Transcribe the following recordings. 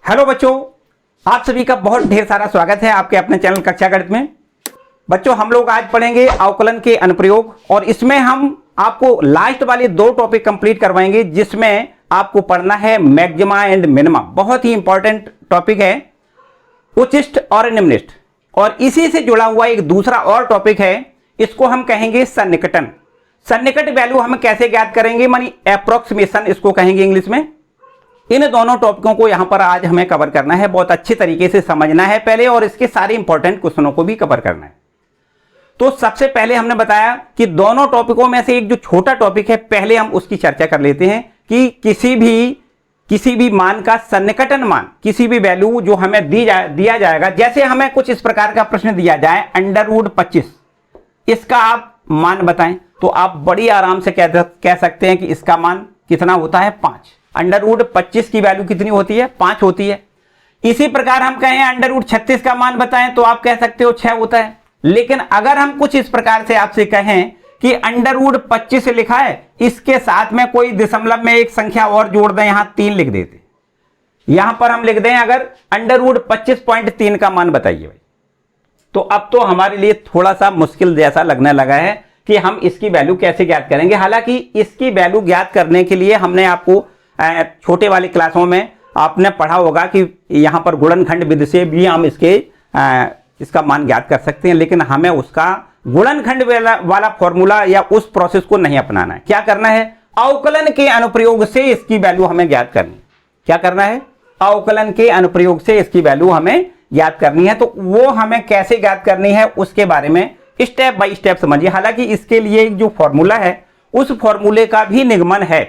Hello बच्चों, आप सभी का बहुत ढेर सारा स्वागत है आपके अपने चैनल कक्षा गणित में। बच्चों, हम लोग आज पढ़ेंगे अवकलन के अनुप्रयोग और इसमें हम आपको लास्ट वाले 2 टॉपिक कंप्लीट करवाएंगे जिसमें आपको पढ़ना है मैक्सिमा एंड मिनिमा। बहुत ही इंपॉर्टेंट टॉपिक है, उच्चिष्ट और निम्निष्ट। और इसी से जुड़ा हुआ एक दूसरा और टॉपिक है, इसको हम कहेंगे सन्निकटन। सन्निकट वैल्यू हम कैसे ज्ञात करेंगे, मानी एप्रोक्सीमेशन इसको कहेंगे इंग्लिश में। इन दोनों टॉपिकों को यहां पर आज हमें कवर करना है, बहुत अच्छे तरीके से समझना है पहले और इसके सारे इंपॉर्टेंट क्वेश्चनों को भी कवर करना है। तो सबसे पहले हमने बताया कि दोनों टॉपिकों में से एक जो छोटा टॉपिक है, पहले हम उसकी चर्चा कर लेते हैं कि किसी भी मान का सन्निकटन मान, किसी भी वैल्यू जो हमें दिया जाएगा। जैसे हमें कुछ इस प्रकार का प्रश्न दिया जाए, √25, इसका आप मान बताएं, तो आप बड़ी आराम से कह सकते हैं कि इसका मान कितना होता है, 5। √25 की वैल्यू कितनी होती है, 5 होती है। इसी प्रकार हम कहें √36 का मान बताएं, तो आप कह सकते हो 6 होता है। लेकिन अगर हम कुछ इस प्रकार से आपसे कहें कि √25 लिखा है, इसके साथ में कोई दशमलव में एक संख्या और जोड़ दें, यहां 3 लिख देते, यहां पर हम लिख दें अगर √25.3 का मान बताइए भाई, तो अब तो हमारे लिए थोड़ा सा मुश्किल जैसा लगने लगा है कि हम इसकी वैल्यू कैसे ज्ञात करेंगे। हालांकि इसकी वैल्यू ज्ञात करने के लिए हमने आपको छोटे वाली क्लासों में आपने पढ़ा होगा कि यहां पर गुणनखंड विधि से भी हम इसका मान ज्ञात कर सकते हैं, लेकिन हमें उसका गुणनखंड वाला फॉर्मूला या उस प्रोसेस को नहीं अपनाना है। क्या करना है, अवकलन के अनुप्रयोग से इसकी वैल्यू हमें ज्ञात करनी है। क्या करना है, अवकलन के अनुप्रयोग से इसकी वैल्यू हमें ज्ञात करनी है। तो वो हमें कैसे ज्ञात करनी है उसके बारे में स्टेप बाय स्टेप समझिए। हालांकि इसके लिए जो फॉर्मूला है उस फॉर्मूले का भी निगमन है,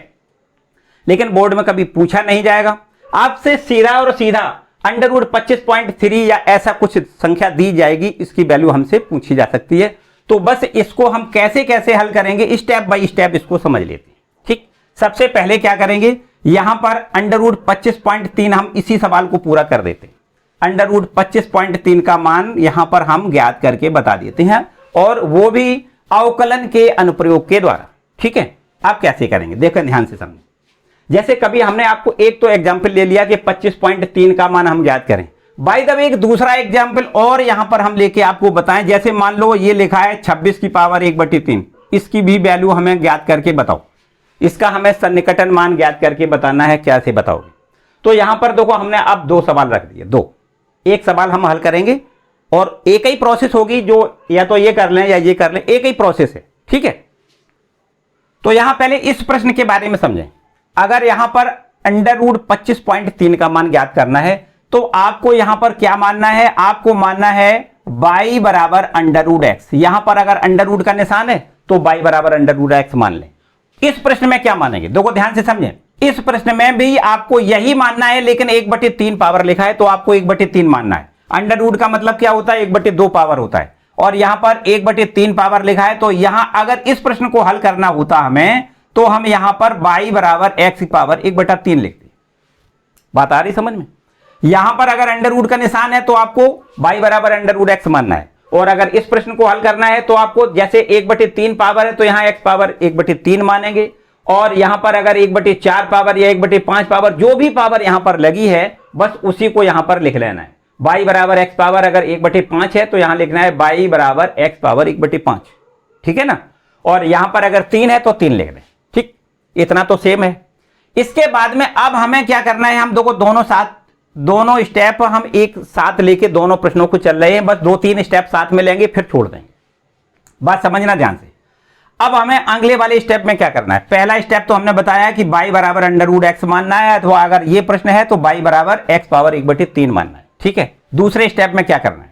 लेकिन बोर्ड में कभी पूछा नहीं जाएगा। आपसे सीधा और सीधा √25.3 या ऐसा कुछ संख्या दी जाएगी, इसकी वैल्यू हमसे पूछी जा सकती है। तो बस इसको हम कैसे कैसे हल करेंगे, स्टेप बाय स्टेप इसको समझ लेते हैं। ठीक, सबसे पहले क्या करेंगे, यहां पर √25.3 हम इसी सवाल को पूरा कर देते हैं। √25.3 का मान यहां पर हम ज्ञात करके बता देते हैं, और वो भी अवकलन के अनुप्रयोग के द्वारा। ठीक है, आप कैसे करेंगे देखें, ध्यान से समझें। जैसे कभी हमने आपको एक तो एग्जाम्पल ले लिया कि 25.3 का मान हम ज्ञात करें। बाय द वे एक दूसरा एग्जाम्पल और यहां पर हम लेके आपको बताएं। जैसे मान लो ये लिखा है 26 की पावर 1/3, इसकी भी वैल्यू हमें ज्ञात करके बताओ। इसका हमें सन्निकटन मान ज्ञात करके बताना है, कैसे बताओगे। तो यहां पर देखो हमने अब 2 सवाल रख दिए, 2, एक सवाल हम हल करेंगे और एक ही प्रोसेस होगी, जो या तो ये कर लें या ये कर लें, एक ही प्रोसेस है। ठीक है, तो यहां पहले इस प्रश्न के बारे में समझें। अगर यहां पर √25.3 का मान ज्ञात करना है, तो आपको यहां पर क्या मानना है, आपको मानना है y बराबर √x। यहां पर अगर अंडर का निशान है तो y बराबर √x मान लें। इस प्रश्न में क्या मानेंगे, देखो ध्यान से समझें। इस प्रश्न में भी आपको यही मानना है, लेकिन 1/3 पावर लिखा है तो आपको 1/3 मानना है। अंडर का मतलब क्या होता है, 1/2 पावर होता है, और यहां पर 1/3 पावर लिखा है। तो यहां अगर इस प्रश्न को हल करना होता हमें, तो हम यहां पर y बराबर x की पावर 1/3 लिखते। बात आ रही समझ में। यहां पर अगर अंडर का निशान है तो आपको y बराबर √x मानना है, और अगर इस प्रश्न को हल करना है तो आपको जैसे 1/3 पावर है तो यहां x पावर 1/3 मानेंगे, और यहां पर अगर 1/4 पावर या 1/5 पावर, जो भी पावर यहां पर लगी है बस उसी को यहां पर लिख लेना है। y बराबर x पावर अगर 1/5 है तो यहां लिखना है y बराबर x पावर 1/5। ठीक है ना, और यहां पर अगर 3 है तो 3 लिख दें। ठीक, इतना तो सेम है। इसके बाद में अब हमें क्या करना है, हम दोनों स्टेप हम एक साथ लेके दोनों प्रश्नों को चल रहे हैं, बस 2-3 स्टेप साथ में लेंगे फिर छोड़ देंगे। बात समझना ध्यान से। अब हमें अगले वाले स्टेप में क्या करना है, पहला स्टेप तो हमने बताया कि y बराबर √x मानना है, अथवा अगर ये प्रश्न है तो y बराबर x पावर 1/3 मानना है। ठीक है, दूसरे स्टेप में क्या करना है,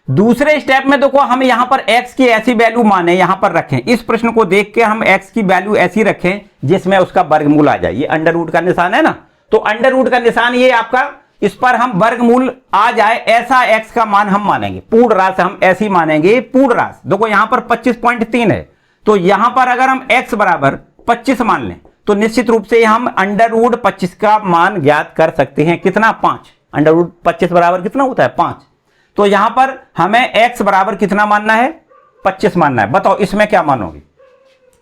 दूसरे स्टेप में देखो हम यहां पर x की ऐसी वैल्यू माने यहां पर रखें। इस प्रश्न को देख के हम x की वैल्यू ऐसी रखें जिसमें उसका वर्गमूल आ जाए। ये अंडर का निशान है ना, तो अंडर का निशान ये आपका, इस पर हम वर्गमूल आ जाए ऐसा x का मान हम मानेंगे। पूर्ण राशि हम ऐसी मानेंगे, पूर्ण राशि। देखो यहां पर 25.3 है, तो यहां पर अगर हम x बराबर 25 मान लें तो निश्चित रूप से हम √25 का मान ज्ञात कर सकते हैं। कितना, 5। √25 बराबर कितना होता है, 5। तो यहां पर हमें x बराबर कितना मानना है, 25 मानना है। बताओ इसमें क्या मानोगी,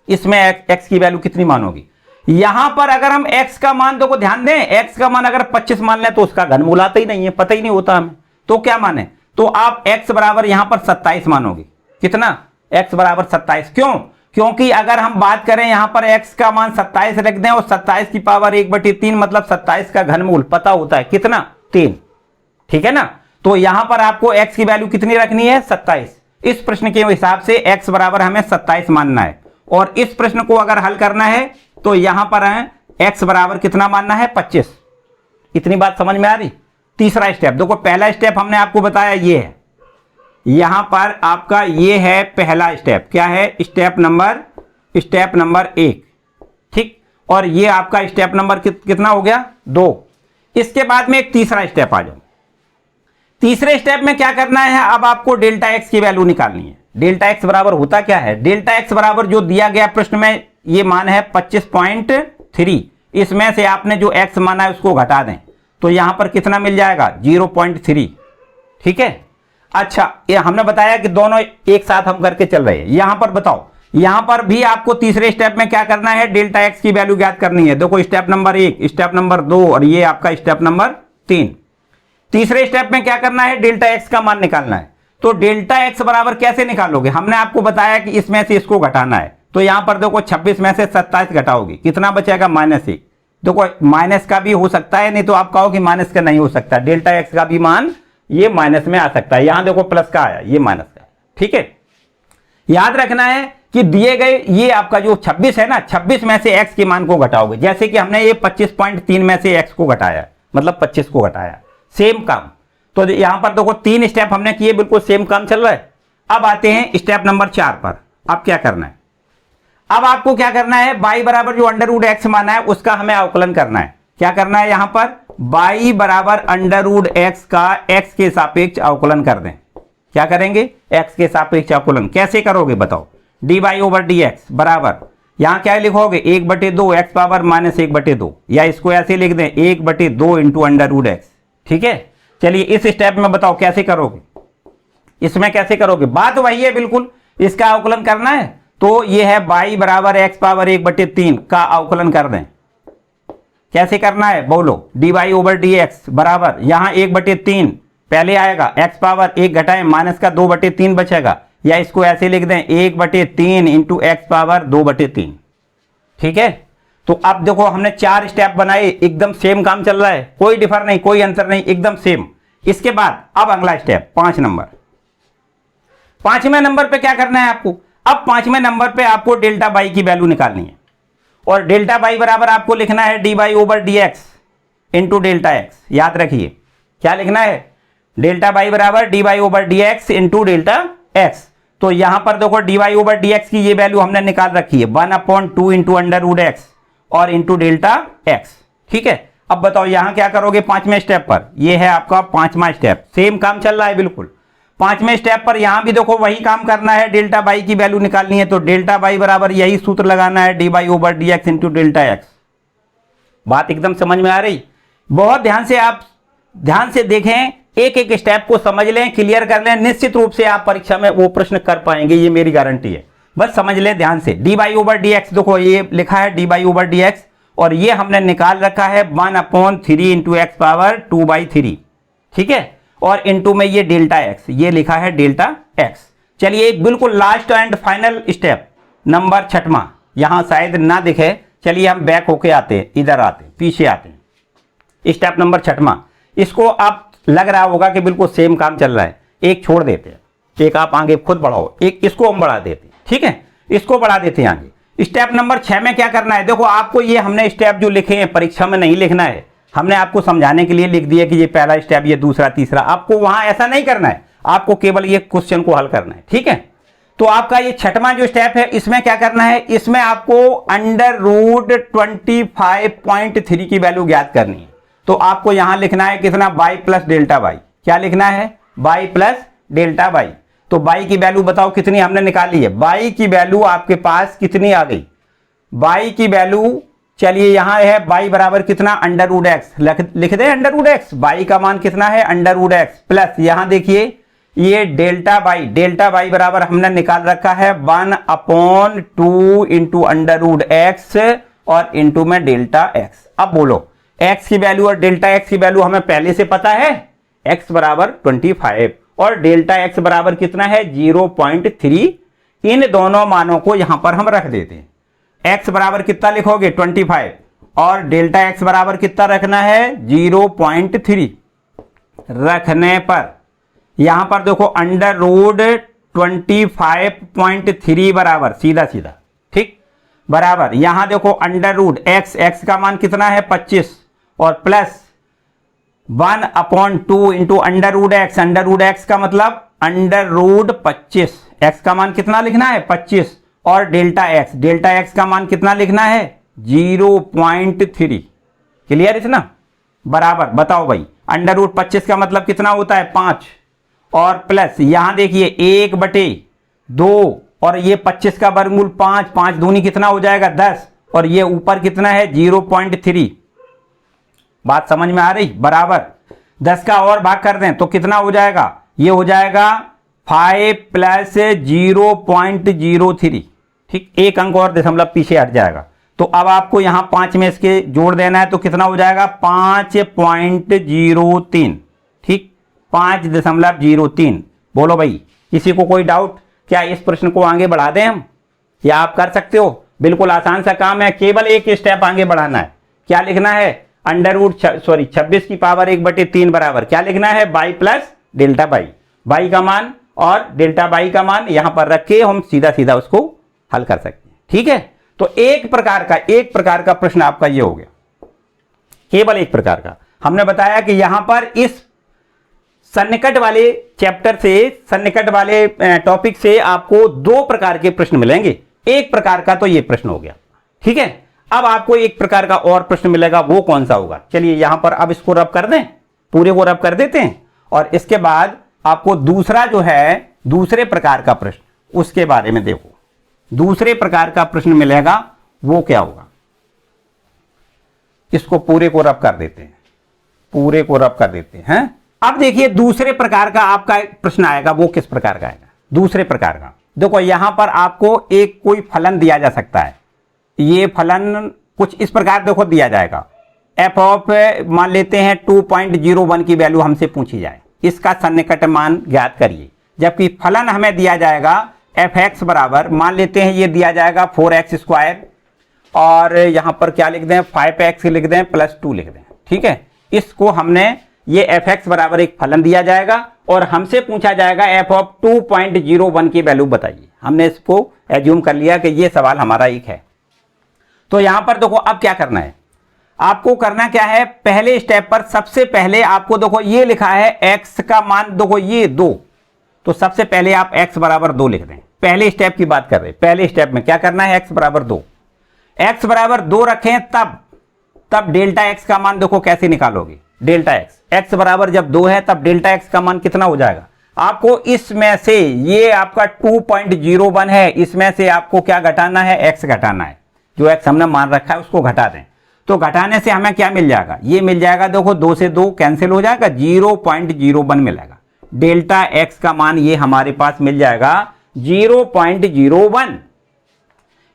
इसमें x की वैल्यू कितनी मानोगी। यहां पर अगर हम x का मान, देखो ध्यान दें, x का मान अगर 25 मान लें तो उसका घनमूल आता ही नहीं है, पता ही नहीं होता हमें, तो क्या माने, तो आप x बराबर यहां पर 27 मानोगे। कितना, x बराबर 27। क्यों, क्योंकि अगर हम बात करें यहां पर x का मान 27 रख दें और 27 की पावर 1/3 मतलब 27 का घनमूल पता होता है कितना, 3। ठीक है ना, तो यहां पर आपको x की वैल्यू कितनी रखनी है, 27। इस प्रश्न के हिसाब से x बराबर हमें 27 मानना है। और इस प्रश्न को अगर हल करना है तो यहां पर है x बराबर कितना मानना है, 25। इतनी बात समझ में आ रही। तीसरा स्टेप देखो, पहला स्टेप हमने आपको बताया ये है, यहां पर आपका ये है पहला स्टेप, क्या है, स्टेप नंबर 1। ठीक, और ये आपका स्टेप नंबर कितना हो गया, 2। इसके बाद में एक तीसरा स्टेप आ जाओ। तीसरे स्टेप में क्या करना है, अब आपको डेल्टा एक्स की वैल्यू निकालनी है। डेल्टा एक्स बराबर होता क्या है, डेल्टा एक्स बराबर जो दिया गया प्रश्न में ये मान है 25.3, इसमें से आपने जो एक्स माना है उसको घटा दें तो यहां पर कितना मिल जाएगा, 0.3। ठीक है, अच्छा ये हमने बताया कि दोनों एक साथ हम करके चल रहे हैं। यहां पर बताओ, यहां पर भी आपको तीसरे स्टेप में क्या करना है, डेल्टा एक्स की वैल्यू ज्ञात करनी है। देखो स्टेप नंबर 1, स्टेप नंबर 2 और ये आपका स्टेप नंबर 3। तीसरे स्टेप में क्या करना है, डेल्टा एक्स का मान निकालना है। तो डेल्टा एक्स बराबर कैसे निकालोगे, हमने आपको बताया कि इसमें से इसको घटाना है। तो यहां पर देखो 26 में से 27 घटाओगे, कितना बचेगा, -1। देखो माइनस का भी हो सकता है, नहीं तो आप कहो कि माइनस का नहीं हो सकता, डेल्टा एक्स का भी मान ये माइनस में आ सकता है। यहां देखो प्लस का आया, ये माइनस का। ठीक है, याद रखना है कि दिए गए ये आपका जो 26 है ना, 26 में से x के मान को घटाओगे। जैसे कि हमने ये 25.3 में से x को घटाया, मतलब 25 को घटाया, सेम काम। तो यहां पर देखो 3 स्टेप हमने किए, बिल्कुल सेम काम चल रहा है। अब आते हैं स्टेप नंबर 4 पर। अब क्या करना है, अब आपको क्या करना है, y बराबर जो अंडर रूट एक्स माना है उसका हमें अवकलन करना है। क्या करना है, यहां पर y बराबर अंडर रूट एक्स का x के सापेक्ष अवकलन कर दें। क्या करेंगे, x के सापेक्ष अवकलन कैसे करोगे बताओ, dy/dx बराबर यहां क्या लिखोगे, 1/2 x पावर -1/2, या इसको ऐसे लिख दें 1/2 इंटू अंडर रूट एक्स। ठीक है, चलिए इस स्टेप में बताओ कैसे करोगे, इसमें कैसे करोगे, बात वही है बिल्कुल, इसका अवकलन करना है। तो ये है y बराबर x पावर 1/3 का अवकलन कर दें। कैसे करना है बोलो, dy/dx बराबर यहां 1/3 पहले आएगा, x पावर 1 घटाएं माइनस का 2/3 बचेगा, या इसको ऐसे लिख दें 1/3 इंटू एक्स पावर 2/3। ठीक है, तो अब देखो हमने 4 स्टेप बनाए, एकदम सेम काम चल रहा है, कोई डिफर नहीं, कोई अंतर नहीं, एकदम सेम। इसके बाद अब अगला स्टेप 5 नंबर। 5वें नंबर पे क्या करना है आपको, अब 5वें नंबर पे आपको डेल्टा y की वैल्यू निकालनी है। और डेल्टा y बराबर आपको लिखना है dy/dx इंटू डेल्टा एक्स। याद रखिए क्या लिखना है, डेल्टा y बराबर dy/dx इंटू डेल्टा एक्स। तो यहां पर देखो dy/dx की ये वैल्यू हमने निकाल रखी है 1/2 इंटू अंडर रूट एक्स और इंटू डेल्टा एक्स। ठीक है, अब बताओ यहां क्या करोगे 5वें स्टेप पर, ये है आपका 5वां स्टेप, सेम काम चल रहा है बिल्कुल। 5वें स्टेप पर यहां भी देखो वही काम करना है, डेल्टा y की वैल्यू निकालनी है। तो डेल्टा y बराबर यही सूत्र लगाना है, dy/dx इंटू डेल्टा एक्स। बात एकदम समझ में आ रही, बहुत ध्यान से आप ध्यान से देखें, एक एक स्टेप को समझ लें, क्लियर कर लें, निश्चित रूप से आप परीक्षा में वो प्रश्न कर पाएंगे, ये मेरी गारंटी है। बस समझ लें ध्यान से, dy/dx देखो ये लिखा है dy/dx और ये हमने निकाल रखा है 1/3 इंटू एक्स पावर 2/3। ठीक है, और इंटू में ये डेल्टा एक्स, ये लिखा है डेल्टा एक्स। चलिए एक बिल्कुल last and final step number 6वां, यहां शायद ना दिखे, चलिए हम बैक होके आते हैं, इधर आते हैं, पीछे आते हैं। स्टेप नंबर 6वां, इसको आप लग रहा होगा कि बिल्कुल सेम काम चल रहा है, एक छोड़ देते हैं, एक आप आगे खुद बढ़ाओ, एक इसको हम बढ़ा देते हैं। ठीक है, इसको बढ़ा देते हैं आगे। स्टेप नंबर 6 में क्या करना है, देखो आपको ये हमने स्टेप जो लिखे हैं परीक्षा में नहीं लिखना है, हमने आपको समझाने के लिए लिख दिया कि ये पहला स्टेप, ये दूसरा, तीसरा। आपको वहां ऐसा नहीं करना है, आपको केवल ये क्वेश्चन को हल करना है। ठीक है, तो आपका ये 6वां जो स्टेप है, इसमें क्या करना है, इसमें आपको अंडर रूट 25.3 की वैल्यू ज्ञात करनी है। तो आपको यहां लिखना है कितना, y प्लस डेल्टा y। क्या लिखना है, y प्लस डेल्टा y। तो y की वैल्यू बताओ कितनी हमने निकाली है, y की वैल्यू आपके पास कितनी आ गई, y की वैल्यू, चलिए यहां है y बराबर कितना, अंडर रूट एक्स, लिख दे अंडर रूट एक्स, y का मान कितना है अंडर रूट एक्स, प्लस यहां देखिए ये डेल्टा y बराबर हमने निकाल रखा है 1/2 इंटू अंडर रूट एक्स और इंटू में डेल्टा एक्स। अब बोलो एक्स की वैल्यू और डेल्टा एक्स की वैल्यू हमें पहले से पता है, एक्स बराबर 25 और डेल्टा एक्स बराबर कितना है 0.3। इन दोनों मानों को यहां पर हम रख देते हैं। एक्स बराबर कितना लिखोगे 25 और डेल्टा एक्स बराबर कितना रखना है 0.3। रखने पर यहां पर देखो अंडर रूट 25.3 बराबर सीधा सीधा ठीक बराबर यहां देखो अंडर रूट एक्स का मान कितना है 25 और plus 1/2 into under root x का मतलब अंडर रूट 25। एक्स का मान कितना लिखना है 25 और डेल्टा एक्स का मान कितना लिखना है 0.3। क्लियर इतना बराबर बताओ भाई अंडर रूट 25 का मतलब कितना होता है 5 और प्लस यहां देखिए 1/2 और ये 25 का वर्गमूल 5 दूनी कितना हो जाएगा 10 और ये ऊपर कितना है 0.3। बात समझ में आ रही बराबर 10 का और भाग कर दें तो कितना हो जाएगा, ये हो जाएगा 5 + 0.03 ठीक, एक अंक और दशमलव पीछे हट जाएगा। तो अब आपको यहां 5 में इसके जोड़ देना है तो कितना हो जाएगा 5.03 ठीक 5.03। बोलो भाई किसी को कोई डाउट, क्या इस प्रश्न को आगे बढ़ा दें हम या आप कर सकते हो? बिल्कुल आसान सा काम है, केवल एक स्टेप आगे बढ़ाना है। क्या लिखना है 26 की पावर 1/3 बराबर क्या लिखना है y प्लस डेल्टा y का मान और डेल्टा y का मान यहां पर रख के हम सीधा सीधा उसको हल कर सकते हैं। ठीक है, तो एक प्रकार का प्रश्न आपका ये हो गया, केवल एक प्रकार का। हमने बताया कि यहां पर इस सन्निकट वाले चैप्टर से, सन्निकट वाले टॉपिक से आपको 2 प्रकार के प्रश्न मिलेंगे। एक प्रकार का तो ये प्रश्न हो गया, ठीक है। अब आपको एक प्रकार का और प्रश्न मिलेगा, वो कौन सा होगा? चलिए यहां पर अब इसको रब कर दें, पूरे को रब कर देते हैं और इसके बाद आपको दूसरा जो है दूसरे प्रकार का प्रश्न, उसके बारे में देखो। दूसरे प्रकार का प्रश्न मिलेगा, वो क्या होगा? इसको पूरे को रब कर देते हैं, पूरे को रब कर देते हैं। अब देखिए दूसरे प्रकार का आपका प्रश्न आएगा, वो किस प्रकार का आएगा? दूसरे प्रकार का देखो, यहां पर आपको एक कोई फलन दिया जा सकता है। ये फलन कुछ इस प्रकार देखो दिया जाएगा, एफ ऑफ मान लेते हैं 2.01 की वैल्यू हमसे पूछी जाए, इसका सन्निकट मान ज्ञात करिए। जबकि फलन हमें दिया जाएगा एफ एक्स बराबर मान लेते हैं ये दिया जाएगा 4x² और यहां पर क्या लिख दें 5x लिख दें +2 लिख दें। ठीक है, इसको हमने ये एफ एक्स बराबर एक फलन दिया जाएगा और हमसे पूछा जाएगा एफ ऑफ 2.01 की वैल्यू बताइए। हमने इसको एज्यूम कर लिया कि ये सवाल हमारा एक है। तो यहां पर देखो अब क्या करना है, आपको करना क्या है, पहले स्टेप पर सबसे पहले आपको देखो ये लिखा है x का मान देखो ये 2, तो सबसे पहले आप x बराबर 2 लिख दें। पहले स्टेप की बात कर रहे हैं, पहले स्टेप में क्या करना है x बराबर 2। x बराबर 2 रखें तब डेल्टा x का मान देखो कैसे निकालोगे। डेल्टा x बराबर जब 2 है तब डेल्टा x का मान कितना हो जाएगा? आपको इसमें से ये आपका 2.01 है, इसमें से आपको क्या घटाना है, x घटाना है। जो x हमने मान रखा है उसको घटा दें, तो घटाने से हमें क्या मिल जाएगा, ये मिल जाएगा देखो 2 से 2 कैंसिल हो जाएगा, 0.01 मिलेगा। डेल्टा x का मान ये हमारे पास मिल जाएगा 0.01।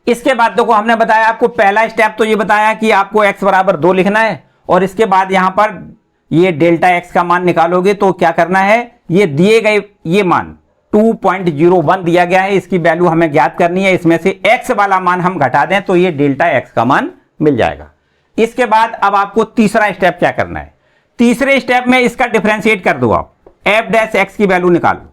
इसके बाद देखो हमने बताया आपको पहला स्टेप तो ये बताया कि आपको x बराबर 2 लिखना है और इसके बाद यहां पर ये डेल्टा x का मान निकालोगे तो क्या करना है, ये दिए गए ये मान 2.01 दिया गया है, इसकी वैल्यू हमें ज्ञात करनी है। इसमें से x वाला मान हम घटा दें तो ये डेल्टा x का मान मिल जाएगा। इसके बाद अब आपको तीसरा स्टेप क्या करना है, तीसरे स्टेप में इसका डिफरेंशिएट कर दो आप, f' की वैल्यू निकालो।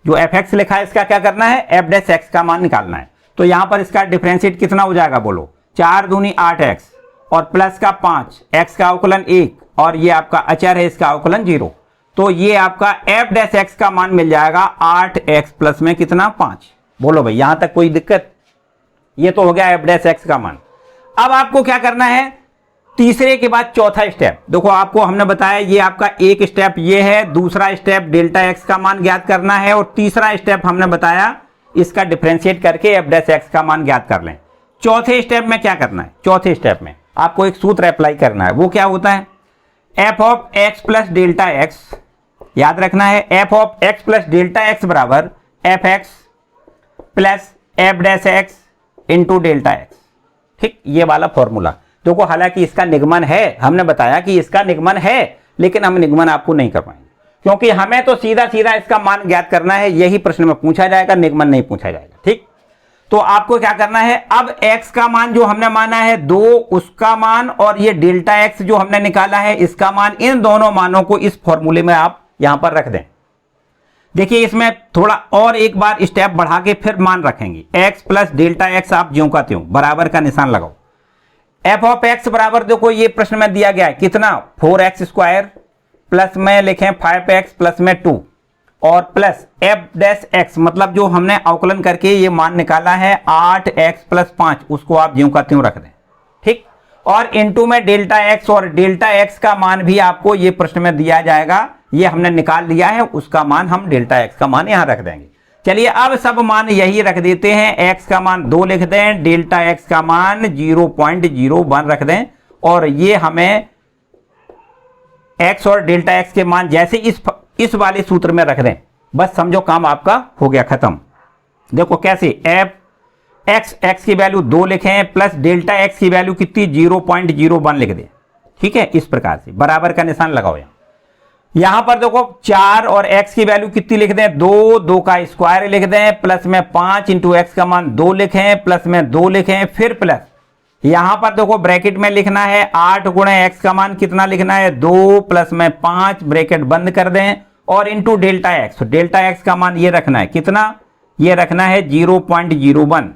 जो fx लिखा है इसका क्या करना है, f' का मान निकालना है। तो यहां पर इसका डिफरेंशिएट कितना हो जाएगा बोलो, 4 दूनी 8x और प्लस का 5, x का अवकलन 1 और ये आपका अचर है इसका अवकलन 0। तो ये आपका f' का मान मिल जाएगा 8x प्लस में कितना 5। बोलो भाई यहां तक कोई दिक्कत? ये तो हो गया f' का मान। अब आपको क्या करना है, तीसरे के बाद चौथा स्टेप देखो, आपको हमने बताया ये आपका एक स्टेप ये है, दूसरा स्टेप डेल्टा x का मान ज्ञात करना है और तीसरा स्टेप हमने बताया इसका डिफरेंशिएट करके f' का मान ज्ञात कर लें। चौथे स्टेप में क्या करना है, चौथे स्टेप में आपको एक सूत्र अप्लाई करना है। वो क्या होता है, f of x plus delta x, याद रखना है f of x plus delta x बराबर fx plus f' x into delta x। ठीक, ये वाला फॉर्मूला देखो, हालांकि इसका निगमन है, हमने बताया कि इसका निगमन है, लेकिन हम निगमन आपको नहीं कर पाएंगे क्योंकि हमें तो सीधा सीधा इसका मान ज्ञात करना है, यही प्रश्न में पूछा जाएगा, निगमन नहीं पूछा जाएगा। ठीक, तो आपको क्या करना है, अब x का मान जो हमने माना है 2, उसका मान, और ये डेल्टा x जो हमने निकाला है इसका मान, इन दोनों मानों को इस फॉर्मूले में आप यहां पर रख दें। देखिए इसमें थोड़ा और एक बार स्टेप बढ़ा के फिर मान रखेंगे, x प्लस डेल्टा x आप ज्यों का त्यों बराबर का निशान लगाओ। f ऑफ x बराबर देखो ये प्रश्न में दिया गया है कितना, 4x स्क्वायर प्लस में लिखें 5x प्लस में 2 और प्लस f डैश x, मतलब जो हमने अवकलन करके ये मान निकाला है 8x प्लस 5, उसको आप ज्यों का त्यों रख दें। ठीक, और इनटू में डेल्टा x, और डेल्टा x का मान भी आपको ये प्रश्न में दिया जाएगा, ये हमने निकाल लिया है, उसका मान हम डेल्टा x का मान यहां रख देंगे। चलिए अब सब मान यही रख देते हैं, x का मान 2 लिख दें, डेल्टा x का मान 0.01 रख दें, और ये हमें x और डेल्टा x के मान जैसे इस वाले सूत्र में रख दें, बस समझो काम आपका हो गया खत्म। देखो कैसे, x की वैल्यू 2 लिखें प्लस डेल्टा x की वैल्यू कितनी 0.01 लिख दें। ठीक है, इस प्रकार से बराबर का निशान लगाओ। यहां पर देखो 4 और x की वैल्यू कितनी लिख दें, 2 का स्क्वायर लिख दें, प्लस में 5 इंटू x का मान 2 लिखें, प्लस में 2 लिखें, फिर प्लस यहां पर देखो ब्रैकेट में लिखना है 8 गुणे x का मान कितना लिखना है 2 प्लस में 5 ब्रैकेट बंद कर दें, और into delta x, delta x का मान ये रखना है कितना, ये रखना है 0.01।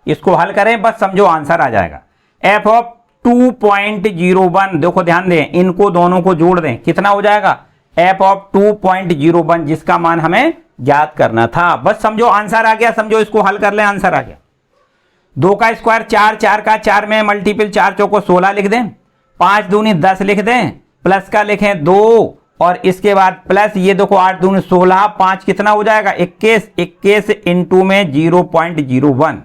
इसको हल करें, बस समझो आंसर आ जाएगा। f ऑफ 2.01, देखो ध्यान दें, इनको दोनों को जोड़ दें, कितना हो जाएगा f ऑफ 2.01, जिसका मान हमें ज्ञात करना था। बस समझो आंसर आ गया, समझो इसको हल कर लें, आंसर आ गया। 2 का स्क्वायर 4, 4 का 4 में मल्टीपल 4 चौको 16 लिख दें, 5 दूनी 10 लिख दें, प्लस का लिखें 2, और इसके बाद प्लस ये देखो 8 दूनी 16, 5 कितना हो जाएगा 21, 21 इंटू में 0.01।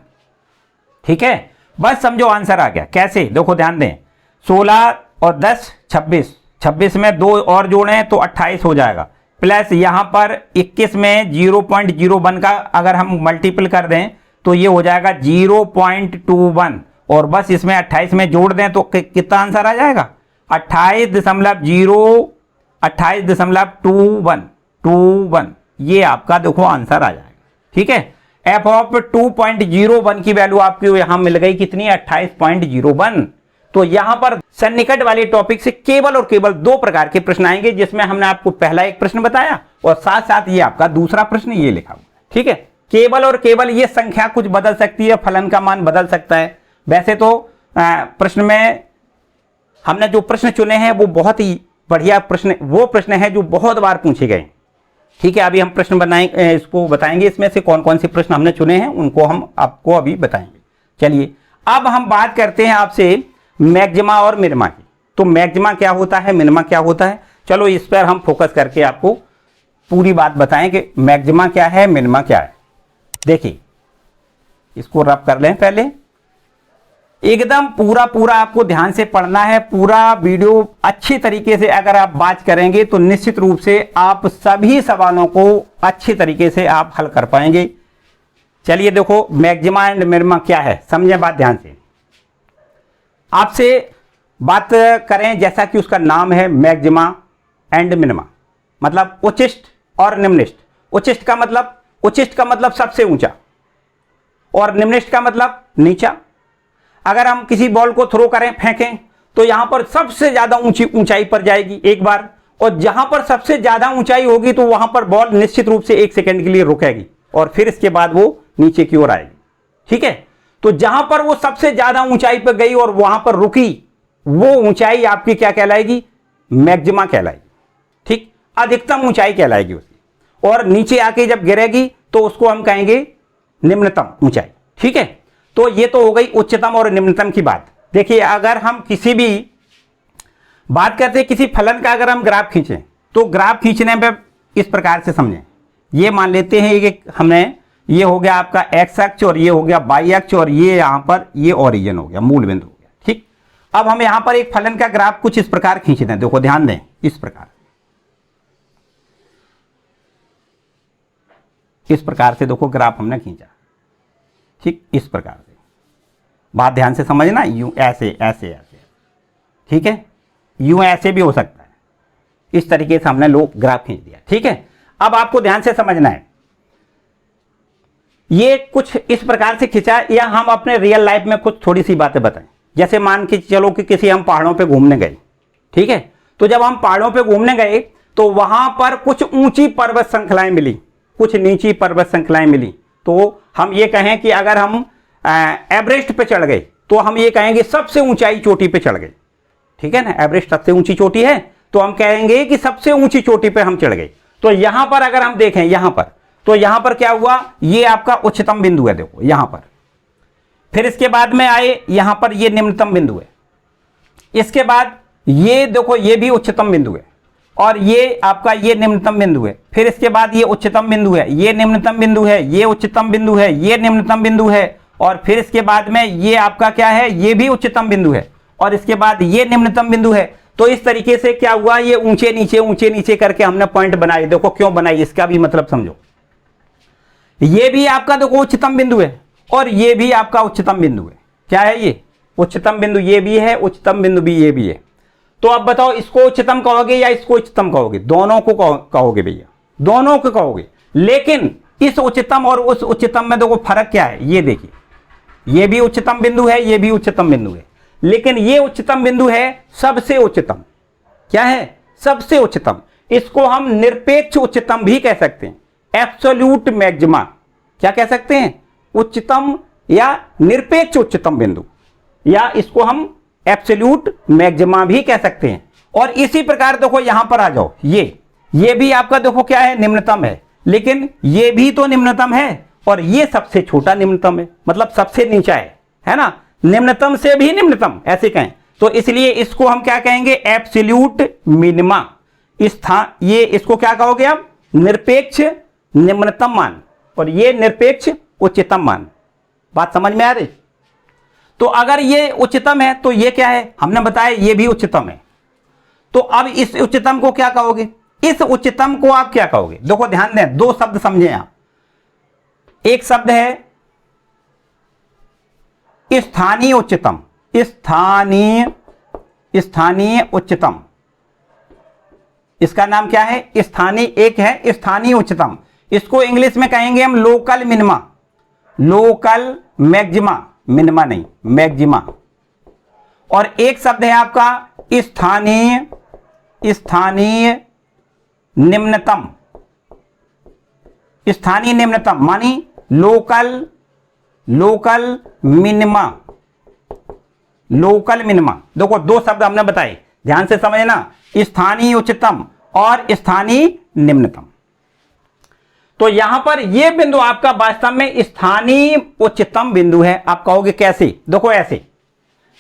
ठीक है, बस समझो आंसर आ गया। कैसे, देखो ध्यान दें, 16 और 10 26, 26 में 2 और जोड़ें तो 28 हो जाएगा, प्लस यहां पर 21 में 0.01 का अगर हम मल्टीपल कर दें तो ये हो जाएगा 0.21, और बस इसमें 28 में जोड़ दें तो कितना आंसर आ जाएगा 28.21, ये आपका देखो आंसर आ जाएगा। ठीक है, f ऑफ 2.01 की वैल्यू आपको यहां मिल गई कितनी, 28.01। तो यहां पर सन्निकट वाले टॉपिक से केवल और केवल 2 प्रकार के प्रश्न आएंगे, जिसमें हमने आपको पहला एक प्रश्न बताया और साथ साथ ये आपका दूसरा प्रश्न ये लिखा हुआ। ठीक है, केवल और केवल ये संख्या कुछ बदल सकती है, फलन का मान बदल सकता है। वैसे तो प्रश्न में हमने जो प्रश्न चुने हैं वो बहुत ही बढ़िया प्रश्न, वो प्रश्न है जो बहुत बार पूछे गए। ठीक है, अभी हम प्रश्न बनाएंगे, इसको बताएंगे, इसमें से कौन कौन से प्रश्न हमने चुने हैं उनको हम आपको अभी बताएंगे। चलिए अब हम बात करते हैं आपसे मैक्सिमा और मिनिमा की। तो मैक्सिमा क्या होता है, मिनिमा क्या होता है, चलो इस पर हम फोकस करके आपको पूरी बात बताएं कि मैक्सिमा क्या है, मिनिमा क्या है। देखिए इसको रब कर लें, पहले एकदम पूरा आपको ध्यान से पढ़ना है, पूरा वीडियो अच्छी तरीके से अगर आप बात करेंगे तो निश्चित रूप से आप सभी सवालों को अच्छी तरीके से आप हल कर पाएंगे। चलिए देखो मैक्सिमा एंड मिनिमा क्या है, समझें बात ध्यान से। आपसे बात करें जैसा कि उसका नाम है मैक्सिमा एंड मिनिमा, मतलब उच्चिष्ट और निम्निष्ट। उच्चिष्ट का मतलब सबसे ऊंचा, और निम्निष्ट का मतलब नीचा। अगर हम किसी बॉल को थ्रो करें, फेंकें, तो यहां पर सबसे ज्यादा ऊंचाई पर जाएगी एक बार, और जहां पर सबसे ज्यादा ऊंचाई होगी तो वहां पर बॉल निश्चित रूप से 1 सेकंड के लिए रुकेगी, और फिर इसके बाद वो नीचे की ओर आएगी। ठीक है, तो जहां पर वो सबसे ज्यादा ऊंचाई पर गई और वहां पर रुकी, वो ऊंचाई आपकी क्या कहलाएगी, मैक्सिमा कहलाएगी। ठीक, अधिकतम ऊंचाई कहलाएगी उसकी, और नीचे आके जब गिरेगी तो उसको हम कहेंगे निम्नतम ऊंचाई। ठीक है, तो ये तो हो गई उच्चतम और निम्नतम की बात। देखिए अगर हम किसी भी बात करते हैं, किसी फलन का अगर हम ग्राफ खींचें, तो ग्राफ खींचने में इस प्रकार से समझें। ये मान लेते हैं कि हमने, ये हो गया आपका एक्स अक्ष और ये हो गया वाई अक्ष, और ये यहां पर ये ओरिजिन हो गया, मूल बिंदु हो गया। ठीक, अब हम यहां पर एक फलन का ग्राफ कुछ इस प्रकार खींच दें, देखो ध्यान दें, इस प्रकार से देखो ग्राफ हमने खींचा। ठीक, इस प्रकार से बात ध्यान से समझना, यूं ऐसे ऐसे ऐसे, ठीक है, यूं ऐसे भी हो सकता है। इस तरीके से हमने लोग ग्राफ खींच दिया, ठीक है। अब आपको ध्यान से समझना है, ये कुछ इस प्रकार से खिंचा, या हम अपने रियल लाइफ में कुछ थोड़ी सी बातें बताएं। जैसे मान के चलो कि किसी हम पहाड़ों पे घूमने गए, ठीक है, तो जब हम पहाड़ों पे घूमने गए तो वहां पर कुछ ऊंची पर्वत श्रृंखलाएं मिली, कुछ नीची पर्वत श्रृंखलाएं मिली। तो हम ये कहें कि अगर हम एवरेस्ट पे चढ़ गए तो हम ये कहेंगे सबसे ऊंचाई चोटी पे चढ़ गए, ठीक है ना, एवरेस्ट सबसे ऊंची चोटी है, तो हम कहेंगे कि सबसे ऊंची चोटी पे हम चढ़ गए। तो यहां पर अगर हम देखें यहां पर, तो यहां पर क्या हुआ, ये आपका उच्चतम बिंदु है, देखो यहां पर। फिर इसके बाद में आए यहां पर, ये निम्नतम बिंदु है। इसके बाद ये देखो, ये भी उच्चतम बिंदु है, और ये आपका ये निम्नतम बिंदु है। फिर इसके बाद ये उच्चतम बिंदु है, ये निम्नतम बिंदु है, ये उच्चतम बिंदु है, ये निम्नतम बिंदु है, और फिर इसके बाद में ये आपका क्या है, ये भी उच्चतम बिंदु है, और इसके बाद ये निम्नतम बिंदु है। तो इस तरीके से क्या हुआ, ये ऊंचे नीचे करके हमने पॉइंट बनाए। देखो क्यों बनाई, इसका भी मतलब समझो। ये भी आपका देखो उच्चतम बिंदु है, और ये भी आपका उच्चतम बिंदु है। क्या है ये, उच्चतम बिंदु ये भी है, उच्चतम बिंदु भी ये भी है। तो अब बताओ, इसको उच्चतम कहोगे या इसको उच्चतम कहोगे? दोनों को कहोगे भैया, दोनों को कहोगे। लेकिन इस उच्चतम और उस उच्चतम में देखो फर्क क्या है, ये देखिए, ये भी उच्चतम बिंदु है, ये भी उच्चतम बिंदु है, लेकिन ये उच्चतम बिंदु है सबसे उच्चतम। क्या है, सबसे उच्चतम। इसको हम निरपेक्ष उच्चतम भी कह सकते हैं, एब्सोल्यूट मैक्सिमा। क्या कह सकते हैं, उच्चतम या निरपेक्ष उच्चतम बिंदु, या इसको हम एब्सोल्यूट मैक्सिमा भी कह सकते हैं। और इसी प्रकार देखो यहां पर आ जाओ, ये भी आपका देखो क्या है, निम्नतम है, लेकिन ये भी तो निम्नतम है, और ये सबसे छोटा निम्नतम है, मतलब सबसे नीचा है ना, निम्नतम से भी निम्नतम ऐसे कहें। तो इसलिए इसको हम क्या कहेंगे, एब्सोल्यूट मिनिमा। ये इसको क्या कहोगे आप, निरपेक्ष निम्नतम मान, और ये निरपेक्ष उच्चतम मान। बात समझ में आ रही? तो अगर ये उच्चतम है तो ये क्या है, हमने बताया ये भी उच्चतम है। तो अब इस उच्चतम को क्या कहोगे, इस उच्चतम को आप क्या कहोगे? देखो ध्यान दें, दो शब्द समझें आप। एक शब्द है स्थानीय उच्चतम, स्थानीय उच्चतम, इसका नाम क्या है, स्थानीय। एक है स्थानीय उच्चतम, इसको इंग्लिश में कहेंगे हम local minima, local maxima, minima नहीं मैक्सिमा। और एक शब्द है आपका स्थानीय निम्नतम, स्थानीय निम्नतम मानी लोकल मिनिमा, लोकल मिनिमा। देखो दो शब्द हमने बताए, ध्यान से समझना, स्थानीय उच्चतम और स्थानीय निम्नतम। तो यहां पर यह बिंदु आपका वास्तव में स्थानीय उच्चतम बिंदु है। आप कहोगे कैसे? देखो ऐसे,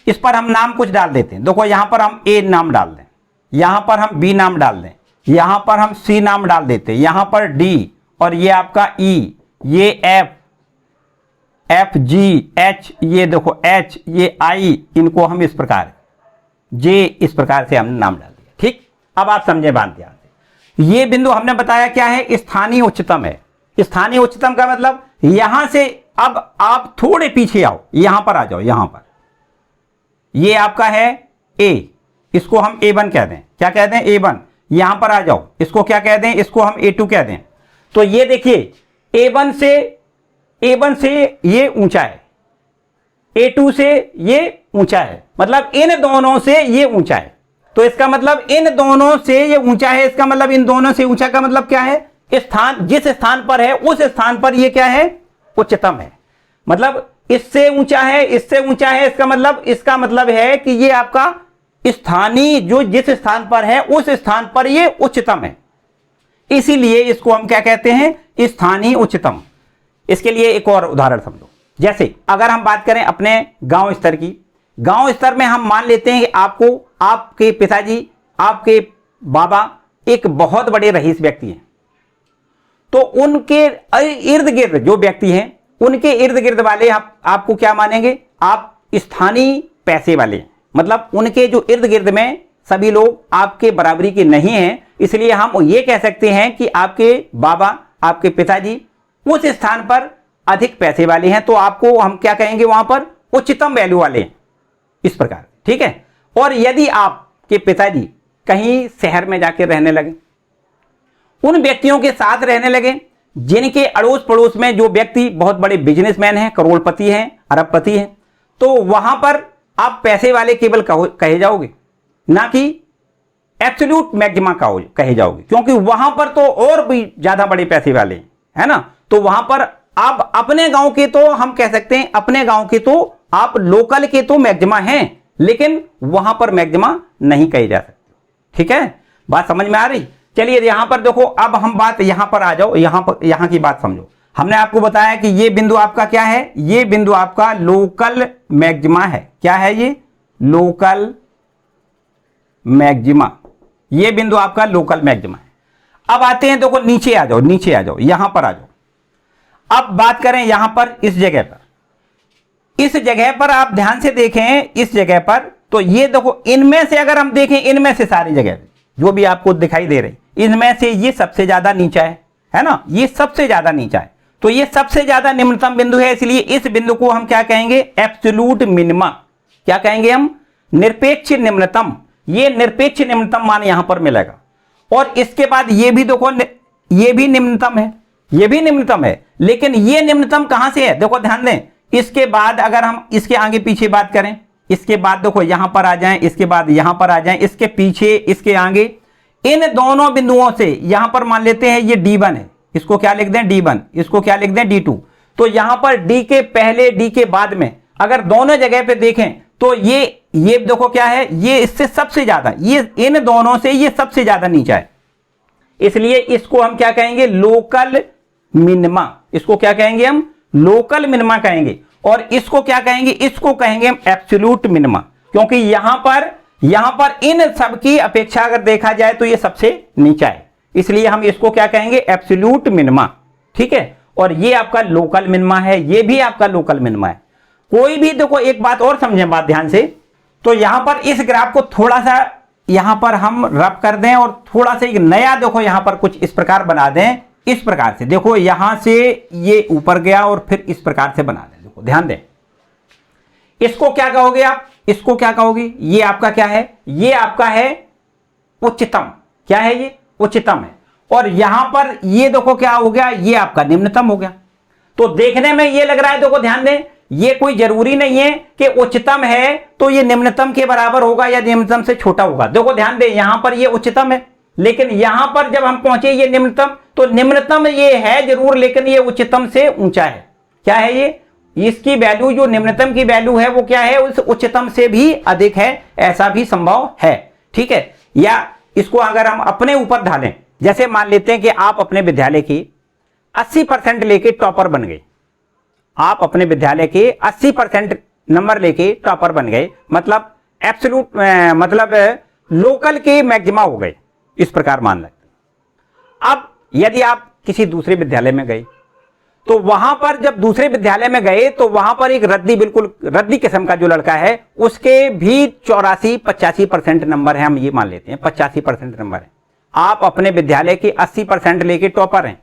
इस पर हम नाम कुछ डाल देते हैं। देखो यहां पर हम ए नाम डाल दें, यहां पर हम बी नाम डाल दें, यहां पर हम सी नाम डाल देते हैं, यहां पर डी, और ये आपका ई, ये एफ जी एच, ये देखो एच, ये आई, इनको हम इस प्रकार, जे, इस प्रकार से हमने नाम डाल दिया। ठीक, अब आप समझे बात ध्यान से। ये बिंदु हमने बताया क्या है, स्थानीय उच्चतम है। स्थानीय उच्चतम का मतलब यहां से अब आप थोड़े पीछे आओ, यहां पर आ जाओ, यहां पर ये आपका है ए, इसको हम A1 कह दें। क्या कह दें? A1। यहां पर आ जाओ, इसको क्या कह दें? इसको हम A2 कह दें। तो ये देखिए A1 से ये ऊंचा है, A2 से ये ऊंचा है, मतलब इन दोनों से ये ऊंचा है। तो इसका मतलब इन दोनों से ये ऊंचा है, इसका मतलब इन दोनों से ऊंचा का मतलब क्या है? स्थान, जिस स्थान पर है उस स्थान पर ये क्या है? उच्चतम है। मतलब इससे ऊंचा है, इससे ऊंचा है, इसका मतलब है कि ये आपका स्थानीय, जो जिस स्थान पर है उस स्थान पर ये उच्चतम है। इसीलिए इसको हम क्या कहते हैं? स्थानीय उच्चतम। इसके लिए एक और उदाहरण समझो। जैसे अगर हम बात करें अपने गांव स्तर की, गांव स्तर में हम मान लेते हैं कि आपको, आपके पिताजी, आपके बाबा एक बहुत बड़े रईस व्यक्ति हैं। तो उनके इर्द गिर्द जो व्यक्ति हैं, उनके इर्द गिर्द वाले आपको क्या मानेंगे? आप स्थानीय पैसे वाले, मतलब उनके जो इर्द गिर्द में सभी लोग आपके बराबरी के नहीं हैं। इसलिए हम ये कह सकते हैं कि आपके बाबा, आपके पिताजी उस स्थान पर अधिक पैसे वाले हैं। तो आपको हम क्या कहेंगे? वहां पर उच्चतम वैल्यू वाले हैं, इस प्रकार, ठीक है। और यदि आपके पिताजी कहीं शहर में जाकर रहने लगे, उन व्यक्तियों के साथ रहने लगे जिनके अड़ोस पड़ोस में जो व्यक्ति बहुत बड़े बिजनेसमैन हैं, करोड़पति हैं, अरबपति हैं, तो वहां पर आप पैसे वाले केवल कहे जाओगे, ना कि एब्सोल्यूट मैक्सिमा कहे जाओगे, क्योंकि वहां पर तो और भी ज्यादा बड़े पैसे वाले हैं, है ना। तो वहां पर आप अपने गांव के तो हम कह सकते हैं, अपने गांव के तो आप लोकल के तो मैक्सिमा हैं, लेकिन वहां पर मैक्सिमा नहीं कहे जा सकते, ठीक है। बात समझ में आ रही? चलिए यहां पर देखो, अब हम बात यहां पर आ जाओ, यहां की बात समझो। हमने आपको बताया कि ये बिंदु आपका क्या है, ये बिंदु आपका लोकल मैक्सिमा है। क्या है ये? Local maxima. ये बिंदु आपका लोकल मैक्सिमा है। अब आते हैं, देखो नीचे आ जाओ, नीचे आ जाओ, यहां पर आ जाओ। अब बात करें यहां पर, इस जगह पर, इस जगह पर आप ध्यान से देखें, इस जगह पर, तो ये देखो इनमें से अगर हम देखें, इनमें से सारी जगह जो भी आपको दिखाई दे रही, इनमें से ये सबसे ज्यादा नीचा है ना, ये सबसे ज्यादा नीचा है। तो ये सबसे ज्यादा निम्नतम बिंदु है, इसलिए इस बिंदु को हम क्या कहेंगे? Absolute minima. क्या कहेंगे हम? निरपेक्ष निम्नतम। ये निरपेक्ष निम्नतम मान यहां पर मिलेगा। और इसके बाद ये भी देखो, ये भी निम्नतम है, ये भी निम्नतम है, लेकिन ये निम्नतम कहां से है? देखो ध्यान दें, इसके बाद अगर हम इसके आगे पीछे बात करें, इसके बाद देखो यहां पर आ जाएं, इसके बाद यहां पर आ जाएं, इसके पीछे, इसके आगे, इन दोनों बिंदुओं से यहां पर मान लेते हैं ये D1 है, इसको क्या लिख दें? D1, इसको क्या लिख दें? D2। तो यहां पर D के पहले, D के बाद में अगर दोनों जगह पे देखें तो ये देखो क्या है, ये इससे सबसे ज्यादा, ये इन दोनों से ये सबसे ज्यादा नीचा है, इसलिए इसको हम क्या कहेंगे? Local minima. इसको क्या कहेंगे हम? लोकल मिनिमा कहेंगे। और इसको क्या कहेंगे? इसको कहेंगे हम एब्सोल्यूट मिनिमा, क्योंकि यहां पर इन सब की अपेक्षा अगर देखा जाए तो ये सबसे नीचा है, इसलिए हम इसको क्या कहेंगे? एब्सोल्यूट मिनिमा, ठीक है। और ये आपका लोकल मिनिमा है, ये भी आपका लोकल मिनिमा है। कोई भी देखो, एक बात और समझें, बात ध्यान से, तो यहां पर इस ग्राफ को थोड़ा सा यहां पर हम रब कर दें और थोड़ा सा एक नया देखो यहां पर कुछ इस प्रकार बना दें, इस प्रकार से देखो, यहां से ये ऊपर गया और फिर इस प्रकार से बना दें। देखो ध्यान दें, इसको क्या कहोगे आप? इसको क्या कहोगे? ये आपका क्या है? ये आपका है उच्चतम। क्या है ये? उच्चतम है। और यहां पर ये देखो क्या हो गया? ये आपका निम्नतम हो गया। तो देखने में ये लग रहा है, देखो ध्यान दें, ये कोई जरूरी नहीं है कि उच्चतम है तो ये निम्नतम के बराबर होगा या निम्नतम से छोटा होगा। देखो ध्यान दें, यहां पर ये उच्चतम है, लेकिन यहां पर जब हम पहुंचे ये निम्नतम, तो निम्नतम ये है जरूर, लेकिन ये उच्चतम से ऊंचा है। क्या है ये? इसकी वैल्यू, जो निम्नतम की वैल्यू है वो क्या है? उस उच्चतम से भी अधिक है, ऐसा भी संभव है, ठीक है। या इसको अगर हम अपने ऊपर ढालें, जैसे मान लेते हैं कि आप अपने विद्यालय की 80% लेके टॉपर बन गए, आप अपने विद्यालय के 80% नंबर लेके टॉपर बन गए, मतलब एब्सोल्यूट, मतलब लोकल के मैक्सिमा हो गए, इस प्रकार मान लेते। अब यदि आप किसी दूसरे विद्यालय में गए, तो वहां पर जब दूसरे विद्यालय में गए तो वहां पर एक रद्दी, बिल्कुल रद्दी किस्म का जो लड़का है, उसके भी 84-85% नंबर है, हम ये मान लेते हैं 85% नंबर है। आप अपने विद्यालय के 80% लेके टॉपर हैं,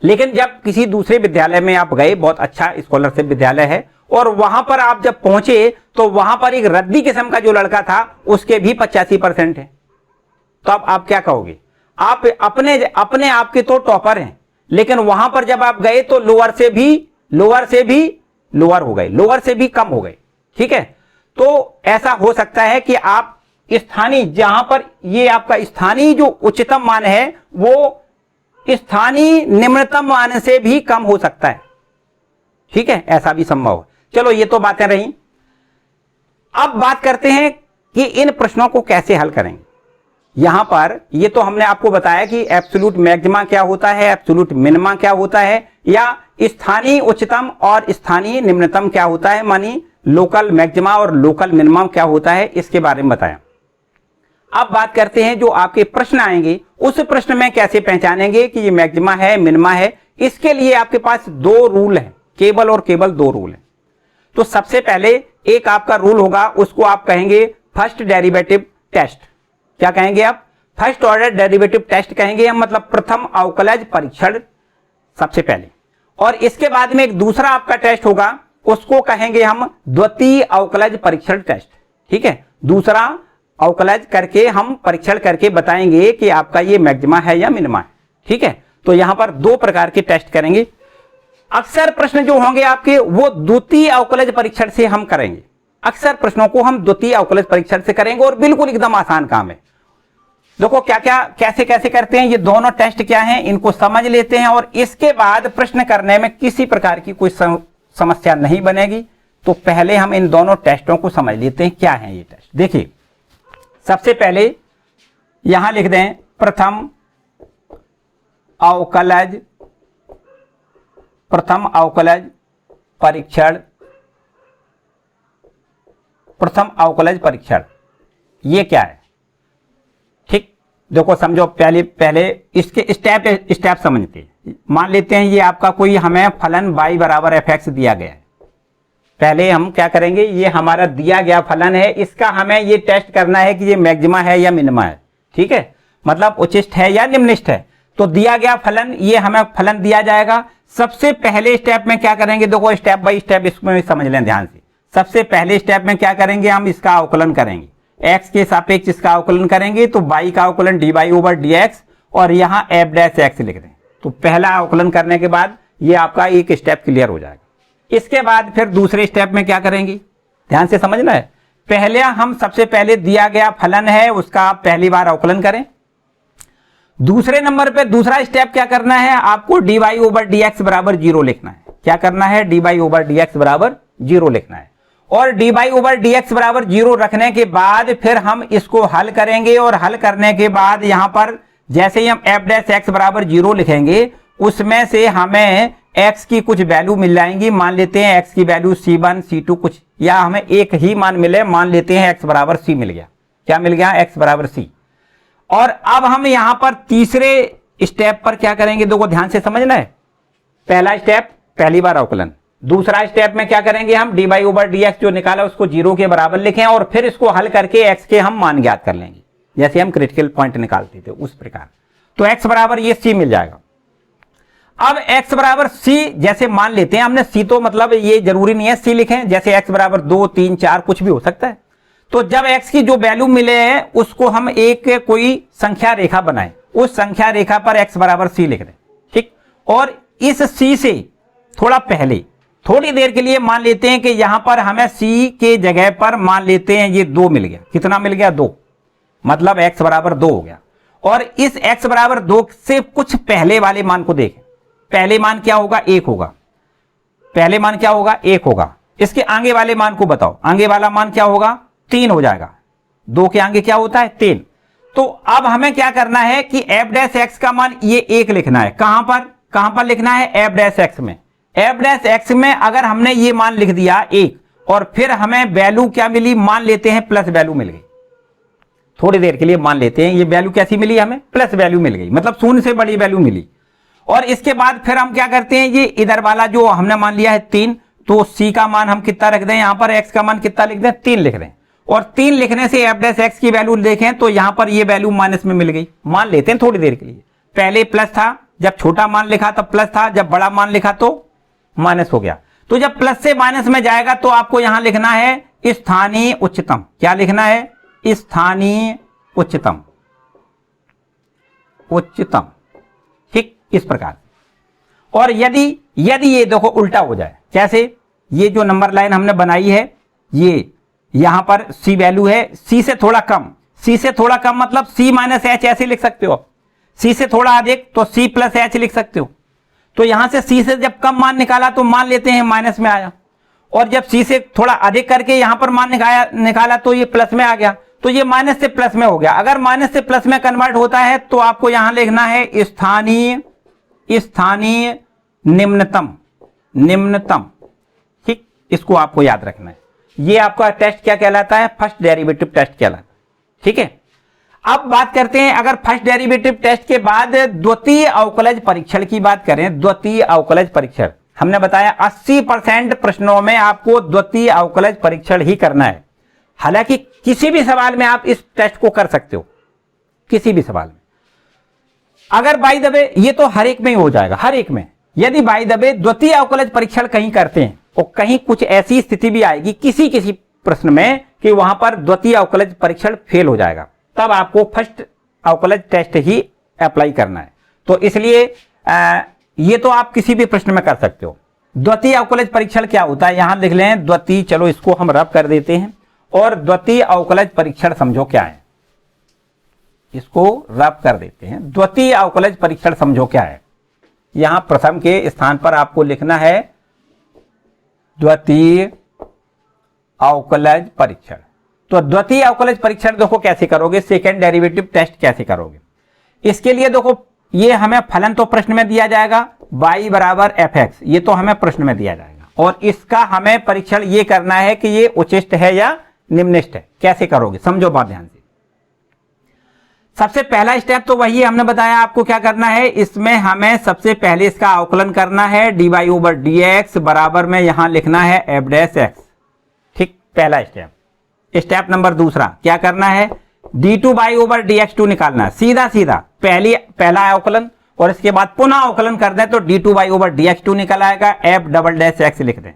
लेकिन जब किसी दूसरे विद्यालय में आप गए, बहुत अच्छा स्कॉलरशिप विद्यालय है, और वहां पर आप जब पहुंचे तो वहां पर एक रद्दी किस्म का जो लड़का था उसके भी 85% है। तो अब आप क्या कहोगे? आप अपने आप के तो टॉपर हैं, लेकिन वहां पर जब आप गए तो लोअर से भी लोअर हो गए, लोअर से भी कम हो गए, ठीक है। तो ऐसा हो सकता है कि आप स्थानीय, जहां पर ये आपका स्थानीय जो उच्चतम मान है वो स्थानीय निम्नतम मान से भी कम हो सकता है, ठीक है, ऐसा भी संभव है। चलो ये तो बातें रही। अब बात करते हैं कि इन प्रश्नों को कैसे हल करेंगे। यहां पर ये तो हमने आपको बताया कि एब्सोल्यूट मैक्सिमा क्या होता है, एब्सोल्यूट मिनिमा क्या होता है, या स्थानीय उच्चतम और स्थानीय निम्नतम क्या होता है, मानी लोकल मैक्सिमा और लोकल मिनिमम क्या होता है, इसके बारे में बताया। अब बात करते हैं जो आपके प्रश्न आएंगे, उस प्रश्न में कैसे पहचानेंगे कि ये मैक्सिमा है, मिनिमा है। इसके लिए आपके पास 2 रूल है, केवल और केवल 2 रूल है। तो सबसे पहले एक आपका रूल होगा, उसको आप कहेंगे फर्स्ट डेरिवेटिव टेस्ट। क्या कहेंगे आप? फर्स्ट ऑर्डर डेरिवेटिव टेस्ट कहेंगे हम, मतलब प्रथम अवकलज परीक्षण सबसे पहले। और इसके बाद में एक दूसरा आपका टेस्ट होगा, उसको कहेंगे हम द्वितीय अवकलज परीक्षण टेस्ट। ठीक है, दूसरा अवकलज करके हम परीक्षण करके बताएंगे कि आपका ये मैक्सिमा है या मिनिमा है। ठीक है, तो यहां पर दो प्रकार के टेस्ट करेंगे। अक्सर प्रश्न जो होंगे आपके वो द्वितीय अवकलज परीक्षण से हम करेंगे। अक्सर प्रश्नों को हम द्वितीय अवकलज परीक्षण से करेंगे और बिल्कुल एकदम आसान काम है। देखो क्या क्या कैसे कैसे करते हैं, ये दोनों टेस्ट क्या हैं इनको समझ लेते हैं और इसके बाद प्रश्न करने में किसी प्रकार की कोई समस्या नहीं बनेगी। तो पहले हम इन दोनों टेस्टों को समझ लेते हैं क्या है ये टेस्ट। देखिए, सबसे पहले यहां लिख दें प्रथम अवकलज परीक्षण। प्रथम अवकलज परीक्षण ये क्या है? ठीक, देखो समझो, पहले इसके स्टेप समझते हैं। मान लेते हैं ये आपका कोई हमें फलन y बराबर fx दिया गया है। पहले हम क्या करेंगे, ये हमारा दिया गया फलन है, इसका हमें ये टेस्ट करना है कि ये मैक्सिमा है या मिनिमा है। ठीक है, मतलब उच्चिष्ट है या निम्निष्ठ है। तो दिया गया फलन, ये हमें फलन दिया जाएगा। सबसे पहले स्टेप में क्या करेंगे, देखो स्टेप बाय स्टेप इसमें समझ लें ध्यान से। सबसे पहले स्टेप में क्या करेंगे, हम इसका अवकलन करेंगे, x के सापेक्ष इसका अवकलन करेंगे। तो y का अवकलन dy ओवर dx और यहां f डैश x लिख दें। तो पहला अवकलन करने के बाद ये आपका एक स्टेप क्लियर हो जाएगा। इसके बाद फिर दूसरे स्टेप में क्या करेंगे, ध्यान से समझना है। पहले हम सबसे पहले दिया गया फलन है उसका आप पहली बार अवकलन करें। दूसरे नंबर पे दूसरा स्टेप क्या करना है, आपको dy ओवर dx बराबर 0 लिखना है। क्या करना है, dy ओवर dx बराबर 0 लिखना है। और dy ओवर dx बराबर 0 रखने के बाद फिर हम इसको हल करेंगे और हल करने के बाद यहां पर जैसे ही हम f डैश x बराबर 0 लिखेंगे उसमें से हमें x की कुछ वैल्यू मिल जाएंगी। मान लेते हैं x की वैल्यू c1 c2 कुछ, या हमें एक ही मान मिले, मान लेते हैं x बराबर c मिल गया। क्या मिल गया, x बराबर c। और अब हम यहां पर तीसरे स्टेप पर क्या करेंगे, देखो ध्यान से समझना है। पहला स्टेप पहली बार अवकलन, दूसरा स्टेप में क्या करेंगे, हम dy ओवर dx जो निकाला उसको 0 के बराबर लिखें और फिर इसको हल करके x के हम मान ज्ञात कर लेंगे, जैसे हम क्रिटिकल पॉइंट निकालते थे उस प्रकार। तो x बराबर ये c मिल जाएगा। अब x बराबर c जैसे मान लेते हैं हमने, c तो मतलब ये जरूरी नहीं है c लिखें, जैसे x बराबर 2 3 4 कुछ भी हो सकता है। तो जब x की जो वैल्यू मिले हैं उसको हम एक कोई संख्या रेखा बनाएं, उस संख्या रेखा पर x बराबर c लिख दें। ठीक, और इस c से थोड़ा पहले थोड़ी देर के लिए मान लेते हैं कि यहां पर हमें c के जगह पर मान लेते हैं ये 2 मिल गया। कितना मिल गया, 2, मतलब x बराबर 2 हो गया। और इस x बराबर 2 से कुछ पहले वाले मान को देखें, पहले मान क्या होगा, 1 होगा। पहले मान क्या होगा, 1 होगा। इसके आगे वाले मान को बताओ, आगे वाला मान क्या होगा, 3 हो जाएगा। 2 के आगे क्या होता है, 3। तो अब हमें क्या करना है कि f डैश x का मान ये 1 लिखना है। कहां पर लिखना है, f डैश x में। f डैश x में अगर हमने ये मान लिख दिया 1 और फिर हमें वैल्यू क्या मिली, मान लेते हैं प्लस वैल्यू मिल गई। थोड़ी देर के लिए मान लेते हैं ये वैल्यू कैसी मिली, हमें प्लस वैल्यू मिल गई, मतलब शून्य से बड़ी वैल्यू मिली। और इसके बाद फिर हम क्या करते हैं, ये इधर वाला जो हमने मान लिया है 3, तो c का मान हम कितना रख दें, यहां पर x का मान कितना लिख दें, 3 लिख दें। और 3 लिखने से f डैश x की वैल्यू देखें तो यहां पर ये वैल्यू माइनस में मिल गई। मान लेते हैं थोड़ी देर के लिए, पहले प्लस था, जब छोटा मान लिखा तब प्लस था, जब बड़ा मान लिखा तो माइनस हो गया। तो जब प्लस से माइनस में जाएगा तो आपको यहां लिखना है स्थानीय उच्चतम। क्या लिखना है, स्थानीय उच्चतम। उच्चतम, ठीक, इस प्रकार। और यदि ये देखो उल्टा हो जाए, कैसे, ये जो नंबर लाइन हमने बनाई है, ये यहां पर c वैल्यू है, c से थोड़ा कम, c से थोड़ा कम मतलब c माइनस h ऐसे लिख सकते हो। c से थोड़ा अधिक तो c प्लस h लिख सकते हो। तो यहां से c से जब कम मान निकाला तो मान लेते हैं माइनस में आया, और जब c से थोड़ा अधिक करके यहां पर मान निकाला तो ये प्लस में आ गया। तो ये माइनस से प्लस में हो गया। अगर माइनस से प्लस में कन्वर्ट होता है तो आपको यहां लिखना है स्थानीय निम्नतम। ठीक, इसको आपको याद रखना है। ये आपका टेस्ट क्या कहलाता है, फर्स्ट डेरिवेटिव टेस्ट कहलाता है। ठीक है, अब बात करते हैं, अगर फर्स्ट डेरिवेटिव टेस्ट के बाद द्वितीय अवकलज परीक्षण की बात करें। द्वितीय अवकलज परीक्षण हमने बताया 80% प्रश्नों में आपको द्वितीय अवकलज परीक्षण ही करना है। हालांकि किसी भी सवाल में आप इस टेस्ट को कर सकते हो, किसी भी सवाल में। अगर बाय द वे, ये तो हर एक में ही हो जाएगा, हर एक में। यदि बाय द वे द्वितीय अवकलज परीक्षण कहीं करते हैं और कहीं कुछ ऐसी स्थिति भी आएगी किसी किसी प्रश्न में कि वहां पर द्वितीय अवकलज परीक्षण फेल हो जाएगा, तब आपको फर्स्ट अवकलज टेस्ट ही अप्लाई करना है। तो इसलिए ये तो आप किसी भी प्रश्न में कर सकते हो। द्वितीय अवकलज परीक्षण क्या होता है, यहां लिख लें द्वितीय, चलो इसको हम रब कर देते हैं, और द्वितीय अवकलज परीक्षण समझो क्या है, इसको रब कर देते हैं। द्वितीय अवकलज परीक्षण समझो क्या है, यहां प्रथम के स्थान पर आपको लिखना है द्वितीय अवकलज परीक्षण। तो द्वितीय अवकलज परीक्षण देखो कैसे करोगे, सेकेंड डेरिवेटिव टेस्ट कैसे करोगे। इसके लिए देखो ये हमें फलन तो प्रश्न में दिया जाएगा y बराबर fx, ये तो हमें प्रश्न में दिया जाएगा, और इसका हमें परीक्षण ये करना है कि ये उच्चिष्ट है या निम्निष्ट है। कैसे करोगे समझो बहुत ध्यान से। सबसे पहला स्टेप तो वही हमने बताया आपको क्या करना है, इसमें हमें सबसे पहले इसका अवकलन करना है, dy ओवर dx बराबर में यहां लिखना है f डैश x। ठीक, पहला स्टेप। स्टेप नंबर दूसरा क्या करना है, d2y ओवर dx2 निकालना है, सीधा सीधा पहला अवकलन, और इसके बाद पुनः अवकलन कर दें तो d2y ओवर dx2 निकल आएगा, f डबल डैश x लिख दें।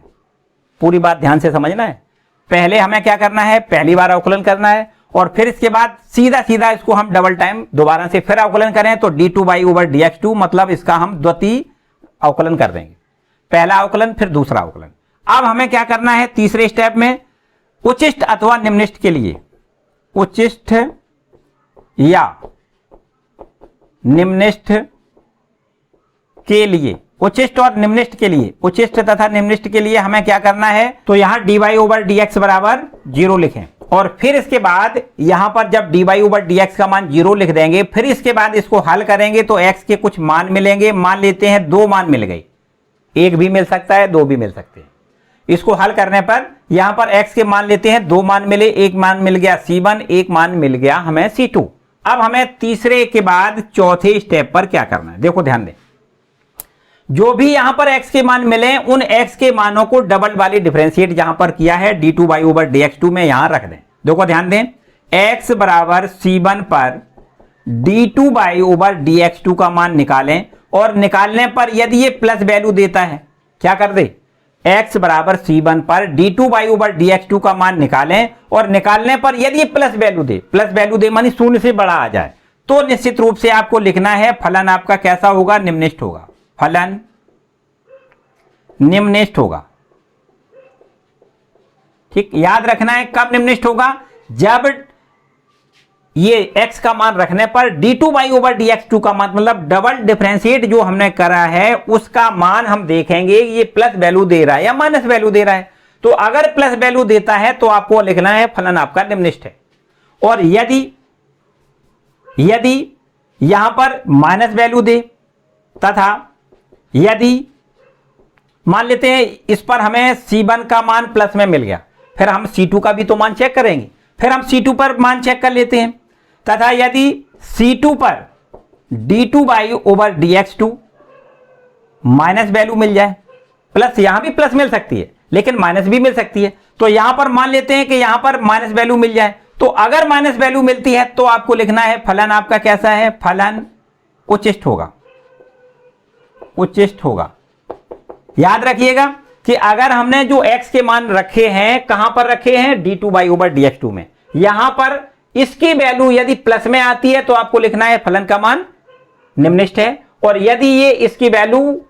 पूरी बात ध्यान से समझना है। पहले हमें क्या करना है, पहली बार अवकलन करना है, और फिर इसके बाद सीधा सीधा इसको हम डबल टाइम दोबारा से फिर अवकलन करें तो d2y ओवर dx2, मतलब इसका हम द्वितीय अवकलन कर देंगे। पहला अवकलन फिर दूसरा अवकलन। अब हमें क्या करना है तीसरे स्टेप में, उच्चिष्ट अथवा निम्निष्ट के लिए, उच्चिष्ट या निम्निष्ट के लिए, उच्चिष्ट और निम्निष्ट के लिए, उच्चिष्ट तथा निम्निष्ट के लिए हमें क्या करना है, तो यहां dy ओवर dx बराबर 0 लिखें, और फिर इसके बाद यहां पर जब dy ओवर dx का मान 0 लिख देंगे, फिर इसके बाद इसको हल करेंगे तो x के कुछ मान मिलेंगे। मान लेते हैं 2 मान मिल गए, 1 भी मिल सकता है 2 भी मिल सकते हैं। इसको हल करने पर यहां पर x के मान लेते हैं, 2 मान मिले, 1 मान मिल गया c1, 1 मान मिल गया हमें c2। अब हमें तीसरे के बाद चौथे स्टेप पर क्या करना है, देखो ध्यान दें। जो भी यहां पर x के मान मिले उन x के मानों को डबल वाली डिफरेंशिएट जहां पर किया है d2y ओवर dx2 में यहां रख दें। देखो ध्यान दें, x बराबर c1 पर d2y ओवर dx2 का मान निकालें, और निकालने पर यदि ये प्लस वैल्यू देता है, क्या कर दे, x बराबर c1 पर d2y ओवर dx2 का मान निकालें, और निकालने पर यदि ये प्लस वैल्यू दे मानी शून्य से बड़ा आ जाए, तो निश्चित रूप से आपको लिखना है फलन आपका कैसा होगा, निम्निष्ट होगा। फलन निम्निष्ट होगा। ठीक, याद रखना है कब निम्निष्ट होगा, जब ये x का मान रखने पर d2y ओवर dx2 का मान, मतलब डबल डिफरेंशिएट जो हमने करा है उसका मान हम देखेंगे ये प्लस वैल्यू दे रहा है या माइनस वैल्यू दे रहा है। तो अगर प्लस वैल्यू देता है तो आपको लिखना है फलन आपका निम्निष्ट है, और यदि यहां पर माइनस वैल्यू दे, तथा यदि मान लेते हैं इस पर हमें c1 का मान प्लस में मिल गया, फिर हम c2 का भी तो मान चेक करेंगे, फिर हम c2 पर मान चेक कर लेते हैं, तथा यदि c2 पर d2y over dx2 minus value मिल जाए, प्लस यहां भी प्लस मिल सकती है लेकिन माइनस भी मिल सकती है, तो यहां पर मान लेते हैं कि यहां पर माइनस वैल्यू मिल जाए, तो अगर माइनस वैल्यू मिलती है तो आपको लिखना है फलन आपका कैसा है, फलन उच्चिष्ट होगा, उच्चिष्ट होगा। याद रखिएगा कि अगर हमने जो x के मान रखे हैं, कहां पर रखे हैं, d2y ओवर dx2 में, यहां पर इसकी वैल्यू यदि प्लस में आती है तो आपको लिखना है फलन का मान निम्निष्ट है, और यदि ये इसकी वैल्यू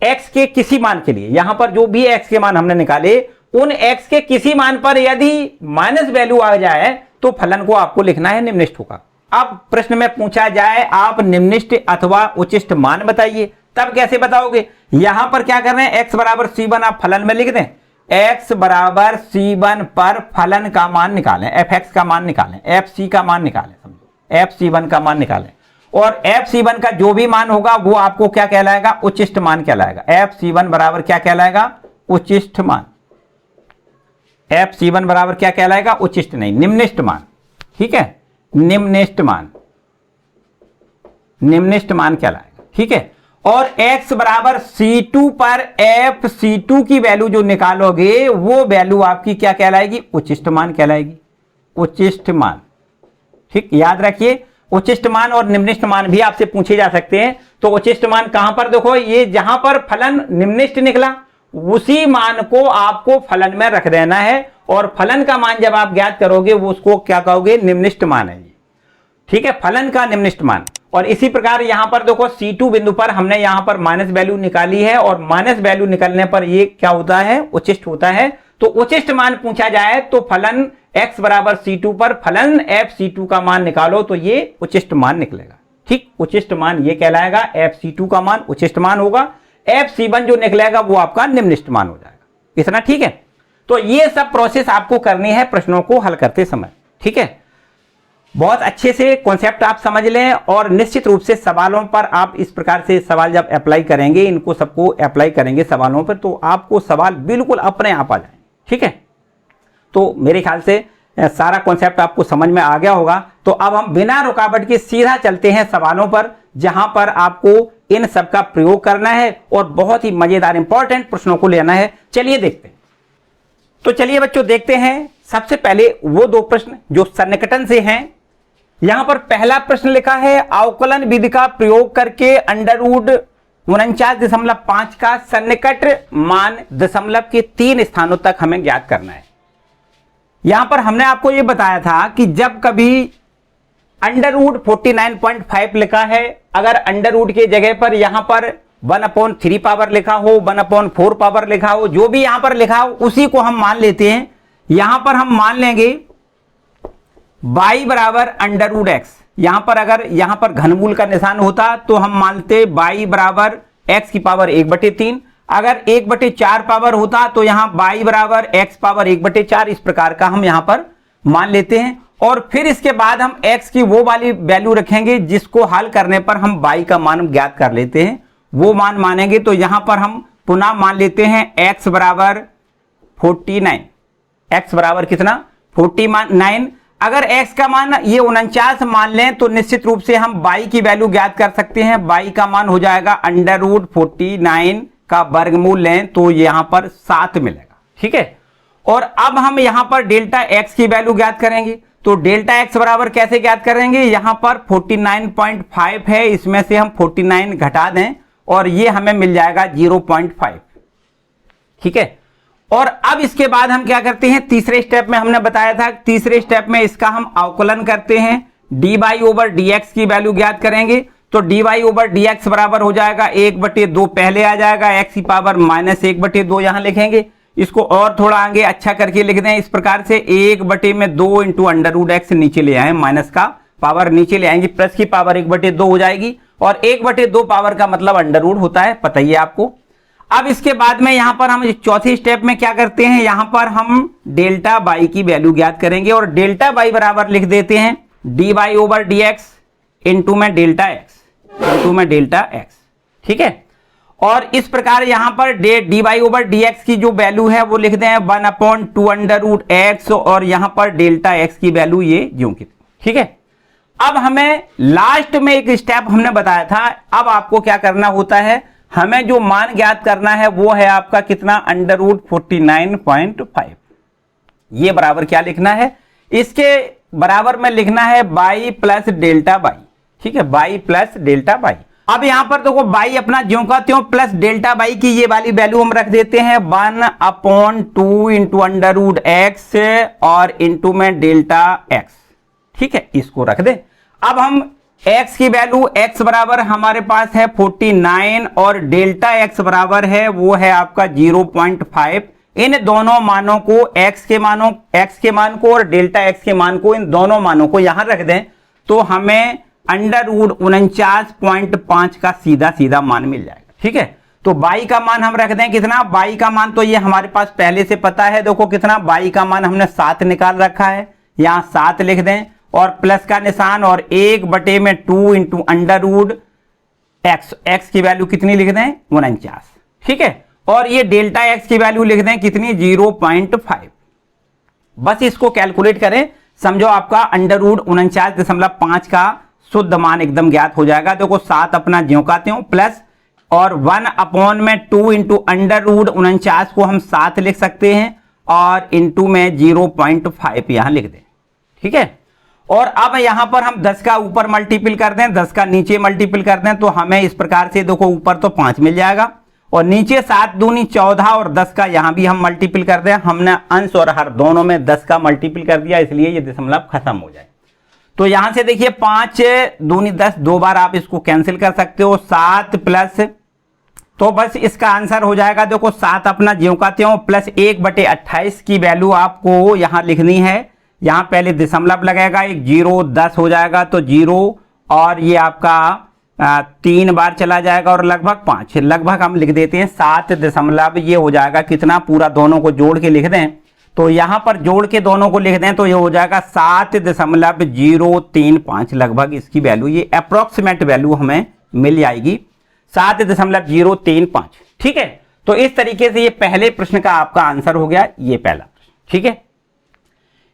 x के किसी मान के लिए, यहां पर जो भी x के मान हमने निकाले उन x के किसी मान पर यदि माइनस वैल्यू आ जाए तो फलन को आपको लिखना है निम्निष्ट होगा। अब प्रश्न में पूछा जाए आप निम्निष्ट अथवा उच्चिष्ट मान बताइए, तब कैसे बताओगे, यहां पर क्या कर रहे हैं, x बराबर c1 आप फलन में लिख दें, x बराबर c1 पर फलन का मान निकालें, fx का मान निकालें, fc का मान निकालें, समझो fc1 का मान निकालें, और fc1 का जो भी मान होगा वो आपको क्या कहलाएगा, उच्चिष्ट मान कहलाएगा। fc1 बराबर क्या कहलाएगा, उच्चिष्ट मान। fc1 बराबर क्या कहलाएगा, उच्चिष्ट नहीं, निम्निष्ट मान। ठीक है, निम्निष्ट मान, निम्निष्ट मान कहलाएगा। ठीक है, और x बराबर c2 पर fc2 की वैल्यू जो निकालोगे वो वैल्यू आपकी क्या कहलाएगी, उच्चिष्ट मान कहलाएगी, उच्चिष्ट मान। ठीक, याद रखिए उच्चिष्ट मान और निम्निष्ट मान भी आपसे पूछे जा सकते हैं। तो उच्चिष्ट मान कहां पर, देखो ये जहां पर फलन निम्निष्ट निकला उसी मान को आपको फलन में रख देना है, और फलन का मान जब आप ज्ञात करोगे वो उसको क्या कहोगे, निम्निष्ट मान है। ठीक है, फलन का निम्निष्ट मान। और इसी प्रकार यहां पर देखो C2 बिंदु पर हमने यहां पर माइनस वैल्यू निकाली है, और माइनस वैल्यू निकलने पर ये क्या होता है, उच्चिष्ट होता है। तो उच्चिष्ट मान पूछा जाए तो फलन x बराबर C2 पर फलन fC2 का मान निकालो तो ये उच्चिष्ट मान निकलेगा। ठीक, उच्चिष्ट मान ये कहलाएगा, fC2 का मान उच्चिष्ट मान होगा, fC1 जो निकलेगा वो आपका निम्निष्ट मान हो जाएगा। इतना ठीक है। तो ये सब प्रोसेस आपको करनी है प्रश्नों को हल करते समय। ठीक है, बहुत अच्छे से कॉन्सेप्ट आप समझ लें, और निश्चित रूप से सवालों पर आप इस प्रकार से सवाल जब अप्लाई करेंगे, इनको सबको अप्लाई करेंगे सवालों पर, तो आपको सवाल बिल्कुल अपने आप आ जाए। ठीक है, तो मेरे ख्याल से सारा कॉन्सेप्ट आपको समझ में आ गया होगा। तो अब हम बिना रुकावट के सीधा चलते हैं सवालों पर, जहां पर आपको इन सब का प्रयोग करना है और बहुत ही मजेदार इंपॉर्टेंट प्रश्नों को लेना है। चलिए देखते हैं। तो चलिए बच्चों देखते हैं सबसे पहले वो दो प्रश्न जो सन्निकटन से हैं। यहां पर पहला प्रश्न लिखा है, अवकलन विधि का प्रयोग करके √49.5 का सन्निकट मान दशमलव के 3 स्थानों तक हमें ज्ञात करना है। यहां पर हमने आपको यह बताया था कि जब कभी √49.5 लिखा है, अगर अंडर रूट के जगह पर यहां पर 1/3 पावर लिखा हो, 1/4 पावर लिखा हो, जो भी यहां पर लिखा हो उसी को हम मान लेते हैं। यहां पर हम मान लेंगे y बराबर √x। यहां पर अगर यहां पर घनमूल का निशान होता तो हम मानते y बराबर x की पावर 1/3। अगर 1/4 पावर होता तो यहां y बराबर x पावर 1/4, इस प्रकार का हम यहां पर मान लेते हैं। और फिर इसके बाद हम x की वो वाली वैल्यू रखेंगे जिसको हल करने पर हम y का मान ज्ञात कर लेते हैं, वो मान मानेंगे। तो यहां पर हम पुनः मान लेते हैं x बराबर 49। x बराबर कितना, 49। अगर x का मान ये 49 मान लें तो निश्चित रूप से हम y की वैल्यू ज्ञात कर सकते हैं। y का मान हो जाएगा √49 का वर्गमूल लें तो यहां पर 7 मिलेगा। ठीक है, और अब हम यहां पर डेल्टा x की वैल्यू ज्ञात करेंगे। तो डेल्टा x बराबर कैसे ज्ञात करेंगे, यहां पर 49.5 है, इसमें से हम 49 घटा दें और ये हमें मिल जाएगा 0.5। ठीक है, और अब इसके बाद हम क्या करते हैं, तीसरे स्टेप में हमने बताया था, तीसरे स्टेप में इसका हम अवकलन करते हैं, dy/dx की वैल्यू ज्ञात करेंगे। तो dy/dx बराबर हो जाएगा 1/2, पहले आ जाएगा, x की पावर -1/2 यहां लिखेंगे। इसको और थोड़ा आगे अच्छा करके लिख दें इस प्रकार से, 1/2 इंटू √x नीचे ले आए, माइनस का पावर नीचे ले आएंगे, प्लस की पावर 1/2 हो जाएगी, और 1/2 पावर का मतलब अंडर रूट होता है, पता ही है आपको। अब इसके बाद में यहां पर हम चौथे स्टेप में क्या करते हैं, यहां पर हम डेल्टा y की वैल्यू ज्ञात करेंगे, और डेल्टा y बराबर लिख देते हैं dy/dx इंटू में डेल्टा x। ठीक है, और इस प्रकार यहां पर dy/dx की जो वैल्यू है वो लिख दें 1/2 और यहां पर डेल्टा x की वैल्यू ये ज्यों की। ठीक है, अब हमें लास्ट में एक स्टेप हमने बताया था, अब आपको क्या करना होता है, हमें जो मान ज्ञात करना है वो है आपका कितना, √49.5। ये बराबर क्या लिखना है, इसके बराबर में लिखना है y प्लस डेल्टा y। ठीक है, y प्लस डेल्टा y। अब यहां पर देखो y अपना ज्यों का त्यों प्लस डेल्टा y की ये वाली वैल्यू हम रख देते हैं 1/2 इंटू √x और इंटू में डेल्टा x। ठीक है, इसको रख दे। अब हम x की वैल्यू, x बराबर हमारे पास है 49 और डेल्टा x बराबर है वो है आपका 0.5। इन दोनों मानों को, x के मान को और डेल्टा x के मान को, इन दोनों मानों को यहां रख दें तो हमें √49.5 का सीधा मान मिल जाएगा। ठीक है, तो y का मान हम रख दें कितना, y का मान तो ये हमारे पास पहले से पता है, देखो कितना, y का मान हमने 7 निकाल रखा है, यहां 7 लिख दें और प्लस का निशान और 1/2 इंटू √x, x की वैल्यू कितनी लिख दें, 49। ठीक है, और ये डेल्टा x की वैल्यू लिख दें कितनी, 0.5। बस इसको कैलकुलेट करें, समझो आपका √49.5 का शुद्ध मान एकदम ज्ञात हो जाएगा। देखो 7 अपना ज्यों का त्यों प्लस और 1/2 इंटू √49 को हम 7 लिख सकते हैं और इंटू में 0.5 यहां लिख दें। ठीक है, और अब यहां पर हम 10 का ऊपर मल्टीपल कर दें, 10 का नीचे मल्टीपल कर दें तो हमें इस प्रकार से देखो ऊपर तो 5 मिल जाएगा और नीचे 7 दूनी 14 और 10 का यहां भी हम मल्टीपल कर दें। हमने अंश और हर दोनों में 10 का मल्टीपल कर दिया, इसलिए ये दशमलव खत्म हो जाए। तो यहां से देखिए 5 दूनी 10, 2 बार आप इसको कैंसिल कर सकते हो। 7 प्लस, तो बस इसका आंसर हो जाएगा, देखो 7 अपना ज्यों का त्यों प्लस 1/28 की वैल्यू आपको यहां लिखनी है। यहां पहले दशमलव लगेगा, एक 0, 10 हो जाएगा तो 0, और ये आपका 3 बार चला जाएगा और लगभग 5, लगभग हम लिख देते हैं 7 दशमलव, ये हो जाएगा कितना, पूरा दोनों को जोड़ के लिख दें तो यहां पर जोड़ के दोनों को लिख दें तो ये हो जाएगा 7.035 लगभग इसकी वैल्यू, ये अप्रोक्सीमेट वैल्यू हमें मिल जाएगी 7.035। ठीक है, तो इस तरीके से ये पहले प्रश्न का आपका आंसर हो गया, ये पहला प्रश्न। ठीक है,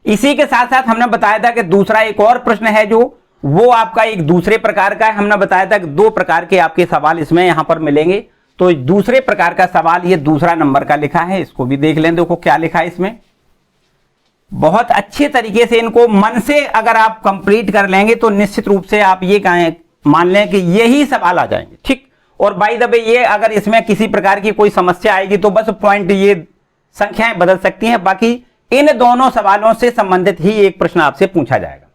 इसी के साथ साथ हमने बताया था कि दूसरा एक और प्रश्न है जो वो आपका एक दूसरे प्रकार का है। हमने बताया था कि 2 प्रकार के आपके सवाल इसमें यहां पर मिलेंगे। तो दूसरे प्रकार का सवाल ये दूसरा नंबर का लिखा है, इसको भी देख लें। देखो क्या लिखा है इसमें, बहुत अच्छे तरीके से इनको मन से अगर आप कंप्लीट कर लेंगे तो निश्चित रूप से आप ये मान लें कि यही सवाल आ जाएंगे। ठीक, और बाय द वे ये अगर इसमें किसी प्रकार की कोई समस्या आएगी तो बस पॉइंट, ये संख्याएं बदल सकती हैं, बाकी इन दोनों सवालों से संबंधित ही एक प्रश्न आपसे पूछा जाएगा।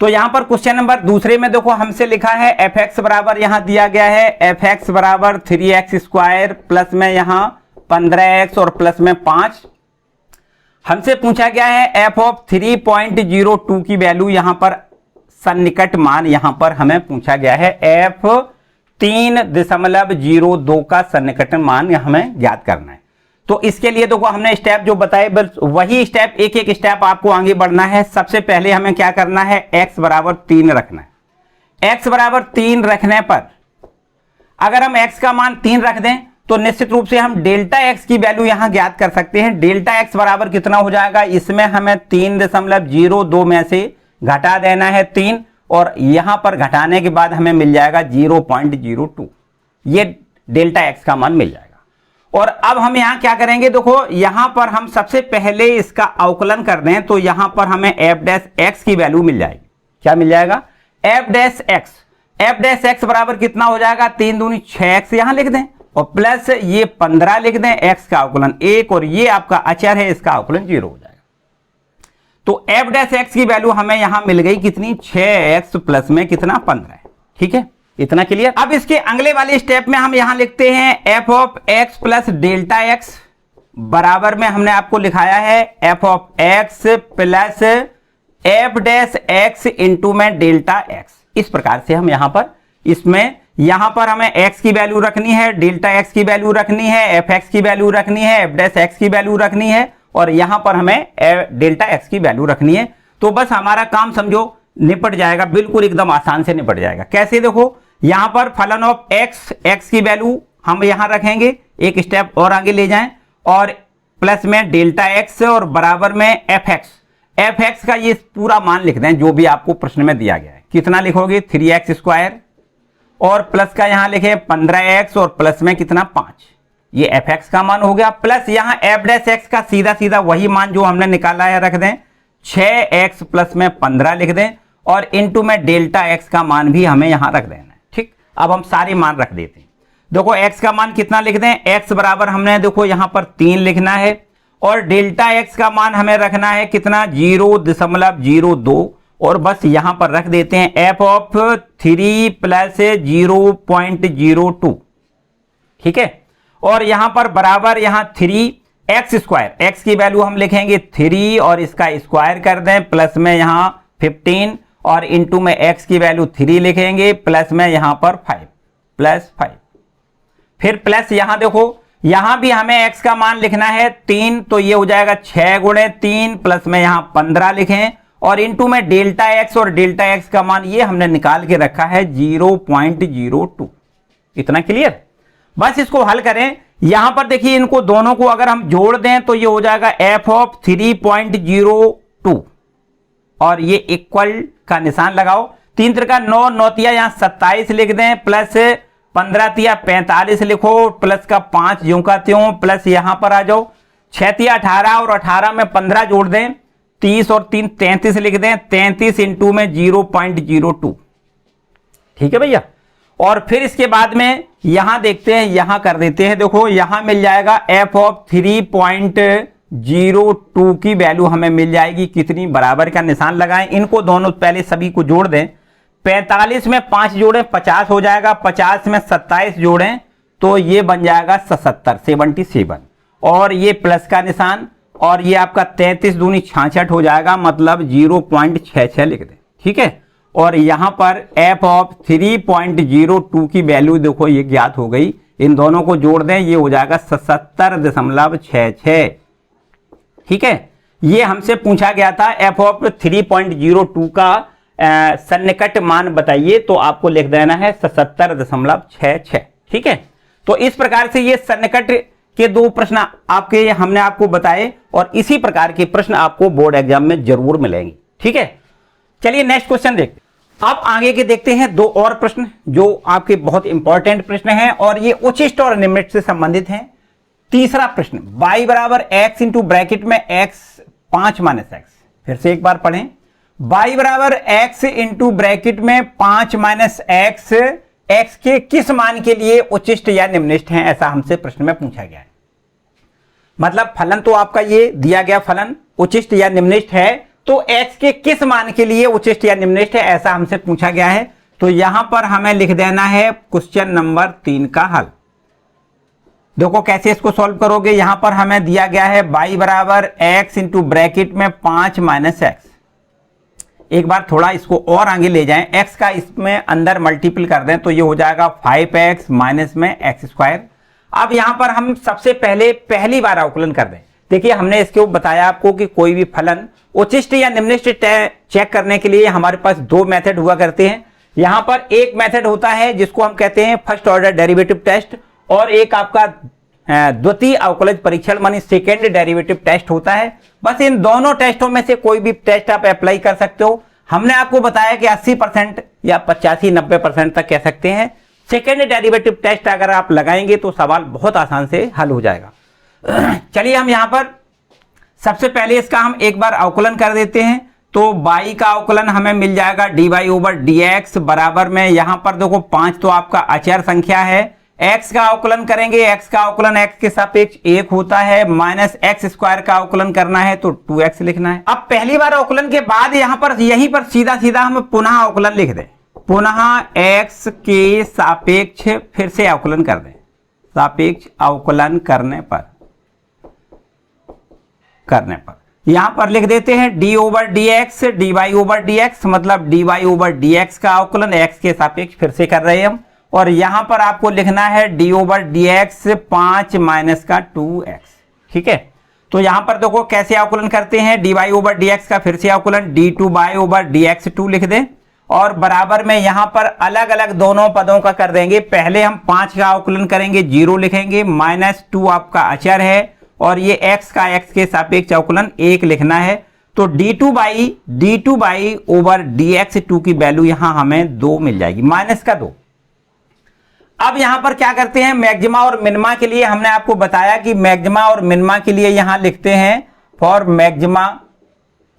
तो यहां पर क्वेश्चन नंबर दूसरे में देखो हमसे लिखा है fx बराबर, यहां दिया गया है fx बराबर 3x² प्लस में यहां 15x और प्लस में 5। हमसे पूछा गया है f ऑफ 3.02 की वैल्यू, यहां पर सन्निकट मान यहां पर हमें पूछा गया है f 3.02 का सन्निकट मान हमें ज्ञात करना है। तो इसके लिए देखो हमने स्टेप जो बताए बस वही स्टेप, एक एक स्टेप आपको आगे बढ़ना है। सबसे पहले हमें क्या करना है, x बराबर 3 रखना है। x बराबर 3 रखने पर अगर हम x का मान 3 रख दें तो निश्चित रूप से हम डेल्टा x की वैल्यू यहां ज्ञात कर सकते हैं। डेल्टा x बराबर कितना हो जाएगा, इसमें हमें 3.02 में से घटा देना है 3, और यहां पर घटाने के बाद हमें मिल जाएगा 0.02, ये डेल्टा x का मान मिल जाएगा। और अब हम यहां क्या करेंगे, देखो यहां पर हम सबसे पहले इसका अवकलन कर दें तो यहां पर हमें f' की वैल्यू मिल जाएगी। क्या मिल जाएगा, f' बराबर कितना हो जाएगा, 3 दूनी 6x यहां लिख दें और प्लस ये 15 लिख दें, x का अवकलन 1 और ये आपका अचर है, इसका अवकलन 0 हो जाएगा। तो f' की वैल्यू हमें यहां मिल गई कितनी, 6x प्लस में कितना 15। ठीक है, इतना क्लियर। अब इसके अगले वाले स्टेप में हम यहां लिखते हैं f of x plus delta x बराबर में हमने आपको लिखाया है f of x plus f' into में डेल्टा x। इस प्रकार से हम यहां पर इसमें यहां पर हमें x की वैल्यू रखनी है, डेल्टा x की वैल्यू रखनी है, fx की वैल्यू रखनी है, f' की वैल्यू रखनी है और यहां पर हमें डेल्टा x की वैल्यू रखनी है। तो बस हमारा काम समझो निपट जाएगा, बिल्कुल एकदम आसान से निपट जाएगा। कैसे, देखो यहां पर फलन ऑफ x की वैल्यू हम यहां रखेंगे, एक स्टेप और आगे ले जाएं और प्लस में डेल्टा x और बराबर में fx का ये पूरा मान लिख दें जो भी आपको प्रश्न में दिया गया है। कितना लिखोगे, 3x² और प्लस का यहां लिखे 15x और प्लस में कितना 5, ये fx का मान हो गया। प्लस यहां f' का सीधा सीधा वही मान जो हमने निकाला है रख दें, 6x प्लस में 15 लिख दें और इंटू में डेल्टा x का मान भी हमें यहां रख देना है। ठीक, अब हम सारे मान रख देते हैं। देखो x का मान कितना लिख दें, x बराबर हमने देखो यहां पर 3 लिखना है और डेल्टा x का मान हमें रखना है कितना, 0.02 और बस यहां पर रख देते हैं f ऑफ 3 प्लस 0.02। ठीक है, और यहां पर बराबर यहां 3x², x की वैल्यू हम लिखेंगे 3 और इसका स्क्वायर कर दें, प्लस में यहां 15 और इंटू में x की वैल्यू 3 लिखेंगे, प्लस में यहां पर 5 प्लस 5, फिर प्लस यहां देखो यहां भी हमें x का मान लिखना है 3, तो ये हो जाएगा 6 गुणे 3 प्लस में यहां 15 लिखें और इंटू में डेल्टा x और डेल्टा x का मान ये हमने निकाल के रखा है 0.02। इतना क्लियर। बस इसको हल करें, यहां पर देखिए इनको दोनों को अगर हम जोड़ दें तो ये हो जाएगा f ऑफ 3.02 और ये इक्वल का निशान लगाओ, 3 त्रिका 9, 9 तिया यहां 27 लिख दें, प्लस 15 तिया 45 लिखो, प्लस का 5 यूं का त्यों, प्लस यहां पर आ जाओ 6 तिया 18 और 18 में 15 जोड़ दें, 30 और 3 33 लिख दें, 33 इंटू में 0.02। ठीक है भैया, और फिर इसके बाद में यहां देखते हैं, यहां कर देते हैं। देखो यहां मिल जाएगा f ऑफ 3.02 की वैल्यू हमें मिल जाएगी कितनी, बराबर का निशान लगाएं। इनको दोनों पहले सभी को जोड़ दें। 45 में 5 जोड़ें 50 हो जाएगा, 50 में 27 जोड़ें तो ये बन जाएगा 77 और ये प्लस का निशान, और ये आपका 33 दूनी 66 हो जाएगा, मतलब 0.66 लिख दें। ठीक है, और यहां पर f ऑफ 3.02 की वैल्यू देखो ये ज्ञात हो गई। इन दोनों को जोड़ दें, ये हो जाएगा 77.66। ठीक है, ये हमसे पूछा गया था f ऑफ 3.02 का सन्निकट मान बताइए, तो आपको लिख देना है 77.66। ठीक है, तो इस प्रकार से ये सन्निकट के दो प्रश्न आपके हमने आपको बताए, और इसी प्रकार के प्रश्न आपको बोर्ड एग्जाम में जरूर मिलेंगे। ठीक है, चलिए नेक्स्ट क्वेश्चन देखते हैं। अब आगे के देखते हैं दो और प्रश्न जो आपके बहुत इंपॉर्टेंट प्रश्न हैं, और ये उच्चिष्ट और निम्निष्ट से संबंधित हैं। तीसरा प्रश्न, y बराबर x इंटू ब्रैकेट में x 5 माइनस एक्स। फिर से एक बार पढ़ें, y बराबर x इंटू ब्रैकेट में 5 माइनस एक्स x के किस मान के लिए उच्चिष्ट या निम्निष्ट हैं, ऐसा हमसे प्रश्न में पूछा गया है। मतलब फलन तो आपका ये दिया गया फलन उच्चिष्ट या निम्निष्ट है, तो x के किस मान के लिए उच्चिष्ट या निम्निष्ट है, ऐसा हमसे पूछा गया है। तो यहां पर हमें लिख देना है क्वेश्चन नंबर 3 का हल। देखो कैसे इसको सॉल्व करोगे। यहां पर हमें दिया गया है y बराबर x इंटू ब्रैकेट में 5 माइनस एक्स। एक बार थोड़ा इसको और आगे ले जाएं, x का इसमें अंदर मल्टीपल कर दें तो ये हो जाएगा 5x माइनस में एक्स स्क्वायर। अब यहां पर हम सबसे पहले पहली बार अवकलन कर दें। देखिए हमने इसके ऊपर बताया आपको कि कोई भी फलन उच्चिष्ट या निम्निष्ट चेक करने के लिए हमारे पास दो मेथड हुआ करते हैं। यहां पर एक मेथड होता है जिसको हम कहते हैं फर्स्ट ऑर्डर डेरिवेटिव टेस्ट, और एक आपका द्वितीय अवकलज परीक्षण मानी सेकेंड डेरिवेटिव टेस्ट होता है। बस इन दोनों टेस्टों में से कोई भी टेस्ट आप अप्लाई कर सकते हो। हमने आपको बताया कि 80% या 85-90% तक कह सकते हैं। सेकेंड डेरिवेटिव टेस्ट अगर आप लगाएंगे तो सवाल बहुत आसान से हल हो जाएगा। चलिए हम यहां पर सबसे पहले इसका हम एक बार अवकलन कर देते हैं। तो y का अवकलन हमें मिल जाएगा dy ओवर dx बराबर में, यहां पर देखो 5 तो आपका अचर संख्या है। x का अवकलन करेंगे, x का अवकलन x के सापेक्ष 1 होता है, माइनस एक्स स्क्वायर का अवकलन करना है तो 2x लिखना है। अब पहली बार अवकलन के बाद यहां पर यहीं पर सीधा सीधा हम पुनः अवकलन लिख दें, पुनः x के सापेक्ष फिर से अवकलन कर दें। सापेक्ष अवकलन करने पर यहां पर लिख देते हैं d over dx dy over dx, मतलब dy ओवर dx का अवकलन x के सापेक्ष फिर से कर रहे हैं हम, और यहां पर आपको लिखना है d ओवर dx 5 माइनस का 2x। ठीक है, तो यहां पर देखो कैसे अवकलन करते हैं। dy ओवर dx का फिर से अवकलन d2y ओवर dx2 लिख दें, और बराबर में यहां पर अलग अलग दोनों पदों का कर देंगे। पहले हम 5 का अवकलन करेंगे, 0 लिखेंगे, माइनस 2 आपका अचर है, और ये x का x के सापेक्ष अवकलन 1 लिखना है। तो d2y ओवर dx2 की वैल्यू यहां हमें 2 मिल जाएगी, माइनस का 2। अब यहां पर क्या करते हैं, मैक्सिमा और मिनिमा के लिए हमने आपको बताया कि मैक्सिमा और मिनिमा के लिए यहां लिखते हैं फॉर मैक्सिमा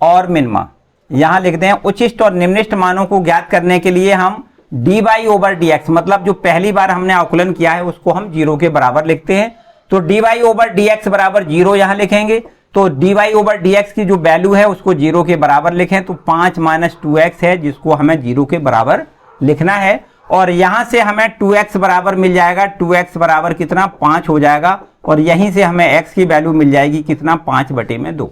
और मिनिमा, यहां लिखते हैं उच्चिष्ट और निम्निष्ट मानों को ज्ञात करने के लिए हम dy ओवर dx, मतलब जो पहली बार हमने अवकलन किया है उसको हम 0 के बराबर लिखते हैं। तो dy ओवर dx बराबर 0 यहां लिखेंगे। तो dy ओवर dx की जो वैल्यू है उसको 0 के बराबर लिखें, तो 5 माइनस 2x है जिसको हमें 0 के बराबर लिखना है, और यहां से हमें 2x बराबर मिल जाएगा। 2x बराबर कितना, 5 हो जाएगा, और यहीं से हमें x की वैल्यू मिल जाएगी कितना, 5/2।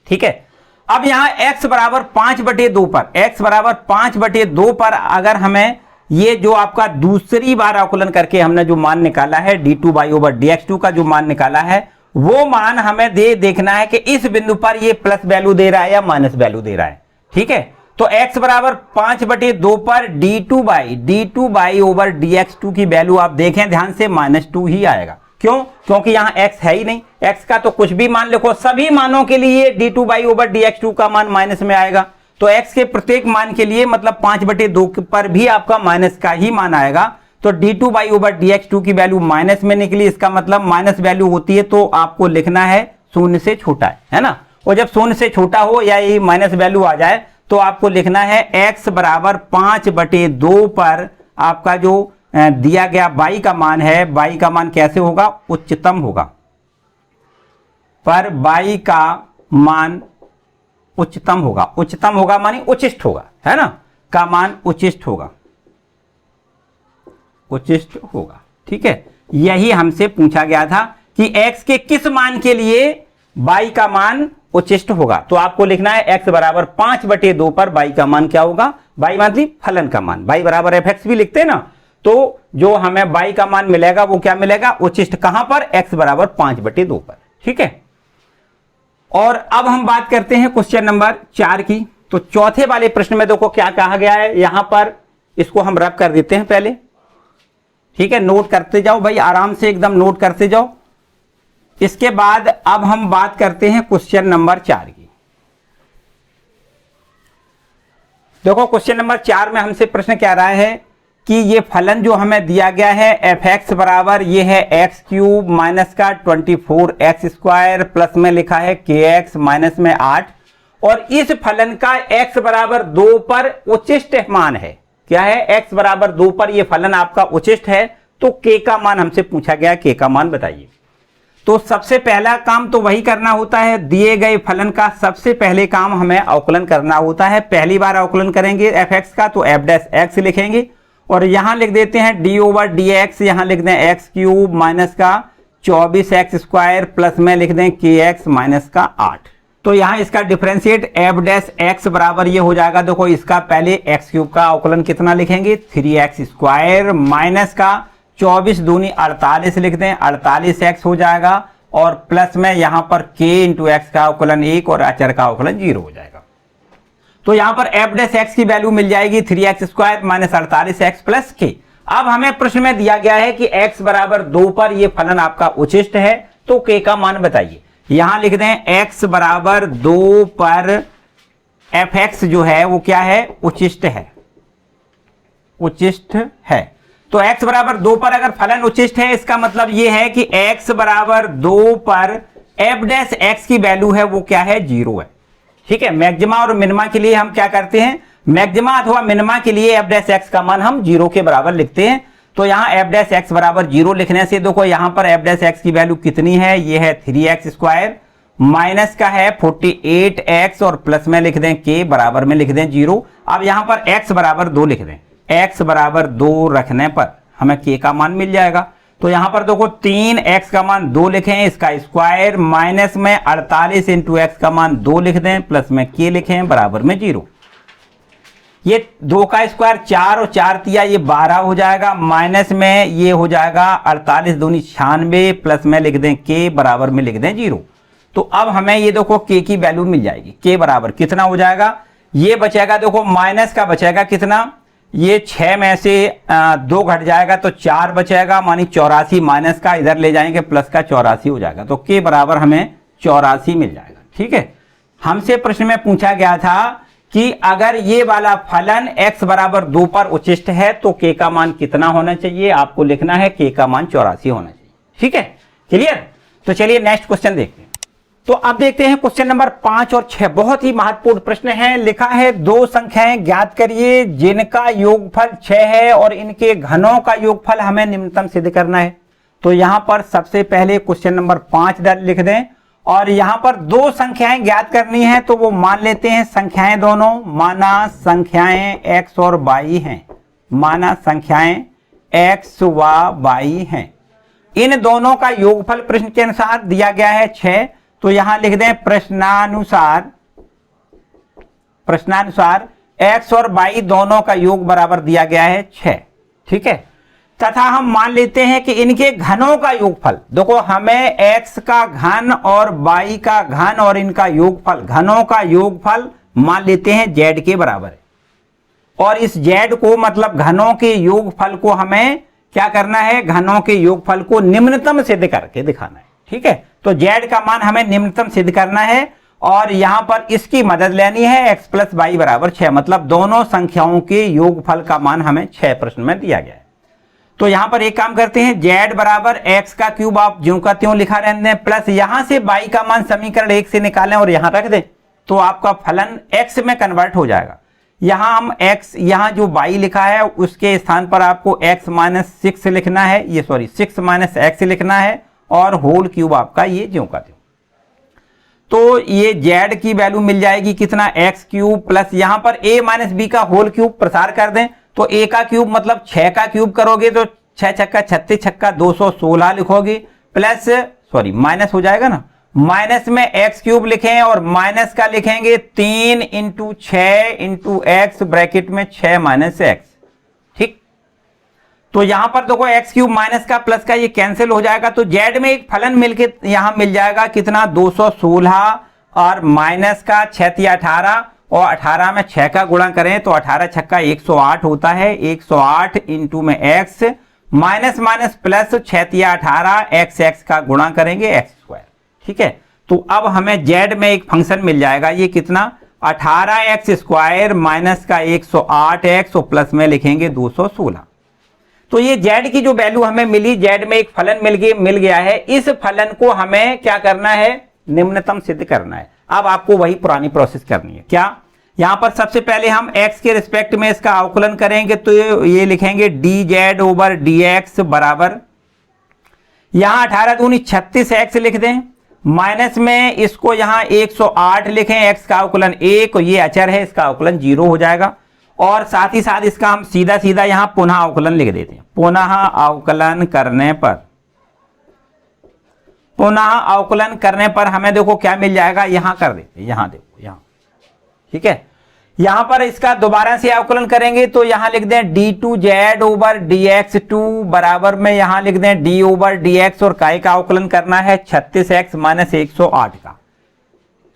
ठीक है, अब यहां x बराबर 5/2 पर, x बराबर 5/2 पर अगर हमें ये जो आपका दूसरी बार अवकलन करके हमने जो मान निकाला है d2y ओवर dx2 का जो मान निकाला है, वो मान हमें देखना है कि इस बिंदु पर ये प्लस वैल्यू दे रहा है या माइनस वैल्यू दे रहा है। ठीक है, तो x बराबर 5/2 पर d2y ओवर dx2 की वैल्यू आप देखें ध्यान से, -2 ही आएगा। क्यों? क्योंकि यहां x है ही नहीं। x का तो कुछ भी मान लिखो, सभी मानों के लिए d2y ओवर dx2 का मान माइनस में आएगा। तो x के प्रत्येक मान के लिए मतलब 5/2 पर भी आपका माइनस का ही मान आएगा। तो d2y ओवर dx2 की वैल्यू माइनस में निकली, इसका मतलब माइनस वैल्यू होती है तो आपको लिखना है 0 से छोटा है ना। और जब 0 से छोटा हो या ये माइनस वैल्यू आ जाए तो आपको लिखना है x बराबर 5/2 पर आपका जो दिया गया y का मान है, y का मान कैसे होगा, उच्चतम होगा। पर y का मान उच्चतम होगा, उच्चतम होगा मानी उच्चिष्ट होगा, है ना, का मान उच्चिष्ट होगा, उच्चिष्ट होगा। ठीक है, यही हमसे पूछा गया था कि x के किस मान के लिए y का मान उच्चिष्ट होगा। तो आपको लिखना है x बराबर 5/2 पर y का मान क्या होगा, y मतलब फलन का मान, y बराबर fx भी लिखते हैं ना, तो जो हमें y का मान मिलेगा वो क्या मिलेगा, उच्चिष्ट कहां पर, x बराबर 5/2 पर। ठीक है, और अब हम बात करते हैं क्वेश्चन नंबर 4 की। तो चौथे वाले प्रश्न में देखो क्या कहा गया है, यहां पर इसको हम रब कर देते हैं पहले। ठीक है, नोट करते जाओ भाई, आराम से एकदम नोट करते जाओ। इसके बाद अब हम बात करते हैं क्वेश्चन नंबर 4 की। देखो क्वेश्चन नंबर 4 में हमसे प्रश्न क्या रहा है कि ये फलन जो हमें दिया गया है fx बराबर ये है एक्स क्यूब माइनस का 24x स्क्वायर प्लस में लिखा है kx माइनस में 8, और इस फलन का x बराबर 2 पर उच्चिष्ट मान है। क्या है, x बराबर 2 पर ये फलन आपका उच्चिष्ट है। तो k का मान हमसे पूछा गया, k का मान बताइए। तो सबसे पहला काम तो वही करना होता है, दिए गए फलन का सबसे पहले काम हमें अवकलन करना होता है। पहली बार अवकलन करेंगे fx का तो f डैश x लिखेंगे, और यहां लिख देते हैं d/dx, यहां लिख दें एक्स क्यूब माइनस का 24x स्क्वायर प्लस में लिख दें kx माइनस का 8। तो यहां इसका डिफरेंशिएट f डैश x बराबर ये हो जाएगा, देखो इसका पहले x क्यूब का अवकलन कितना लिखेंगे, 3x स्क्वायर माइनस का 24 दूनी 48 लिख दें, 48x हो जाएगा, और प्लस में यहां पर k इंटू एक्स का अवकलन 1 और अचर का अवकलन 0 हो जाएगा। तो यहां पर f डैश x की वैल्यू मिल जाएगी 3x square minus 48x plus k। अब हमें प्रश्न में दिया गया है कि x बराबर 2 पर यह फलन आपका उच्चिष्ट है, तो k का मान बताइए। यहां लिख दें x बराबर 2 पर fx जो है वो क्या है, उच्चिष्ट है, उच्चिष्ट है। तो x बराबर 2 पर अगर फलन उच्चिष्ट है, इसका मतलब यह है कि x बराबर 2 पर f डैश x की वैल्यू है वो क्या है, 0 है। ठीक है, मैक्सिमा और मिनिमा के लिए हम क्या करते हैं, मैक्सिमा अथवा मिनिमा के लिए f डैश x का मान हम 0 के बराबर लिखते हैं। तो यहां f डैश x बराबर 0 लिखने से देखो यहां पर f डैश x की वैल्यू कितनी है, ये है 3x स्क्वायर माइनस का है 48x और प्लस में लिख दें k बराबर में लिख दें 0। अब यहां पर x बराबर 2 लिख दें, x बराबर 2 रखने पर हमें k का मान मिल जाएगा। तो यहां पर देखो 3x का मान 2 लिखें, इसका स्क्वायर माइनस में 48 इंटू एक्स का मान 2 लिख दें, प्लस में k लिखें बराबर में 0। ये 2 का स्क्वायर 4 और 4 तिया ये 12 हो जाएगा, माइनस में ये हो जाएगा 48 दूनी 96 प्लस में लिख दें k बराबर में लिख दें 0। तो अब हमें ये देखो k की वैल्यू मिल जाएगी, k बराबर कितना हो जाएगा, ये बचेगा देखो माइनस का बचेगा कितना, ये 6 में से 2 घट जाएगा तो 4 बचेगा, मानी 84 माइनस का इधर ले जाएंगे प्लस का 84 हो जाएगा। तो k बराबर हमें 84 मिल जाएगा। ठीक है, हमसे प्रश्न में पूछा गया था कि अगर ये वाला फलन x बराबर 2 पर उच्चिष्ट है तो k का मान कितना होना चाहिए, आपको लिखना है k का मान 84 होना चाहिए। ठीक है, क्लियर। तो चलिए नेक्स्ट क्वेश्चन देखते हैं। तो अब देखते हैं क्वेश्चन नंबर 5 और 6, बहुत ही महत्वपूर्ण प्रश्न है। लिखा है दो संख्याएं ज्ञात करिए जिनका योगफल 6 है और इनके घनों का योगफल हमें निम्नतम सिद्ध करना है। तो यहां पर सबसे पहले क्वेश्चन नंबर 5 लिख दें, और यहां पर दो संख्याएं ज्ञात करनी है तो वो मान लेते हैं संख्याएं दोनों, माना संख्याएं x और y हैं, माना संख्याएं x व y हैं। इन दोनों का योगफल प्रश्न के अनुसार दिया गया है 6। तो यहां लिख दें प्रश्नानुसार x और y दोनों का योग बराबर दिया गया है 6। ठीक है, तथा हम मान लेते हैं कि इनके घनों का योगफल, देखो हमें x का घन और y का घन और इनका योगफल, घनों का योगफल मान लेते हैं z के बराबर है, और इस z को मतलब घनों के योगफल को हमें क्या करना है, घनों के योगफल को निम्नतम सिद्ध करके दिखाना है। ठीक है, तो z का मान हमें निम्नतम सिद्ध करना है, और यहां पर इसकी मदद लेनी है x प्लस y बराबर 6, मतलब दोनों संख्याओं के योगफल का मान हमें 6 प्रश्न में दिया गया है। तो यहां पर एक काम करते हैं, z बराबर x का क्यूब आप ज्यों का त्यों लिखा रहने दें, प्लस यहां से y का मान समीकरण 1 से निकालें और यहां रख दें, तो आपका फलन x में कन्वर्ट हो जाएगा। यहां हम x, यहां जो y लिखा है उसके स्थान पर आपको x माइनस 6 लिखना है, ये सॉरी 6 माइनस x लिखना है, और होल क्यूब आपका ये ज्यों का त्यों। तो ये z की वैल्यू मिल जाएगी कितना, x क्यूब प्लस यहां पर a माइनस b का होल क्यूब प्रसार कर दें तो a का क्यूब मतलब 6 का क्यूब करोगे तो 6 छक्का 36 छक्का 216 लिखोगे, प्लस सॉरी माइनस हो जाएगा ना, माइनस में x क्यूब लिखें और माइनस का लिखेंगे 3 इंटू 6 इंटू एक्स ब्रैकेट में 6 माइनस एक्स। ठीक, तो यहां पर देखो x क्यूब माइनस का प्लस का ये कैंसिल हो जाएगा, तो z में एक फलन मिलके यहां मिल जाएगा कितना 216 और माइनस का 6 या 18 और 18 में 6 का गुणा करें तो 18 छक्का 108 होता है, 108 इंटू में x माइनस माइनस प्लस 6 या 18 x का गुणा करेंगे x स्क्वायर। ठीक है, तो अब हमें z में एक फंक्शन मिल जाएगा, ये कितना 18x स्क्वायर माइनस का 108x और प्लस में लिखेंगे 216। तो ये z की जो वैल्यू हमें मिली, z में एक फलन मिल गया है, इस फलन को हमें क्या करना है, निम्नतम सिद्ध करना है। अब आपको वही पुरानी प्रोसेस करनी है। क्या, यहां पर सबसे पहले हम x के रिस्पेक्ट में इसका अवकलन करेंगे तो ये लिखेंगे dz ओवर dx बराबर, यहां 18 दूनी 36x लिख दें, माइनस में इसको यहां 108 लिखें, x का अवकलन 1 और ये अचर है इसका अवकलन 0 हो जाएगा, और साथ ही साथ इसका हम सीधा सीधा यहां पुनः अवकलन लिख देते हैं। पुनः अवकलन करने पर हमें देखो क्या मिल जाएगा, यहां कर देते हैं, यहां देखो यहां। ठीक है, यहां पर इसका दोबारा से अवकलन करेंगे तो यहां लिख दें d2z ओवर dx2 बराबर में यहां लिख दें d ओवर dx, और काय का अवकलन करना है 36x माइनस 108 का,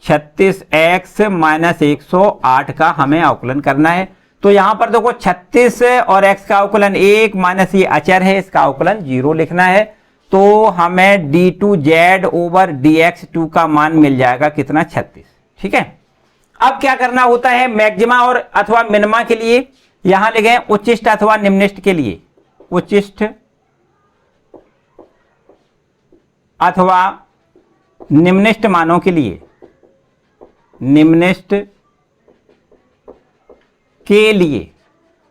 36x माइनस 108 का हमें अवकलन करना है। तो यहां पर देखो 36 और x का अवकलन 1 माइनस ये अचर है इसका अवकलन 0 लिखना है, तो हमें d2z ओवर dx2 का मान मिल जाएगा कितना 36। ठीक है, अब क्या करना होता है, मैक्सिमा और अथवा मिनिमा के लिए यहां लिखें उच्चिष्ट अथवा निम्निष्ट के लिए, उच्चिष्ट अथवा निम्निष्ट मानों के लिए, निम्निष्ट के लिए,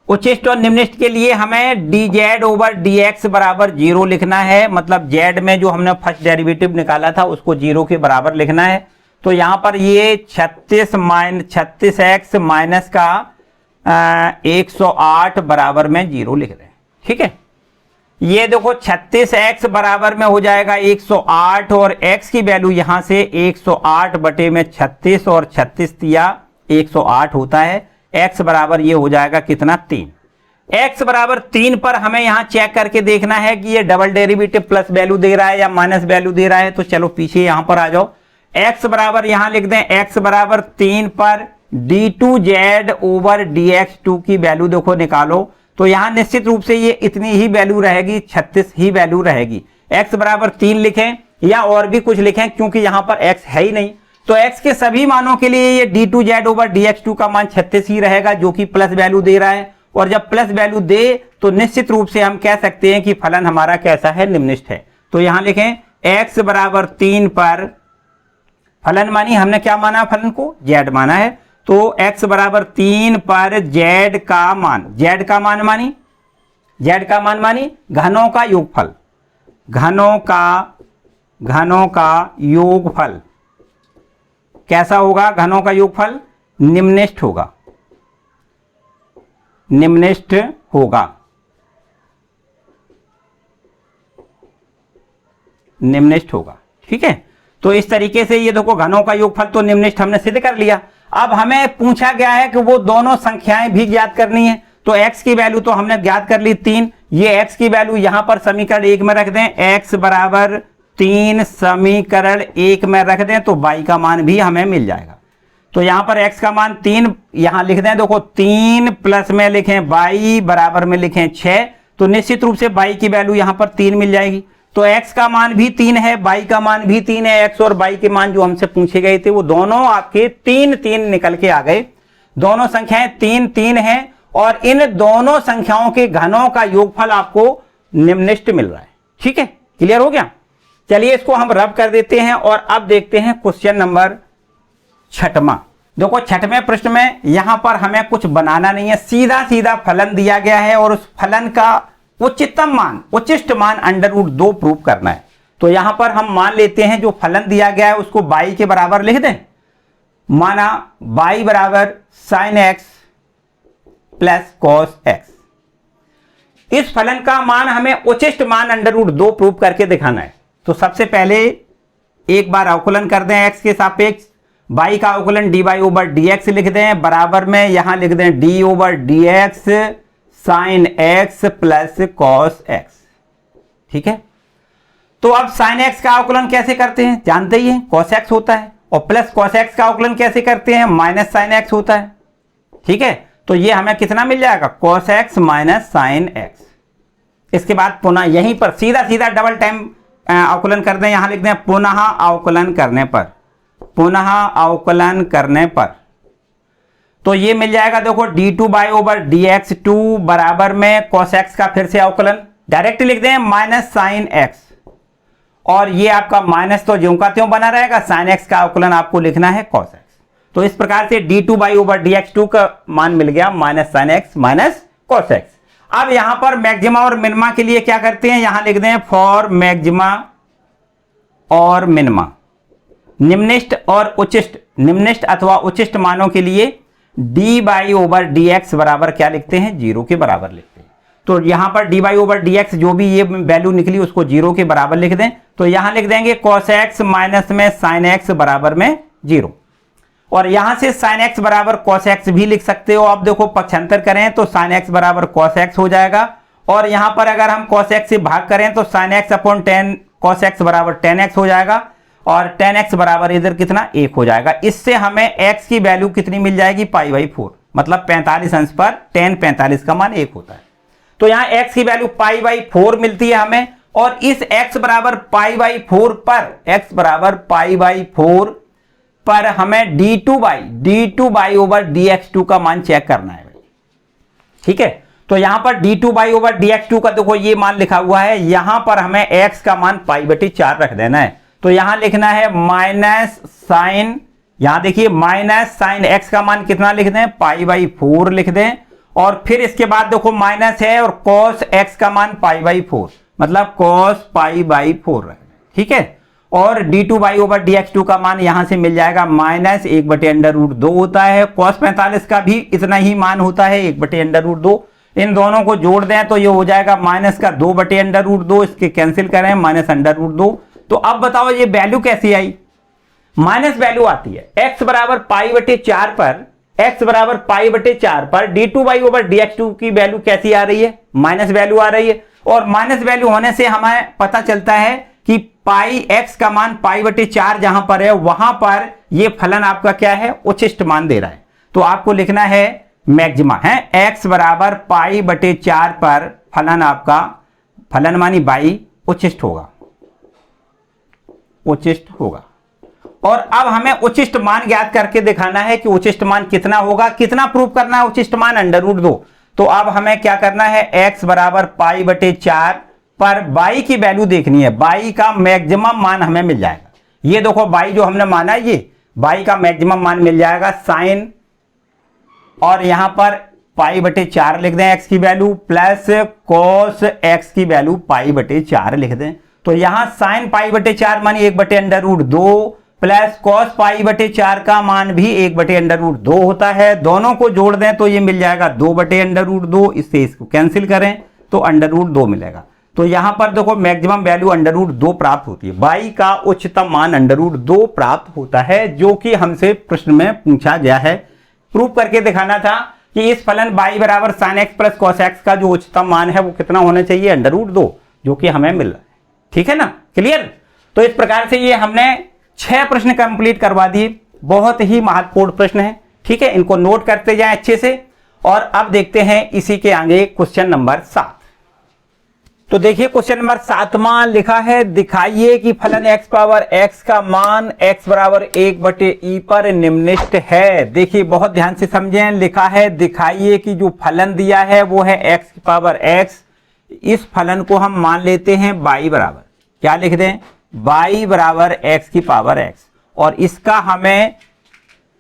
उच्चिष्ट और निम्निष्ट के लिए हमें dz ओवर dx बराबर 0 लिखना है, मतलब z में जो हमने फर्स्ट डेरिवेटिव निकाला था उसको 0 के बराबर लिखना है। तो यहां पर ये 36x माइनस का 108 बराबर में 0 लिख रहे हैं। ठीक है, ये देखो 36x बराबर में हो जाएगा 108 और x की वैल्यू यहां से 108 बटे में 36 और 36 दिया 108 होता है, x बराबर ये हो जाएगा कितना 3। x बराबर 3 पर हमें यहां चेक करके देखना है कि ये डबल डेरिवेटिव प्लस वैल्यू दे रहा है या माइनस वैल्यू दे रहा है। तो चलो पीछे यहां पर आ जाओ, x बराबर यहां लिख दें x बराबर 3 पर d2z ओवर dx2 की वैल्यू देखो निकालो, तो यहां निश्चित रूप से ये इतनी ही वैल्यू रहेगी, 36 ही वैल्यू रहेगी। x बराबर 3 लिखें या और भी कुछ लिखें, क्योंकि यहां पर x है ही नहीं, तो x के सभी मानों के लिए ये d2z ओवर dx2 का मान 36 ही रहेगा, जो कि प्लस वैल्यू दे रहा है। और जब प्लस वैल्यू दे तो निश्चित रूप से हम कह सकते हैं कि फलन हमारा कैसा है, निम्निष्ट है। तो यहां लिखें x बराबर 3 पर फलन मानी, हमने क्या माना फलन को, z माना है, तो x बराबर 3 पर z का मान, z का मान मानी, z का मान मानी घनों का योगफल, घनों का योगफल कैसा होगा, घनों का योगफल निम्निष्ट होगा, निम्निष्ट होगा, निम्निष्ट होगा। ठीक है, तो इस तरीके से ये देखो घनों का योगफल तो निम्निष्ट हमने सिद्ध कर लिया। अब हमें पूछा गया है कि वो दोनों संख्याएं भी ज्ञात करनी है, तो x की वैल्यू तो हमने ज्ञात कर ली 3, ये x की वैल्यू यहां पर समीकरण 1 में रख दें, x बराबर 3 समीकरण 1 में रख दें तो y का मान भी हमें मिल जाएगा। तो यहां पर x का मान 3 यहां लिख दें, देखो 3 प्लस में लिखें y बराबर में लिखें 6, तो निश्चित रूप से y की वैल्यू यहां पर 3 मिल जाएगी। तो x का मान भी 3 है, y का मान भी 3 है, x और y के मान जो हमसे पूछे गए थे वो दोनों आपके 3 निकल के आ गए। दोनों संख्याएं 3 हैं और इन दोनों संख्याओं के घनों का योगफल आपको निम्निष्ट मिल रहा है। ठीक है, क्लियर हो गया। चलिए इसको हम रब कर देते हैं और अब देखते हैं क्वेश्चन नंबर 6वां। देखो छठवें प्रश्न में यहां पर हमें कुछ बनाना नहीं है, सीधा सीधा फलन दिया गया है और उस फलन का उच्चतम मान, उच्चिष्ट मान √2 प्रूव करना है। तो यहां पर हम मान लेते हैं जो फलन दिया गया है उसको y के बराबर लिख दें। माना y बराबर sin x plus cos x। इस फलन का मान हमें उच्चिष्ट मान √2 प्रूव करके दिखाना है। तो सबसे पहले एक बार अवकलन कर दें x के सापेक्ष, y का अवकलन dy/dx लिख दें, बराबर में यहां लिख दें d/dx sin x plus cos x। ठीक है, तो अब sin x का अवकलन कैसे करते हैं जानते ही हैं, cos x होता है, और प्लस cos x का अवकलन कैसे करते हैं, माइनस sin x होता है। ठीक है, तो ये हमें कितना मिल जाएगा, cos x minus sin x। इसके बाद पुनः यहीं पर सीधा सीधा डबल टाइम अवकलन कर दें, यहां लिख दें पुनः अवकलन करने पर, पुनः अवकलन करने पर तो ये मिल जाएगा। देखो d2/dx2 बराबर में cos x का फिर से अवकलन डायरेक्ट लिख दें माइनस sin x, और ये आपका माइनस तो ज्यों का त्यों बना रहेगा, sin x का अवकलन आपको लिखना है cos x। तो इस प्रकार से d2/dx2 का मान मिल गया minus sin x minus cos x। अब यहां पर मैक्सिमा और मिनिमा के लिए क्या करते हैं, यहां लिख दें फॉर मैक्सिमा और मिनिमा, निम्निष्ट और उच्चिष्ट, निम्निष्ट अथवा उच्चिष्ट मानों के लिए dy/dx बराबर क्या लिखते हैं, 0 के बराबर लिखते हैं। तो यहां पर dy/dx जो भी ये वैल्यू निकली उसको 0 के बराबर लिख दें। तो यहां लिख देंगे cos x माइनस में sin x बराबर में 0, और यहां से sin x बराबर cos x भी लिख सकते हो। आप देखो पक्षांतर करें तो sin x बराबर cos x हो जाएगा, और यहां पर अगर हम cos x से भाग करें तो sin x upon 10 cos x बराबर 10x हो जाएगा, और 10x बराबर इधर कितना 1 हो जाएगा। इससे हमें x की वैल्यू कितनी मिल जाएगी, π/4, मतलब 45 अंश पर tan 45 का मान 1 होता है। तो यहां x की वैल्यू π/4 मिलती है हमें, और इस x बराबर π/4 पर, x बराबर π/4 पर हमें d2/dx2 का मान चेक करना है। ठीक है, तो यहां पर d2/dx2 का देखो ये मान लिखा हुआ है, यहां पर हमें x का मान π/4 रख देना है। तो यहां लिखना है माइनस साइन, यहां देखिए माइनस साइन x का मान कितना लिख दें, π/4 लिख दें, और फिर इसके बाद देखो माइनस है और cos x का मान π/4, मतलब cos π/4 रख दें। ठीक है, और d2/dx2 का मान यहां से मिल जाएगा माइनस 1/√2 होता है, cos 45 का भी इतना ही मान होता है 1/√2। इन दोनों को जोड़ दें तो ये हो जाएगा माइनस का 2/√2, इसके कैंसिल करें माइनस √2। तो अब बताओ ये वैल्यू कैसी आई, माइनस वैल्यू आती है। x बराबर π/4 पर, x बराबर π/4 पर d2/dx2 की वैल्यू कैसी आ रही है, माइनस वैल्यू आ रही है, और माइनस वैल्यू होने से हमें पता चलता है कि x का मान π/4 जहां पर है वहां पर ये फलन आपका क्या है, उच्चिष्ट मान दे रहा है। तो आपको लिखना है मैक्सिमा है, x बराबर π/4 पर फलन आपका, फलन मानी y उच्चिष्ट होगा, उच्चिष्ट होगा। और अब हमें उच्चिष्ट मान ज्ञात करके दिखाना है कि उच्चिष्ट मान कितना होगा, कितना प्रूव करना है उच्चिष्ट मान, √2। तो अब हमें क्या करना है, x बराबर π/4 पर y की वैल्यू देखनी है, y का मैक्सिमम मान हमें मिल जाएगा। ये देखो y जो हमने माना है, ये y का मैक्सिमम मान मिल जाएगा साइन, और यहां पर π/4 लिख दें x की वैल्यू, प्लस cos x की वैल्यू π/4 लिख दें। तो यहां साइन π/4 मानी 1/√2 प्लस cos π/4 का मान भी 1/√2 होता है। दोनों को जोड़ दें तो ये मिल जाएगा 2/√2, इससे इसको कैंसिल करें तो √2 मिलेगा। तो यहां पर देखो मैक्सिमम वैल्यू √2 प्राप्त होती है, y का उच्चतम मान √2 प्राप्त होता है, जो कि हमसे प्रश्न में पूछा गया है। प्रूव करके दिखाना था कि इस फलन y बराबर sin x plus cos x का जो उच्चतम मान है वो कितना होना चाहिए, √2, जो कि हमें मिल रहा है। ठीक है ना, क्लियर। तो इस प्रकार से ये हमने 6 प्रश्न कंप्लीट करवा दिए, बहुत ही महत्वपूर्ण प्रश्न है। ठीक है, इनको नोट करते जाएं अच्छे से। और अब देखते हैं इसी के आगे क्वेश्चन नंबर 7। तो देखिए क्वेश्चन नंबर 7वां लिखा है, दिखाइए कि फलन x पावर x का मान x बराबर 1/e पर निम्नलिखित है। देखिए बहुत ध्यान से समझें, लिखा है दिखाइए कि जो फलन दिया है वो है x की पावर x। इस फलन को हम मान लेते हैं y बराबर, क्या लिख दें, y बराबर x की पावर x, और इसका हमें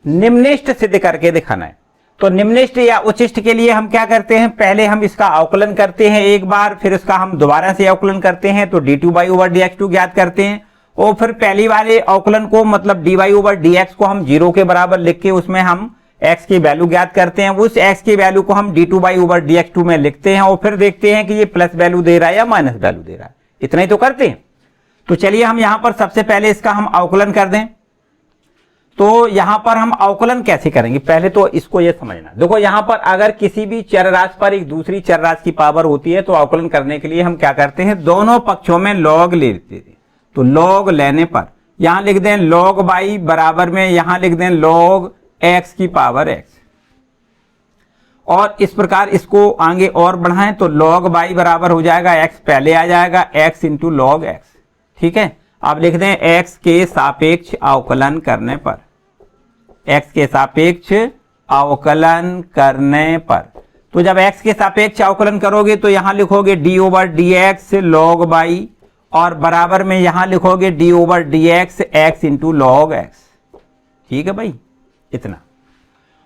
निम्निष्ट सिद्ध करके दिखाना है। तो निम्निष्ट या उच्चिष्ट के लिए हम क्या करते हैं, पहले हम इसका अवकलन करते हैं एक बार, फिर इसका हम दोबारा से अवकलन करते हैं तो d2/dx2 ज्ञात करते हैं, और फिर पहली वाले अवकलन को मतलब dy/dx को हम 0 के बराबर लिख के उसमें हम x की वैल्यू ज्ञात करते हैं। उस x की वैल्यू को हम d2/dx2 में लिखते हैं और फिर देखते हैं कि ये प्लस वैल्यू दे रहा है या माइनस वैल्यू दे रहा है। इतना ही तो करते हैं। तो चलिए हम यहां पर सबसे पहले इसका हम अवकलन कर दें। तो यहां पर हम अवकलन कैसे करेंगे, पहले तो इसको ये समझना। देखो यहां पर अगर किसी भी चर राशि पर एक दूसरी चर राशि की पावर होती है तो अवकलन करने के लिए हम क्या करते हैं, दोनों पक्षों में लॉग ले लेते हैं। तो लॉग लेने पर यहां लिख दें log y बराबर में यहां लिख दें log x की पावर x, और इस प्रकार इसको आगे और बढ़ाएं तो log y बराबर हो जाएगा x पहले आ जाएगा x इंटू log x। ठीक है, अब लिख दें x के सापेक्ष अवकलन करने पर, x के सापेक्ष अवकलन करने पर। तो जब x के सापेक्ष अवकलन करोगे तो यहां लिखोगे d/dx log y, और बराबर में यहां लिखोगे d/dx x into log x। ठीक है भाई, इतना।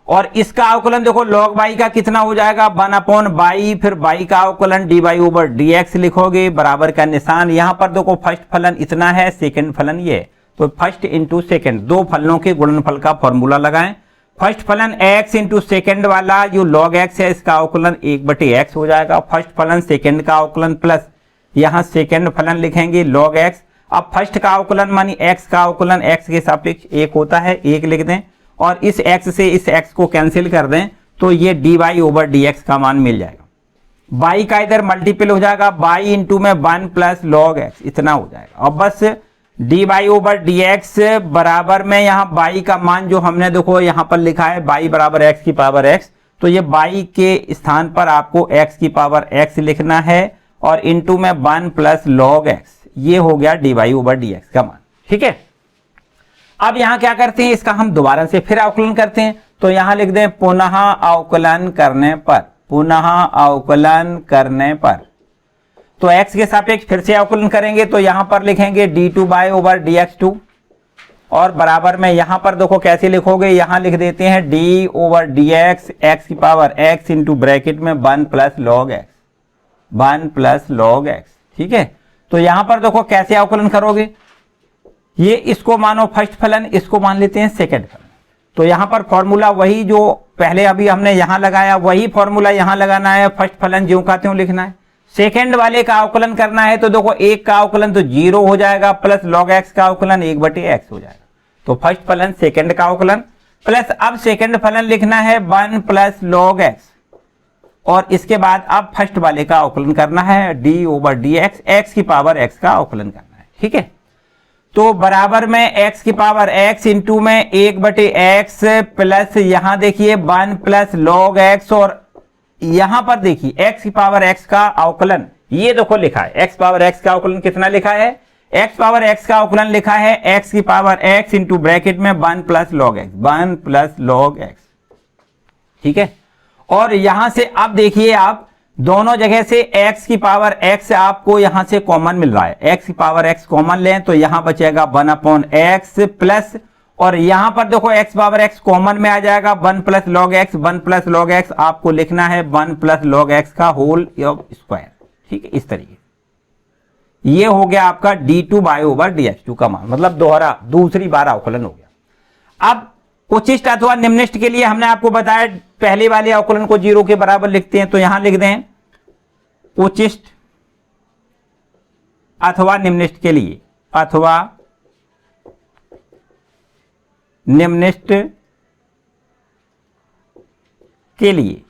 और इसका अवकलन देखो log y का कितना हो जाएगा 1/y, फिर y का अवकलन dy/dx लिखोगे, बराबर का निशान। यहां पर देखो फर्स्ट फलन इतना है, सेकंड फलन ये, तो फर्स्ट इंटू सेकंड, दो फलनों के गुणनफल का फॉर्मूला लगाएं। फर्स्ट फलन x इंटू सेकेंड वाला जो log x है इसका अवकलन 1/x हो जाएगा। फर्स्ट फलन सेकंड का अवकलन प्लस यहां सेकंड फलन लिखेंगे log x। अब फर्स्ट का अवकलन मानी x का अवकलन x के सापेक्ष 1 होता है, 1 लिख दें, और इस x से इस x को कैंसिल कर दें तो ये dy/dx का मान मिल जाएगा। y का इधर मल्टीपल हो जाएगा, y इंटू में 1 प्लस log x, इतना हो जाएगा। अब बस dy/dx बराबर में यहाँ y का मान जो हमने देखो यहाँ पर लिखा है y बराबर x की पावर x, तो ये y के स्थान पर आपको x की पावर x लिखना है, और इंटू में 1 प्लस log x, ये हो गया dy/dx का मान। ठीक है, अब यहां क्या करते हैं, इसका हम दोबारा से फिर अवकलन करते हैं। तो यहां लिख दें पुनः अवकलन करने पर, पुनः अवकलन करने पर। तो x के सापेक्ष फिर से अवकलन करेंगे तो यहां पर लिखेंगे d2/dx2, और बराबर में यहां पर देखो कैसे लिखोगे, यहां लिख देते हैं d/dx x की पावर x इंटू ब्रैकेट में 1 plus log x, 1 plus log x। ठीक है, तो यहां पर देखो कैसे अवकलन करोगे, ये इसको मानो फर्स्ट फलन, इसको मान लेते हैं सेकंड फलन। तो यहां पर फॉर्मूला वही जो पहले अभी हमने यहां लगाया, वही फॉर्मूला यहां लगाना है। फर्स्ट फलन ज्यों का त्यों लिखना है। सेकंड वाले का अवकलन करना है तो देखो एक का अवकलन तो 0 हो जाएगा, प्लस log x का अवकलन 1/x हो जाएगा। तो फर्स्ट फलन सेकंड का अवकलन प्लस, अब सेकंड फलन लिखना है 1 प्लस log x, और इसके बाद अब फर्स्ट वाले का अवकलन करना है d/dx x की पावर x का अवकलन करना है। ठीक है, तो बराबर में x की पावर x इंटू में 1/x प्लस यहां देखिए 1 प्लस log x, और यहां पर देखिए x की पावर x का अवकलन ये देखो लिखा है, x पावर x का अवकलन कितना लिखा है, x पावर x का अवकलन लिखा है x की पावर x इंटू ब्रैकेट में 1 plus log x, 1 plus log x। ठीक है, और यहां से अब देखिए आप दोनों जगह से x की पावर x आपको यहां से कॉमन मिल रहा है, x की पावर x कॉमन लें तो यहां बचेगा 1/x प्लस, और यहां पर देखो x पावर x कॉमन में आ जाएगा 1 plus log x, 1 plus log x आपको लिखना है 1 प्लस log x का होल स्क्वायर। ठीक है, इस तरीके ये हो गया आपका d2/dx2 का मान, मतलब दोहरा दूसरी बार अवकलन हो गया। अब उच्चिष्ट अथवा निम्निष्ट के लिए हमने आपको बताया पहले वाले अवकलन को 0 के बराबर लिखते हैं, तो यहां लिख दें उच्चिष्ट अथवा निम्निष्ट के लिए, अथवा निम्निष्ट के लिए,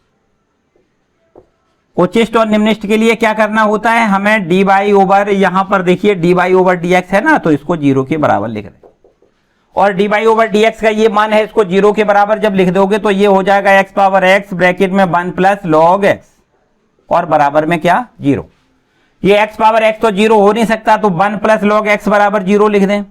उच्चिष्ट और निम्निष्ट के लिए क्या करना होता है, हमें dy यहां पर देखिए dy/dx है ना, तो इसको 0 के बराबर लिख दें, और dy/dx का ये मान है, इसको 0 के बराबर जब लिख दोगे तो ये हो जाएगा x पावर x ब्रैकेट में 1 प्लस log x, और बराबर में क्या 0। ये x पावर x तो 0 हो नहीं सकता, तो 1 प्लस log x बराबर 0 लिख दें,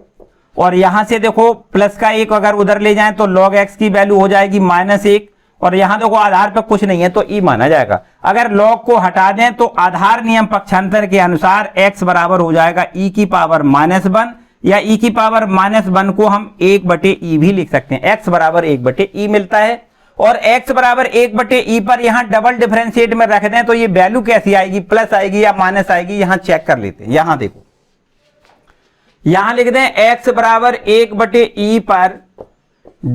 और यहां से देखो प्लस का 1 अगर उधर ले जाएं तो log x की वैल्यू हो जाएगी -1, और यहां देखो आधार पर कुछ नहीं है तो e माना जाएगा। अगर log को हटा दें तो आधार नियम पक्षांतर के अनुसार x बराबर हो जाएगा e की पावर -1, या e की पावर -1 को हम 1/e भी लिख सकते हैं। x बराबर 1/e मिलता है और x बराबर 1/e पर यहां डबल डिफरेंशिएट में रख दें तो ये वैल्यू कैसी आएगी, प्लस आएगी या माइनस आएगी, यहां चेक कर लेते हैं। यहां देखो, यहां लिख दें x बराबर 1/e पर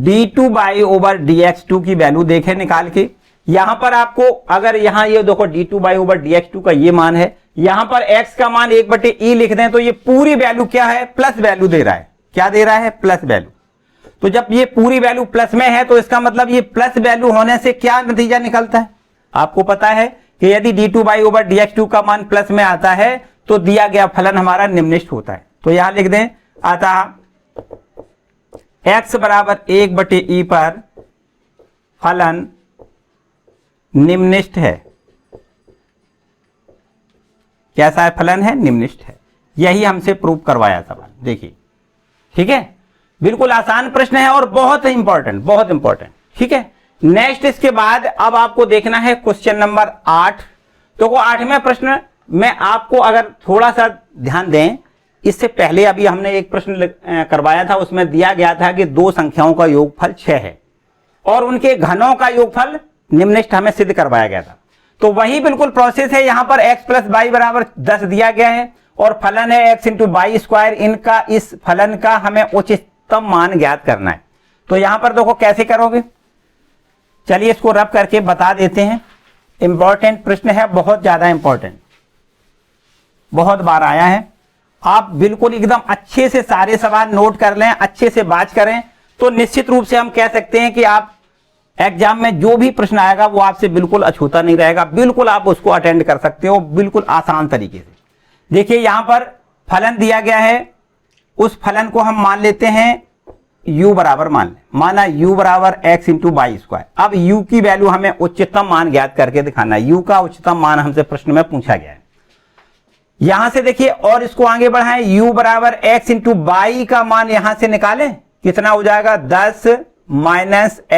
d2/dx2 की वैल्यू देखें निकाल के। यहां पर आपको अगर यहां ये देखो d2/dx2 का ये मान है, यहां पर x का मान 1/e लिख दें तो ये पूरी वैल्यू क्या है, प्लस वैल्यू दे रहा है। क्या दे रहा है, प्लस वैल्यू। तो जब ये पूरी वैल्यू प्लस में है तो इसका मतलब ये प्लस वैल्यू होने से क्या नतीजा निकलता है, आपको पता है कि यदि d2/dx2 का मान प्लस में आता है तो दिया गया फलन हमारा निम्नलिखित होता है। तो यहां लिख दें, अतः x बराबर 1/e पर फलन निम्नलिखित है। कैसा है फलन है, निम्नलिखित है। यही हमसे प्रूव करवाया सवाल, देखिए। ठीक है, बिल्कुल आसान प्रश्न है और बहुत इंपॉर्टेंट, बहुत इंपॉर्टेंट। ठीक है, नेक्स्ट इसके बाद अब आपको देखना है क्वेश्चन नंबर 8। तो 8वें प्रश्न में आपको अगर थोड़ा सा ध्यान दें, इससे पहले अभी हमने एक प्रश्न करवाया था, उसमें दिया गया था कि दो संख्याओं का योगफल 6 है और उनके घनों का योगफल निम्नलिखित हमें सिद्ध करवाया गया था। तो वही बिल्कुल प्रोसेस है। यहां पर x + y बराबर 10 दिया गया है और फलन है x × y²। इनका इस फलन का हमें उच्चतम मान ज्ञात करना है। तो यहां पर देखो कैसे करोगे, चलिए इसको रब करके बता देते हैं। इंपॉर्टेंट प्रश्न है, बहुत ज्यादा इंपॉर्टेंट, बहुत बार आया है। आप बिल्कुल एकदम अच्छे से सारे सवाल नोट कर लें, अच्छे से बात करें तो निश्चित रूप से हम कह सकते हैं कि आप एग्जाम में जो भी प्रश्न आएगा वो आपसे बिल्कुल अछूता नहीं रहेगा। बिल्कुल आप उसको अटेंड कर सकते हो बिल्कुल आसान तरीके से। देखिए यहां पर फलन दिया गया है, उस फलन को हम मान लेते हैं u बराबर मान लें, माना u बराबर x × y²। अब u की वैल्यू हमें उच्चतम मान ज्ञात करके दिखाना है। u का उच्चतम मान हमसे प्रश्न में पूछा गया है। यहां से देखिए और इसको आगे बढ़ाएं, u बराबर x × y का मान यहां से निकालें, कितना हो जाएगा 10 -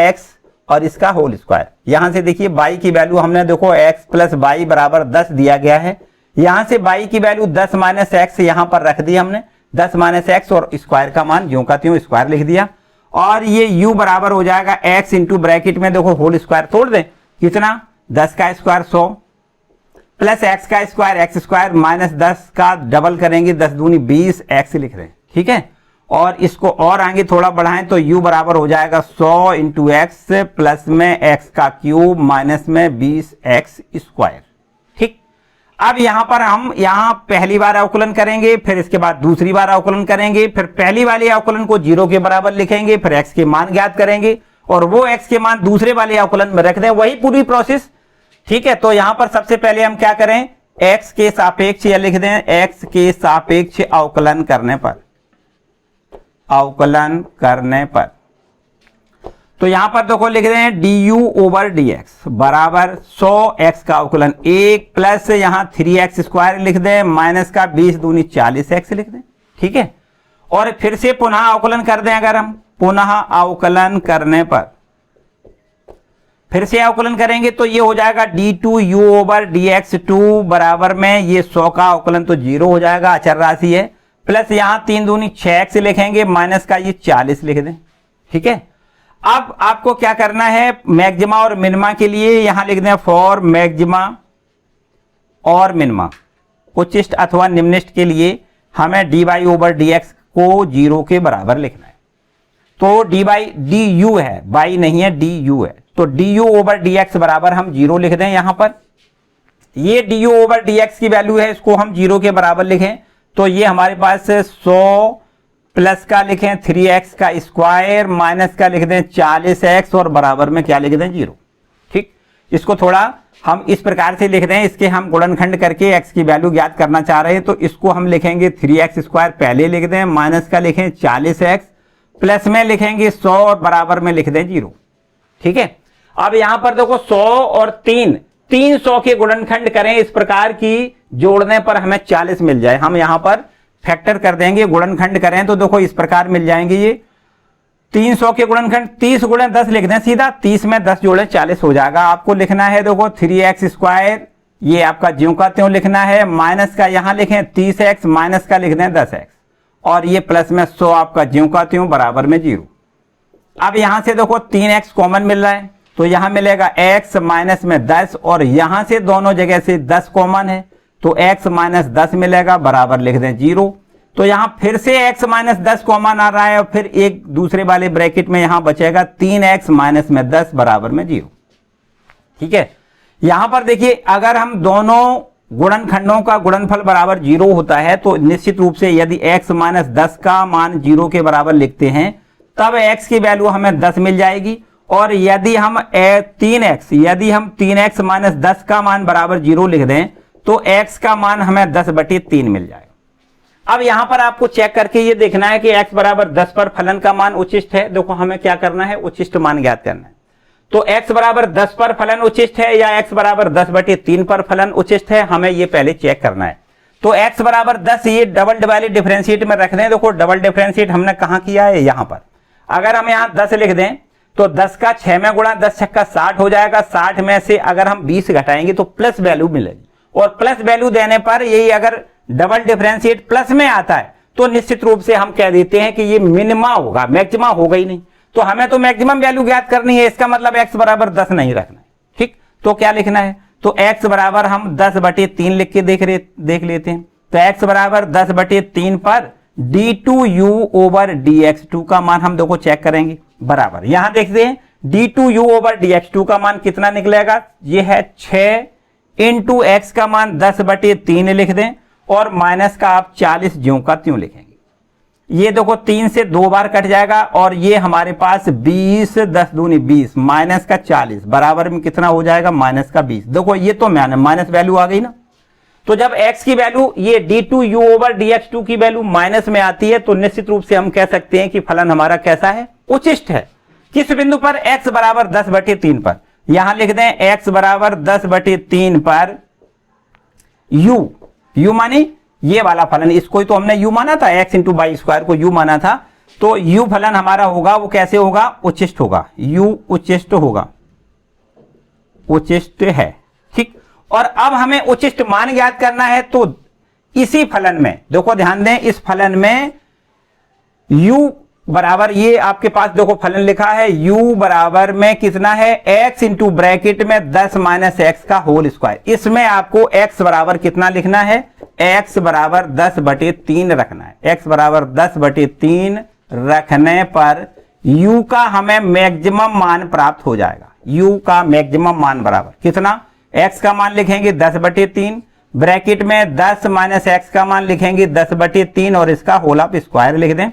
x और इसका होल स्क्वायर। यहां से देखिए y की वैल्यू हमने देखो x + y बराबर 10 दिया गया है। यहां से y की वैल्यू 10 - x यहां पर रख दी हमने, 10 - x और स्क्वायर का मान ज्यों का त्यों स्क्वायर लिख दिया। और ये u बराबर हो जाएगा x × ब्रैकेट में देखो होल स्क्वायर तोड़ दें, कितना 10 का स्क्वायर 100 प्लस x का स्क्वायर x² - 10 का डबल करेंगे 10 दूनी 20 x लिख रहे हैं। ठीक है, और इसको और आगे थोड़ा बढ़ाएं तो u बराबर हो जाएगा 100 × x प्लस में x³ माइनस में 20x²। ठीक, अब यहां पर हम यहां पहली बार अवकलन करेंगे, फिर इसके बाद दूसरी बार अवकलन करेंगे, फिर पहली वाले अवकलन को 0 के बराबर लिखेंगे, फिर x के मान ज्ञात करेंगे और वो x के मान दूसरे वाले अवकलन में रख दें, वही पूरी प्रोसेस। ठीक है, तो यहां पर सबसे पहले हम क्या करें, x के सापेक्ष या लिख दें x के सापेक्ष अवकलन करने पर, अवकलन करने पर तो यहां पर देखो लिख दें du/dx बराबर 100x का अवकलन 1 प्लस यहां 3x² लिख दें माइनस का 20 दूनी 40x लिख दें। ठीक है, और फिर से पुनः अवकलन कर दें। अगर हम पुनः अवकलन करने पर फिर से अवकलन करेंगे तो ये हो जाएगा d2u/dx2 बराबर में ये 100 का अवकलन तो 0 हो जाएगा, अचर राशि है, प्लस यहां 3 दूनी 6x लिखेंगे माइनस का ये 40 लिख दें। ठीक है, अब आपको क्या करना है, मैक्सिमा और मिनिमा के लिए यहां लिख दें फॉर मैक्सिमा और मिनिमा, उच्चिष्ट अथवा निम्निष्ट के लिए हमें dy/dx को 0 के बराबर लिखना है। तो du है, y नहीं है, du है, तो du/dx बराबर हम 0 लिख दें। यहां पर ये du/dx की वैल्यू है, इसको हम 0 के बराबर लिखें तो ये हमारे पास 100 प्लस का लिखें 3x का स्क्वायर माइनस का लिख दें 40x और बराबर में क्या लिख दें 0। ठीक, इसको थोड़ा हम इस प्रकार से लिख दें, इसके हम गुणनखंड करके x की वैल्यू ज्ञात करना चाह रहे हैं तो इसको हम लिखेंगे 3x² पहले लिख दें, माइनस का लिखें 40x, प्लस में लिखेंगे 100 और बराबर में लिख दें 0। ठीक है, अब यहां पर देखो 100 और 300 के गुणनखंड करें इस प्रकार की, जोड़ने पर हमें 40 मिल जाए। हम यहां पर फैक्टर कर देंगे, गुणनखंड करें तो देखो इस प्रकार मिल जाएंगे। ये 300 के गुणनखंड 30 × 10 लिख दें सीधा, 30 में 10 जोड़े 40 हो जाएगा। आपको लिखना है देखो 3x², ये आपका ज्यों का त्यों लिखना है, माइनस का यहां लिखें 30x माइनस का लिख दें 10x और ये प्लस में 100 आपका ज्यों का त्यों बराबर में 0। अब यहां से देखो 3x कॉमन मिल रहा है, तो यहां मिलेगा x माइनस में 10, और यहां से दोनों जगह से 10 कॉमन है, तो x माइनस 10 मिलेगा बराबर लिख दें 0। तो यहां फिर से x माइनस 10 कॉमन आ रहा है, और फिर एक दूसरे वाले ब्रैकेट में यहां बचेगा 3x माइनस में 10 बराबर में 0। ठीक है, यहां पर देखिए अगर हम दोनों गुणनखंडों का गुणनफल बराबर 0 होता है तो निश्चित रूप से यदि x माइनस 10 का मान 0 के बराबर लिखते हैं तब x की वैल्यू हमें 10 मिल जाएगी, और यदि हम 3x माइनस 10 का मान बराबर 0 लिख दें तो x का मान हमें 10/3 मिल जाएगा। अब यहां पर आपको चेक करके ये देखना है कि x बराबर 10 पर फलन का मान उचिष्ट है। देखो हमें क्या करना है, उचिष्ट मान ज्ञात करना है। तो x बराबर 10 पर फलन उचिष्ट है या x बराबर 10/3 पर फलन उचिष्ट है, हमें ये पहले चेक करना है। तो x बराबर 10 ये डबल वाले डिफरेंशिएट में रख दें। देखो डबल डिफरेंशिएट हमने कहां किया है, यहां पर। अगर हम यहां 10 लिख दें तो 10 का 6 में गुणा 10 छक्का 60 हो जाएगा। 60 में से अगर हम 20 घटाएंगे तो प्लस वैल्यू मिलेगी, और प्लस वैल्यू देने पर यही अगर डबल डिफरेंशिएट प्लस में आता है तो निश्चित रूप से हम कह देते हैं कि ये मिनिमा होगा, मैक्सिमा होगा ही नहीं। तो हमें तो मैक्सिमम वैल्यू ज्ञात करनी है, इसका मतलब x बराबर 10 नहीं रखना है। ठीक, तो क्या लिखना है, तो x बराबर हम 10/3 लिख के देख लेते हैं। तो x बराबर 10/3 पर d2u ओवर dx2 का मान हम देखो चेक करेंगे बराबर, यहां देखते हैं d2u ओवर dx2 का मान कितना निकलेगा, ये है 6 इंटू एक्स का मान 10/3 लिख दें, और माइनस का आप 40 ज्यों का त्यों लिखेंगे। ये देखो 3 से 2 बार कट जाएगा, और ये हमारे पास 20 10 दूनी 20 माइनस का 40 बराबर में कितना हो जाएगा, माइनस का 20। देखो ये तो माइनस वैल्यू आ गई ना। तो जब x की वैल्यू ये d2u ओवर dx2 की वैल्यू माइनस में आती है तो निश्चित रूप से हम कह सकते हैं कि फलन हमारा कैसा है, उचिष्ट है। किस बिंदु पर, x बराबर 10/3 पर। यहां लिख दें x बराबर 10/3 पर u माने ये वाला फलन, इसको तो हमने u माना था, x इंटू बाई स्क्वायर को u माना था। तो u फलन हमारा होगा वो कैसे होगा, उचिष्ट होगा, u उचिष्ट होगा, उचिष्ट है। ठीक, और अब हमें उचिष्ट मान ज्ञात करना है। तो इसी फलन में देखो ध्यान दें, इस फलन में u बराबर, ये आपके पास देखो फलन लिखा है, u बराबर में कितना है, x इंटू ब्रैकेट में 10 माइनस एक्स का होल स्क्वायर। इसमें आपको x बराबर कितना लिखना है, x बराबर 10/3 रखना है। x बराबर 10/3 रखने पर u का हमें मैक्सिमम मान प्राप्त हो जाएगा। u का मैक्सिमम मान बराबर कितना, x का मान लिखेंगे 10/3, ब्रैकेट में 10 माइनस एक्स का मान लिखेंगे 10/3, और इसका होल ऑफ स्क्वायर लिख दें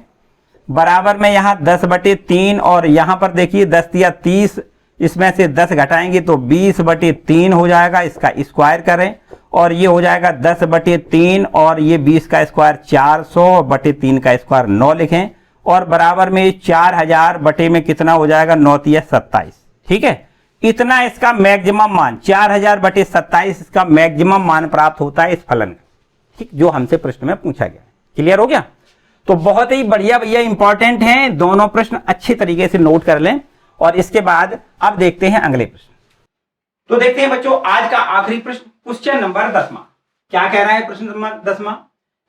बराबर में यहां 10/3, और यहां पर देखिए 10 या 30, इसमें से 10 घटाएंगे तो 20/3 हो जाएगा। इसका स्क्वायर करें और ये हो जाएगा 10/3, और ये 20 का स्क्वायर 400/3 का स्क्वायर 9 लिखें, और बराबर में 4000 बटे में कितना हो जाएगा, 9 या 27। ठीक है, इतना इसका मैक्सिमम मान 4000/27 इसका मैक्सिमम मान प्राप्त होता है इस फलन का। ठीक, जो हमसे प्रश्न में पूछा गया। क्लियर हो गया। तो बहुत ही बढ़िया भैया, इंपॉर्टेंट हैं दोनों प्रश्न, अच्छी तरीके से नोट कर लें। और इसके बाद अब देखते हैं अगले प्रश्न। तो देखते हैं बच्चों आज का आखिरी प्रश्न, क्वेश्चन नंबर 10वां। क्या कह रहा है प्रश्न नंबर 10वां,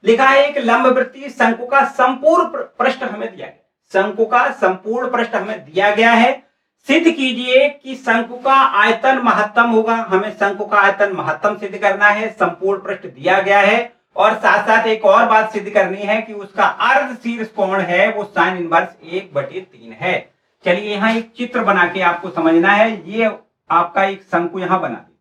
लिखा है एक लंबवृत्तीय शंकु का संपूर्ण पृष्ठ हमें दिया गया। शंकु का संपूर्ण पृष्ठ हमें दिया गया है। सिद्ध कीजिए कि शंकु का आयतन महत्तम होगा। हमें शंकु का आयतन महत्तम सिद्ध करना है, संपूर्ण पृष्ठ दिया गया है, और साथ साथ एक और बात सिद्ध करनी है कि उसका अर्ध शीर्ष कोण है वो साइन इनवर्स 1/3 है। चलिए यहाँ एक चित्र बना के आपको समझना है। ये आपका एक शंकु यहां बना दे,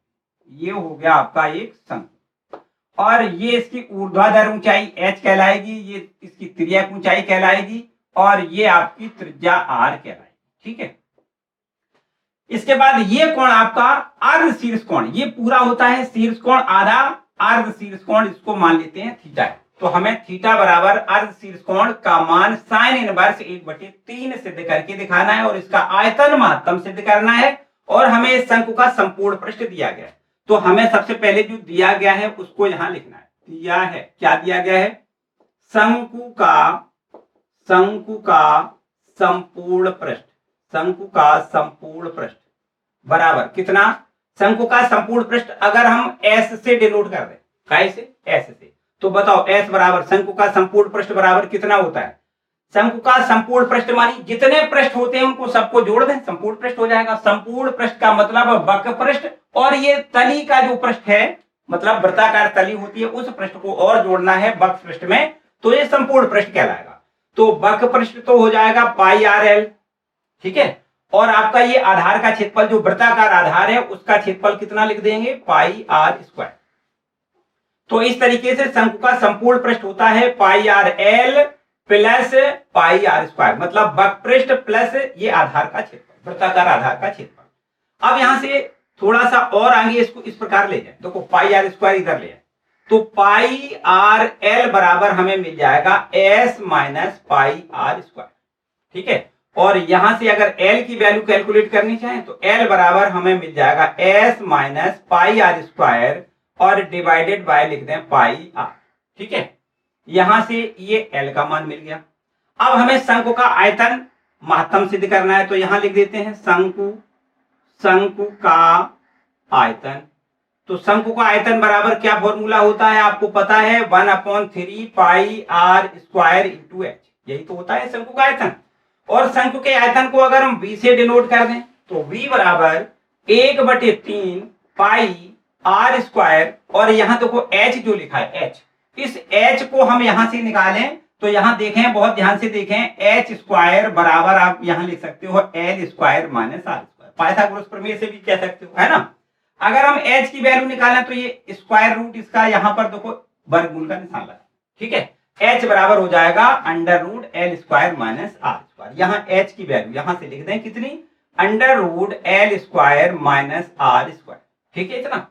ये हो गया आपका एक शंकु, और ये इसकी ऊर्ध्वाधर ऊंचाई h कहलाएगी, ये इसकी तिर्यक ऊंचाई कहलाएगी, और ये आपकी त्रिज्या r कहलाएगी। ठीक है, इसके बाद ये कोण आपका अर्ध शीर्ष कोण, ये पूरा होता है शीर्ष कोण आधा, अर्ध शीर्ष कोण इसको मान लेते हैं थीटा है। तो हमें थीटा बराबर अर्ध शीर्ष कोण का मान साइन इनवर्स 1/3 सिद्ध करके दिखाना है, और इसका आयतन महत्तम सिद्ध करना है, और हमें इस शंकु का संपूर्ण पृष्ठ दिया गया है। तो हमें सबसे पहले जो दिया गया है उसको यहां लिखना है। दिया है, क्या दिया गया है, शंकु का संपूर्ण पृष्ठ, शंकु का संपूर्ण पृष्ठ बराबर कितना, शंकु का संपूर्ण पृष्ठ अगर हम S से डिनोट कर दें, कैसे, S से, तो बताओ एस बराबर शंकु का संपूर्ण पृष्ठ बराबर कितना होता है? शंकु का संपूर्ण पृष्ठ मानी जितने पृष्ठ होते हैं उनको सबको जोड़ दें, संपूर्ण पृष्ठ हो जाएगा। संपूर्ण पृष्ठ का मतलब वक्र पृष्ठ, और ये तली का जो पृष्ठ है मतलब वृत्ताकार तली होती है उस पृष्ठ को और जोड़ना है वक्र पृष्ठ में, तो ये संपूर्ण पृष्ठ कहलाएगा। तो वक्र पृष्ठ तो हो जाएगा पाई आर एल, ठीक है। और आपका ये आधार का क्षेत्रफल जो वृत्ताकार आधार है उसका क्षेत्रफल कितना लिख देंगे? पाई आर स्क्वायर। तो इस तरीके से शंकु का संपूर्ण पृष्ठ होता है pi R L plus pi R square, मतलब वक्र पृष्ठ प्लस ये आधार का क्षेत्रफल, वृत्ताकार आधार का क्षेत्रफल। अब यहां से थोड़ा सा और आगे इसको इस प्रकार ले जाए, देखो पाई आर स्क्वायर इधर ले जाए, तो पाई आर एल बराबर हमें मिल जाएगा S minus pi R square, ठीक है। और यहां से अगर एल की वैल्यू कैलकुलेट करनी चाहें तो एल बराबर हमें मिल जाएगा S minus pi R square और डिवाइडेड बाय लिख दें पाई आर, ठीक है। यहां से ये एल का मान मिल गया। अब हमें शंकु का आयतन महत्तम सिद्ध करना है, तो यहां लिख देते हैं शंकु का आयतन। तो शंकु का आयतन बराबर क्या फॉर्मूला होता है आपको पता है? 1/3 पाई आर स्क्वायर इंटू एच, यही तो होता है शंकु का आयतन। और शंकु के आयतन को अगर हम v से डिनोट कर दें तो v बराबर 1/3 पाई आर स्क्वायर, और यहां देखो h जो लिखा है h, इस h को हम यहां से निकालें तो यहां देखें, बहुत ध्यान से देखें, h स्क्वायर बराबर आप यहां लिख सकते हो l square minus R square, Pythagoras प्रमेय से भी कह सकते हो, है ना। अगर हम h की वैल्यू निकालें तो ये स्क्वायर रूट इसका यहां पर देखो वर्गमूल का निशान लगा, ठीक है। h बराबर हो जाएगा under root L square minus R square. यहां h की वैल्यू यहां से लिख दें कितनी? Under root L square minus R square, ठीक है इतना।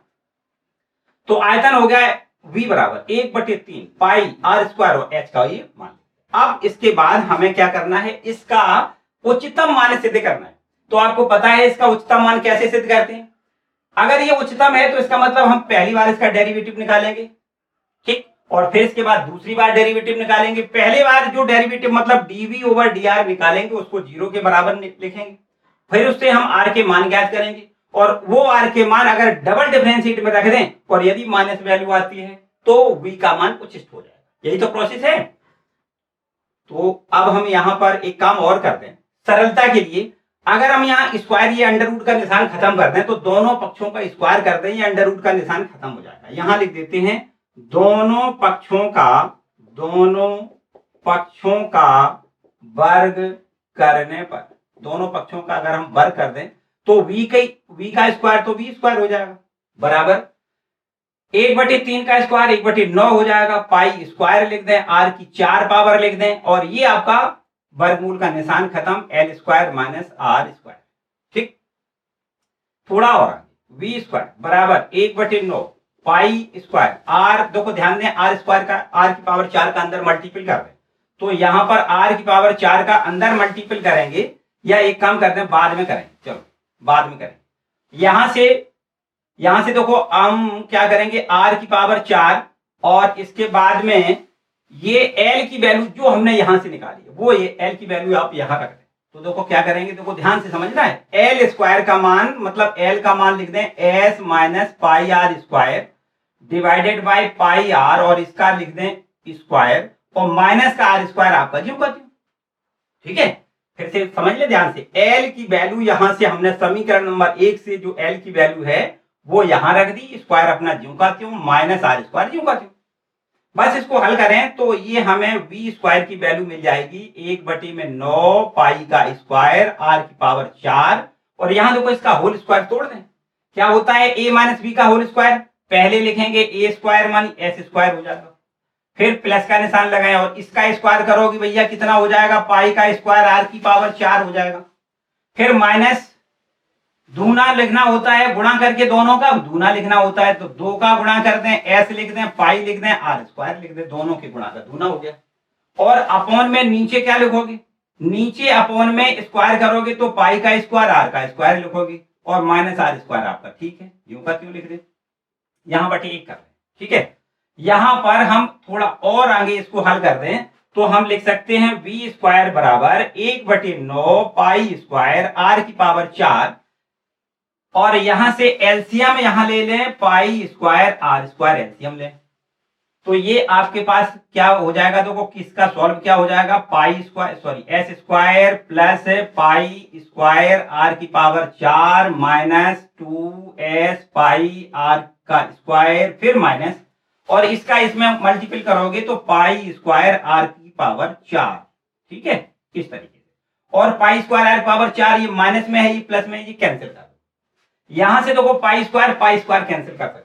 तो आयतन हो गया v बराबर 1/3 पाई आर स्क्वायर और h का ये मान। अब इसके बाद हमें क्या करना है? इसका उच्चतम मान सिद्ध करना है। तो आपको पता है इसका उच्चतम मान कैसे सिद्ध करते हैं? अगर ये उच्चतम है तो इसका मतलब हम पहली बार इसका डेरिवेटिव निकालेंगे, ठीक, और फिर इसके बाद दूसरी बार डेरिवेटिव निकालेंगे। पहली बार जो डेरिवेटिव मतलब dv ओवर dr निकालेंगे उसको 0 के बराबर लिखेंगे, फिर उससे हम r के मान ज्ञात करेंगे, और वो r के मान अगर डबल डिफरेंशिएट में रख दें और यदि माइनस वैल्यू आती है तो v का मान उच्चिष्ट हो जाएगा। यही तो प्रोसेस है। तो अब हम यहां पर एक काम और कर दें सरलता के लिए, अगर हम यहाँ स्क्वायर ये अंडर रूट का निशान खत्म कर दें तो दोनों पक्षों का स्क्वायर कर दें, ये अंडर रूट का निशान खत्म हो जाएगा। यहां लिख देते हैं दोनों पक्षों का वर्ग करने पर, दोनों पक्षों का अगर हम वर्ग कर दें तो v का स्क्वायर तो v स्क्वायर हो जाएगा बराबर 1/3 का स्क्वायर 1/9 हो जाएगा, पाई स्क्वायर लिख दें, r की 4 पावर लिख दें, और ये आपका वर्गमूल का निशान खत्म, L square minus R square, ठीक। थोड़ा और v स्क्वायर बराबर 1/9 पाई स्क्वायर, आर देखो ध्यान दें आर स्क्वायर का r की पावर 4 का अंदर मल्टीपल कर दें, तो यहां पर r की पावर 4 का अंदर मल्टीपल करेंगे, या एक काम करते हैं बाद में करें, चलो बाद में करें। यहां से देखो हम क्या करेंगे, r की पावर 4 और इसके बाद में ये l की वैल्यू जो हमने यहां से निकाली है वो ये l की वैल्यू आप यहां रख दें। तो देखो क्या करेंगे, देखो ध्यान से समझना है, एल स्क्वायर का मान मतलब l का मान लिख दें s minus pi R square divided by pi R, और इसका लिख दें स्क्वायर, और माइनस का आर स्क्वायर आपका ज्यों का त्यों, ठीक है। फिर से समझ ले ध्यान से, l की वैल्यू यहां से हमने समीकरण नंबर 1 से जो l की वैल्यू है वो यहां रख दी, स्क्वायर अपना ज्यों का त्यों, माइनस आर स्क्वायर ज्यों का त्यों। बस इसको हल करें तो ये हमें v स्क्वायर की वैल्यू मिल जाएगी 1/9 पाई का स्क्वायर r की पावर 4, और यहां देखो इसका होल स्क्वायर तोड़ दें, क्या होता है a माइनस बी का होल स्क्वायर, पहले लिखेंगे a स्क्वायर मानी s स्क्वायर हो जाएगा, फिर प्लस का निशान लगाएं और इसका स्क्वायर करोगे भैया कितना हो जाएगा, पाई का स्क्वायर r की पावर 4 हो जाएगा, फिर माइनस दूना लिखना होता है गुणा करके, दोनों का दूना लिखना होता है, तो 2 का गुणा कर दें, s लिख दें, पाई लिख दें, आर स्क्वायर लिख दें, दोनों के गुणा का दूना हो गया। और अपॉन में नीचे क्या लिखोगे, नीचे अपॉन में स्क्वायर करोगे तो पाई का स्क्वायर आर का स्क्वायर लिखोगे, और माइनस आर स्क्वायर आपका, ठीक है, यूं का क्यों लिख दे, यहां पर ठीक कर रहे, ठीक है। यहां पर हम थोड़ा और आगे इसको हल कर दें तो हम लिख सकते हैं v स्क्वायर बराबर 1/9 पाई स्क्वायर आर की पावर 4, और यहां से एलसीएम यहां ले लें, pi square R square LCM लें, तो ये आपके पास क्या हो जाएगा, देखो किसका सॉल्व क्या हो जाएगा, pi square sorry S square plus pi square R की power 4 minus 2s pi R का स्क्वायर फिर माइनस, और इसका इसमें मल्टीपल करोगे तो पाई स्क्वायर आर की पावर 4। ठीक है, इस तरीके से। और पाई स्क्वायर आर पावर 4 ये माइनस में है, ये प्लस में है, ये कैंसिल कर दो। यहां से देखो पाई स्क्वायर कैंसिल कर सकते हो।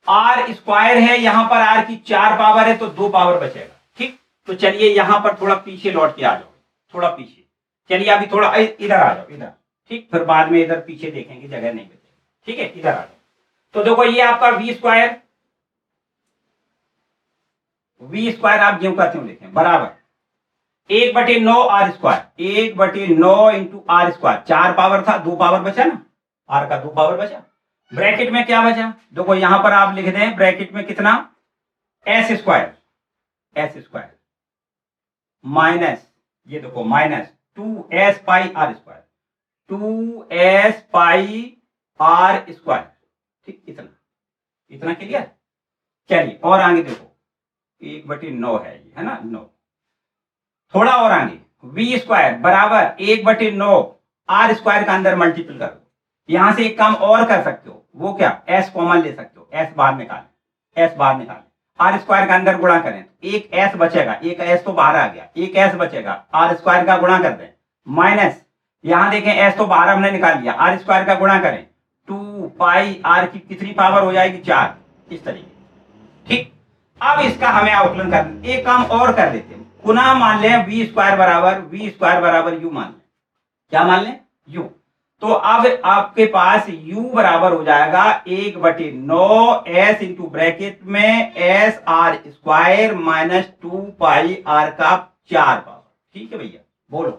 आर स्क्वायर है, यहां पर आर की 4 पावर है तो 2 पावर बचेगा। ठीक, तो चलिए यहां पर थोड़ा पीछे लौट के आ जाओ, थोड़ा पीछे चलिए, अभी थोड़ा इधर आ जाओ, इधर। ठीक, फिर बाद में इधर पीछे देखेंगे, जगह नहीं बचेगी। ठीक है, इधर आ जाओ। तो देखो ये आपका वी स्क्वायर आप ज्यों का त्यों लिखें, बराबर 1/9 R square, 1/9 into R square. 4 power था, 2 पावर बचा ना, आर का 2 पावर बचा। ब्रैकेट में क्या बचा, देखो यहां पर आप लिख दें ब्रैकेट में कितना, एस स्क्वायर माइनस, ये देखो minus 2s pi R square, 2s pi R square. ठीक, इतना क्लियर। चलिए और आगे देखो, 1/9 है ये, है ना, 9। थोड़ा और आगे, वी स्क्वायर बराबर 1/9 आर स्क्वायर का अंदर मल्टीपल कर दो। यहां से एक काम और कर सकते हो, वो क्या, एस कॉमन ले सकते हो, एस बाहर निकालें, आर स्क्वायर का अंदर गुणा करें तो एक एस बचेगा, एक एस तो बाहर आ गया, एक एस बचेगा, आर स्क्वायर का गुणा कर दें माइनस, यहां देखें एस तो बाहर हमने निकाल लिया, आर स्क्वायर का गुणा करें 2 पाई आर की कितनी पावर हो जाएगी, 4, इस तरीके। ठीक, अब इसका हमें आकलन कर, एक काम और कर देते हैं, पुनः मान लें वी स्क्वायर बराबर यू मान लें, क्या मान लें, यू। तो अब आपके पास u बराबर हो जाएगा 1/9 s इंटू ब्रैकेट में S R square minus 2 pi R का 4 पावर। ठीक है भैया, बोलो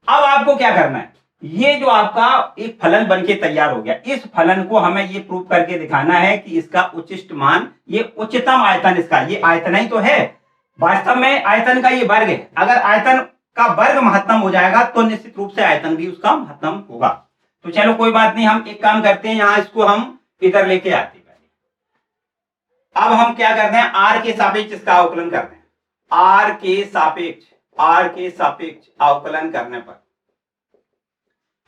अब आपको क्या करना है, ये जो आपका एक फलन बनके तैयार हो गया, इस फलन को हमें ये प्रूव करके दिखाना है कि इसका उच्चिष्ट मान, ये उच्चतम आयतन इसका, ये आयतन ही तो है, वास्तव में आयतन का ये वर्ग है। अगर आयतन का वर्ग महत्तम हो जाएगा तो निश्चित रूप से आयतन भी उसका महत्तम होगा। तो चलो कोई बात नहीं, हम एक काम करते हैं, यहां इसको हम इधर लेके आते हैं। अब हम क्या करते हैं, आर के सापेक्ष इसका अवकलन करते हैं। आर के सापेक्ष अवकलन करने पर,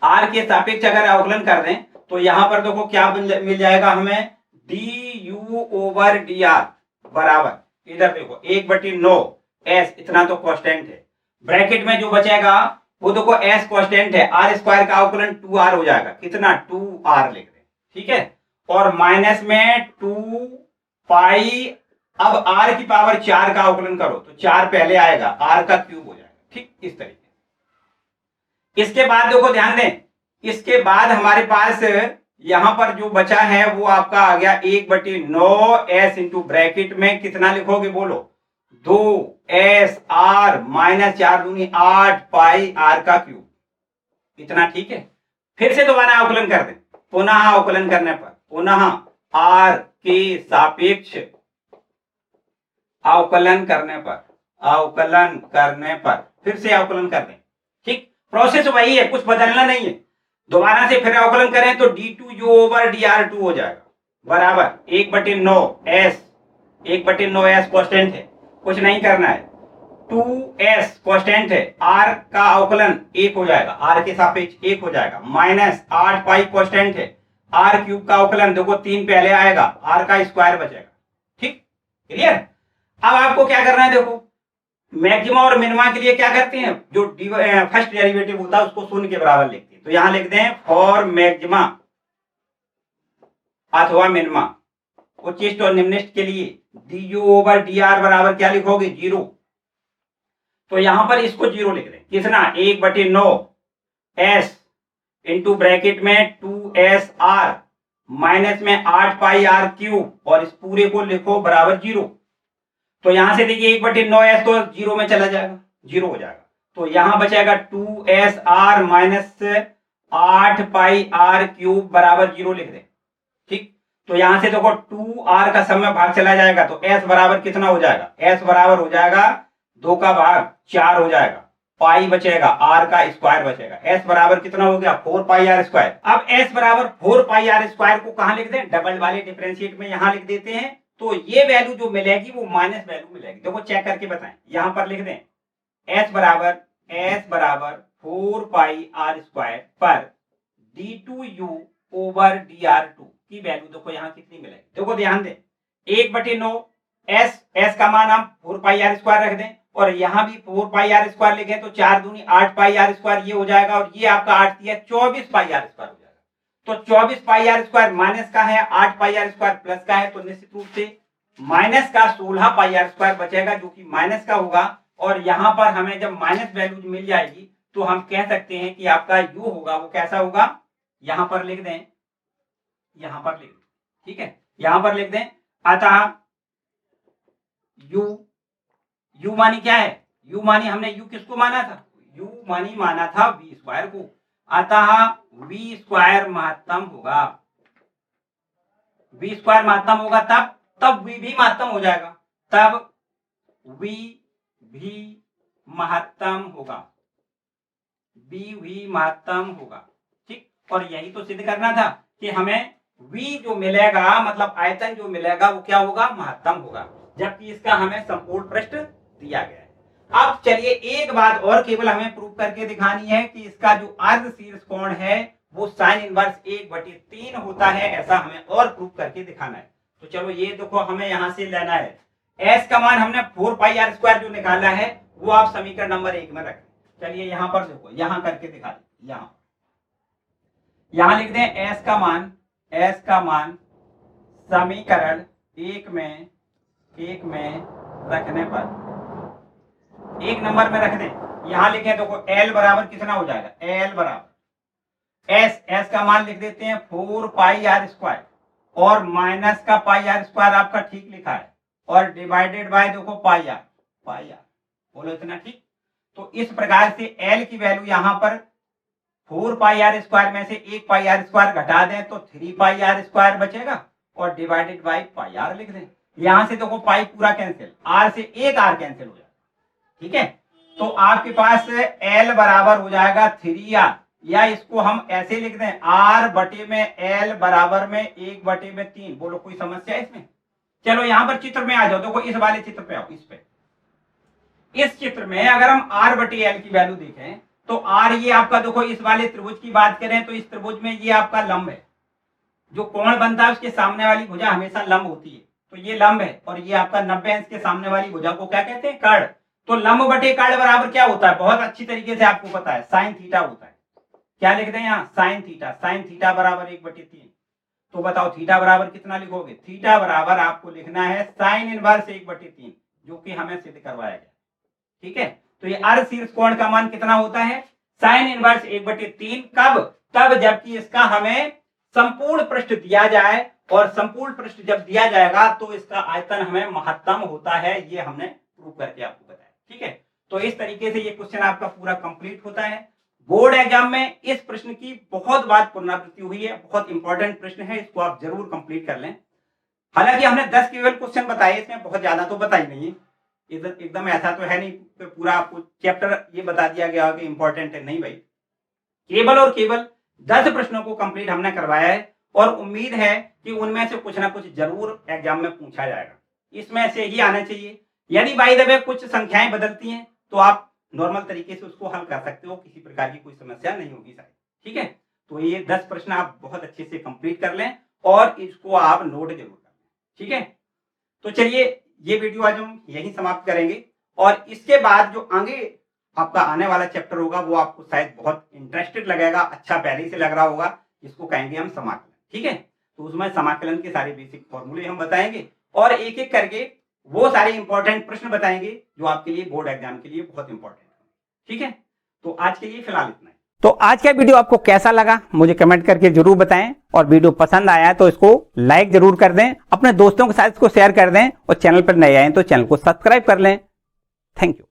आर के सापेक्ष अगर अवकलन कर दें तो यहां पर देखो क्या मिल जाएगा हमें, D you over D R बराबर, इधर देखो 1/9 एस, इतना तो कांस्टेंट है, ब्रैकेट में जो बचेगा वो देखो एस कांस्टेंट है, आर स्क्वायर का अवकलन 2r हो जाएगा, कितना 2r लिख दें। ठीक है, और माइनस में 2 पाई, अब r की पावर 4 का अवकलन करो तो 4 पहले आएगा, r का क्यूब हो जाएगा। ठीक, इस तरीके। इसके बाद देखो ध्यान दें, इसके बाद हमारे पास यहां पर जो बचा है वो आपका आ गया 1/9 s इंटू ब्रैकेट में कितना लिखोगे, बोलो 2s r माइनस 4 दूनी 8 पाई r का क्यूब, इतना। ठीक है, फिर से दोबारा अवकलन कर दें, पुनः अवकलन करने पर, पुनः r के सापेक्ष अवकलन करने पर फिर से अवकलन कर दें। ठीक, प्रोसेस वही है, कुछ बदलना नहीं है। दोबारा से फिर अवकलन करें तो d2u ओवर dr2 हो जाएगा, बराबर 1/9 s कांस्टेंट है, कुछ नहीं करना है, 2s कांस्टेंट है, r का अवकलन 1 हो जाएगा, r के सापेक्ष 1 हो जाएगा, माइनस 8 पाई कांस्टेंट है, r क्यूब का अवकलन देखो 3 पहले आएगा, r का स्क्वायर बचेगा। ठीक, क्लियर। अब आपको क्या करना है, देखो मैक्सिमा और मिनिमा के लिए क्या करते हैं, जो फर्स्ट डेरिवेटिव होता है उसको शून्य के बराबर लिखते हैं, तो यहां लिखते हैं फॉर मैक्सिमा अथवा मिनिमा, उच्चिष्ट और निम्निष्ट के लिए डी ओवर डी आर बराबर क्या लिखोगे, 0। तो यहां पर इसको 0 लिख दें, कितना 1/9 s इंटू ब्रैकेट में 2s r माइनस में 8 पाई r क्यूब, और इस पूरे को लिखो बराबर 0। तो यहां से देखिए 1/9 s तो 0 में चला जाएगा, 0 हो जाएगा, तो यहां बचेगा 2s r माइनस 8 पाई r क्यूब बराबर 0 लिख दें। ठीक, तो यहां से देखो 2r का समय भाग चला जाएगा तो s बराबर कितना हो जाएगा, s बराबर हो जाएगा 2 का भाग 4 हो जाएगा, पाई बचेगा, r का स्क्वायर बचेगा, s बराबर कितना हो गया 4 पाई r स्क्वायर। अब s बराबर 4 पाई r स्क्वायर को कहां लिख दें, डबल वाले डिफरेंशिएट में यहां लिख देते हैं, तो ये वैल्यू जो मिलेगी वो माइनस वैल्यू मिलेगी। देखो चेक करके बताएं, यहां पर लिख दें s बराबर 4 पाई r स्क्वायर पर d2u ओवर dr2 की वैल्यू देखो यहाँ कितनी मिलेगी। देखो ध्यान दें 1/9 s का मान हम 4 पाई r स्क्वायर रख दें और यहाँ भी 4 पाई r स्क्वायर लिखें तो 4 दूनी 8 पाई r स्क्वायर ये हो जाएगा और ये आपका 8 दिया 24 पाई r स्क्वायर हो जाएगा। तो 24 पाई r स्क्वायर माइनस का है, 8 पाई r स्क्वायर प्लस का है, तो निश्चित रूप से माइनस का 16 पाई r स्क्वायर बचेगा जो कि माइनस का होगा। और यहाँ पर हमें जब माइनस वैल्यू मिल जाएगी तो हम कह सकते हैं कि आपका u होगा वो कैसा होगा, यहाँ पर लिख दें, यहाँ पर लिख दें, ठीक है, यहाँ पर लिख दें। अतः u मानी क्या है, u मानी हमने u किसको माना था, u मानी माना था v स्क्वायर को। अतः v स्क्वायर महत्तम होगा, v स्क्वायर महत्तम होगा तब v भी महत्तम हो जाएगा, तब v भी महत्तम होगा, v भी महत्तम होगा, ठीक। और यही तो सिद्ध करना था कि हमें v जो मिलेगा मतलब आयतन जो मिलेगा वो क्या होगा, महत्तम होगा, जबकि इसका हमें संपूर्ण पृष्ठ दिया गया है। अब चलिए एक बात और केवल हमें प्रूव करके दिखानी है कि इसका जो अर्धशीर्ष कोण है वो साइन इनवर्स 1/3 होता है, ऐसा हमें और प्रूव करके दिखाना है। तो चलो ये देखो हमें यहाँ से लेना है s का मान हमने 4 पाई r स्क्वायर जो निकाला है वो आप समीकरण नंबर 1 में रखें। चलिए यहाँ पर देखो, यहाँ करके दिखा दें, यहाँ लिख दें s का मान समीकरण 1 में रखने पर 1 नंबर में रख दें। यहाँ लिखें देखो l बराबर कितना हो जाएगा, l बराबर s का मान लिख देते हैं 4 पाई r स्क्वायर और माइनस का पाई r स्क्वायर आपका ठीक लिखा है और डिवाइडेड बाय देखो पाई r, बोलो इतना ठीक। तो इस प्रकार से l की वैल्यू यहाँ पर 4 पाई r स्क्वायर में से 1 पाई r स्क्वायर घटा दें तो 3 पाई r स्क्वायर बचेगा और डिवाइडेड बाय पाई r लिख दें। यहां से देखो पाई पूरा कैंसिल, r से एक r कैंसिल हो जाएगा, ठीक है। तो आपके पास l बराबर हो जाएगा 3r, या इसको हम ऐसे लिख दें r बटे में l बराबर में 1/3। बोलो कोई समस्या है इसमें। चलो यहाँ पर चित्र में आ जाओ, देखो इस वाले चित्र पे आओ, इस चित्र में अगर हम r बटे l की वैल्यू देखें तो r ये आपका देखो इस वाले त्रिभुज की बात करें तो इस त्रिभुज में ये आपका लंब है, जो कोण बनता है उसके सामने वाली भुजा हमेशा लंब होती है, तो ये लंब है और ये आपका 90 अंश के सामने वाली भुजा को क्या कहते हैं, कर्ण। तो लंब बटे कर्ण बराबर क्या होता है, बहुत अच्छी तरीके से आपको पता है, साइन थीटा होता है। क्या लिख दें यहाँ, साइन थीटा बराबर 1/3। तो बताओ थीटा बराबर कितना लिखोगे, थीटा बराबर आपको लिखना है साइन इनवर्स 1/3, जो कि हमें सिद्ध करवाया गया, ठीक है। तो ये अर्धशीर्ष कोण का मान कितना होता है, साइन इनवर्स 1/3। कब, तब जबकि इसका हमें संपूर्ण पृष्ठ दिया जाए, और संपूर्ण पृष्ठ जब दिया जाएगा तो इसका आयतन हमें महत्तम होता है, ये हमने प्रूव करके आपको बताया, ठीक है। तो इस तरीके से ये क्वेश्चन आपका पूरा कंप्लीट होता है। बोर्ड एग्जाम में इस प्रश्न की बहुत बार पुनरावृत्ति हुई है, बहुत इंपॉर्टेंट प्रश्न है, इसको आप जरूर कंप्लीट कर लें। हालांकि हमने 10 केवल क्वेश्चन बताए, इसमें बहुत ज्यादा तो बताई नहीं है, एकदम ऐसा तो है नहीं कि पूरा आपको चैप्टर ये बता दिया गया कि इंपॉर्टेंट है, नहीं भाई, केवल और केवल 10 प्रश्नों को कंप्लीट हमने करवाया है और उम्मीद है कि उनमें से कुछ ना कुछ जरूर एग्जाम में पूछा जाएगा, इसमें से ही आना चाहिए। यदि बाय द वे कुछ संख्याएं बदलती हैं तो आप नॉर्मल तरीके से उसको हल कर सकते हो, किसी प्रकार की कोई समस्या नहीं होगी शायद, ठीक है। तो ये 10 प्रश्न आप बहुत अच्छे से कंप्लीट कर लें और इसको आप नोट जरूर कर लें, ठीक है। तो चलिए ये वीडियो आज हम यहीं समाप्त करेंगे और इसके बाद जो आगे आपका आने वाला चैप्टर होगा वो आपको शायद बहुत इंटरेस्टेड लगेगा, अच्छा पहले से लग रहा होगा, इसको कहेंगे हम समाकलन, ठीक है। तो उसमें समाकलन के सारे बेसिक फॉर्मूले हम बताएंगे और एक एक करके वो सारे इंपॉर्टेंट प्रश्न बताएंगे जो आपके लिए बोर्ड एग्जाम के लिए बहुत इंपॉर्टेंट है, ठीक है। तो आज के लिए फिलहाल इतना है। तो आज का वीडियो आपको कैसा लगा मुझे कमेंट करके जरूर बताएं, और वीडियो पसंद आया है तो इसको लाइक जरूर कर दें, अपने दोस्तों के साथ इसको शेयर कर दें, और चैनल पर नए आए तो चैनल को सब्सक्राइब कर लें। Thank you.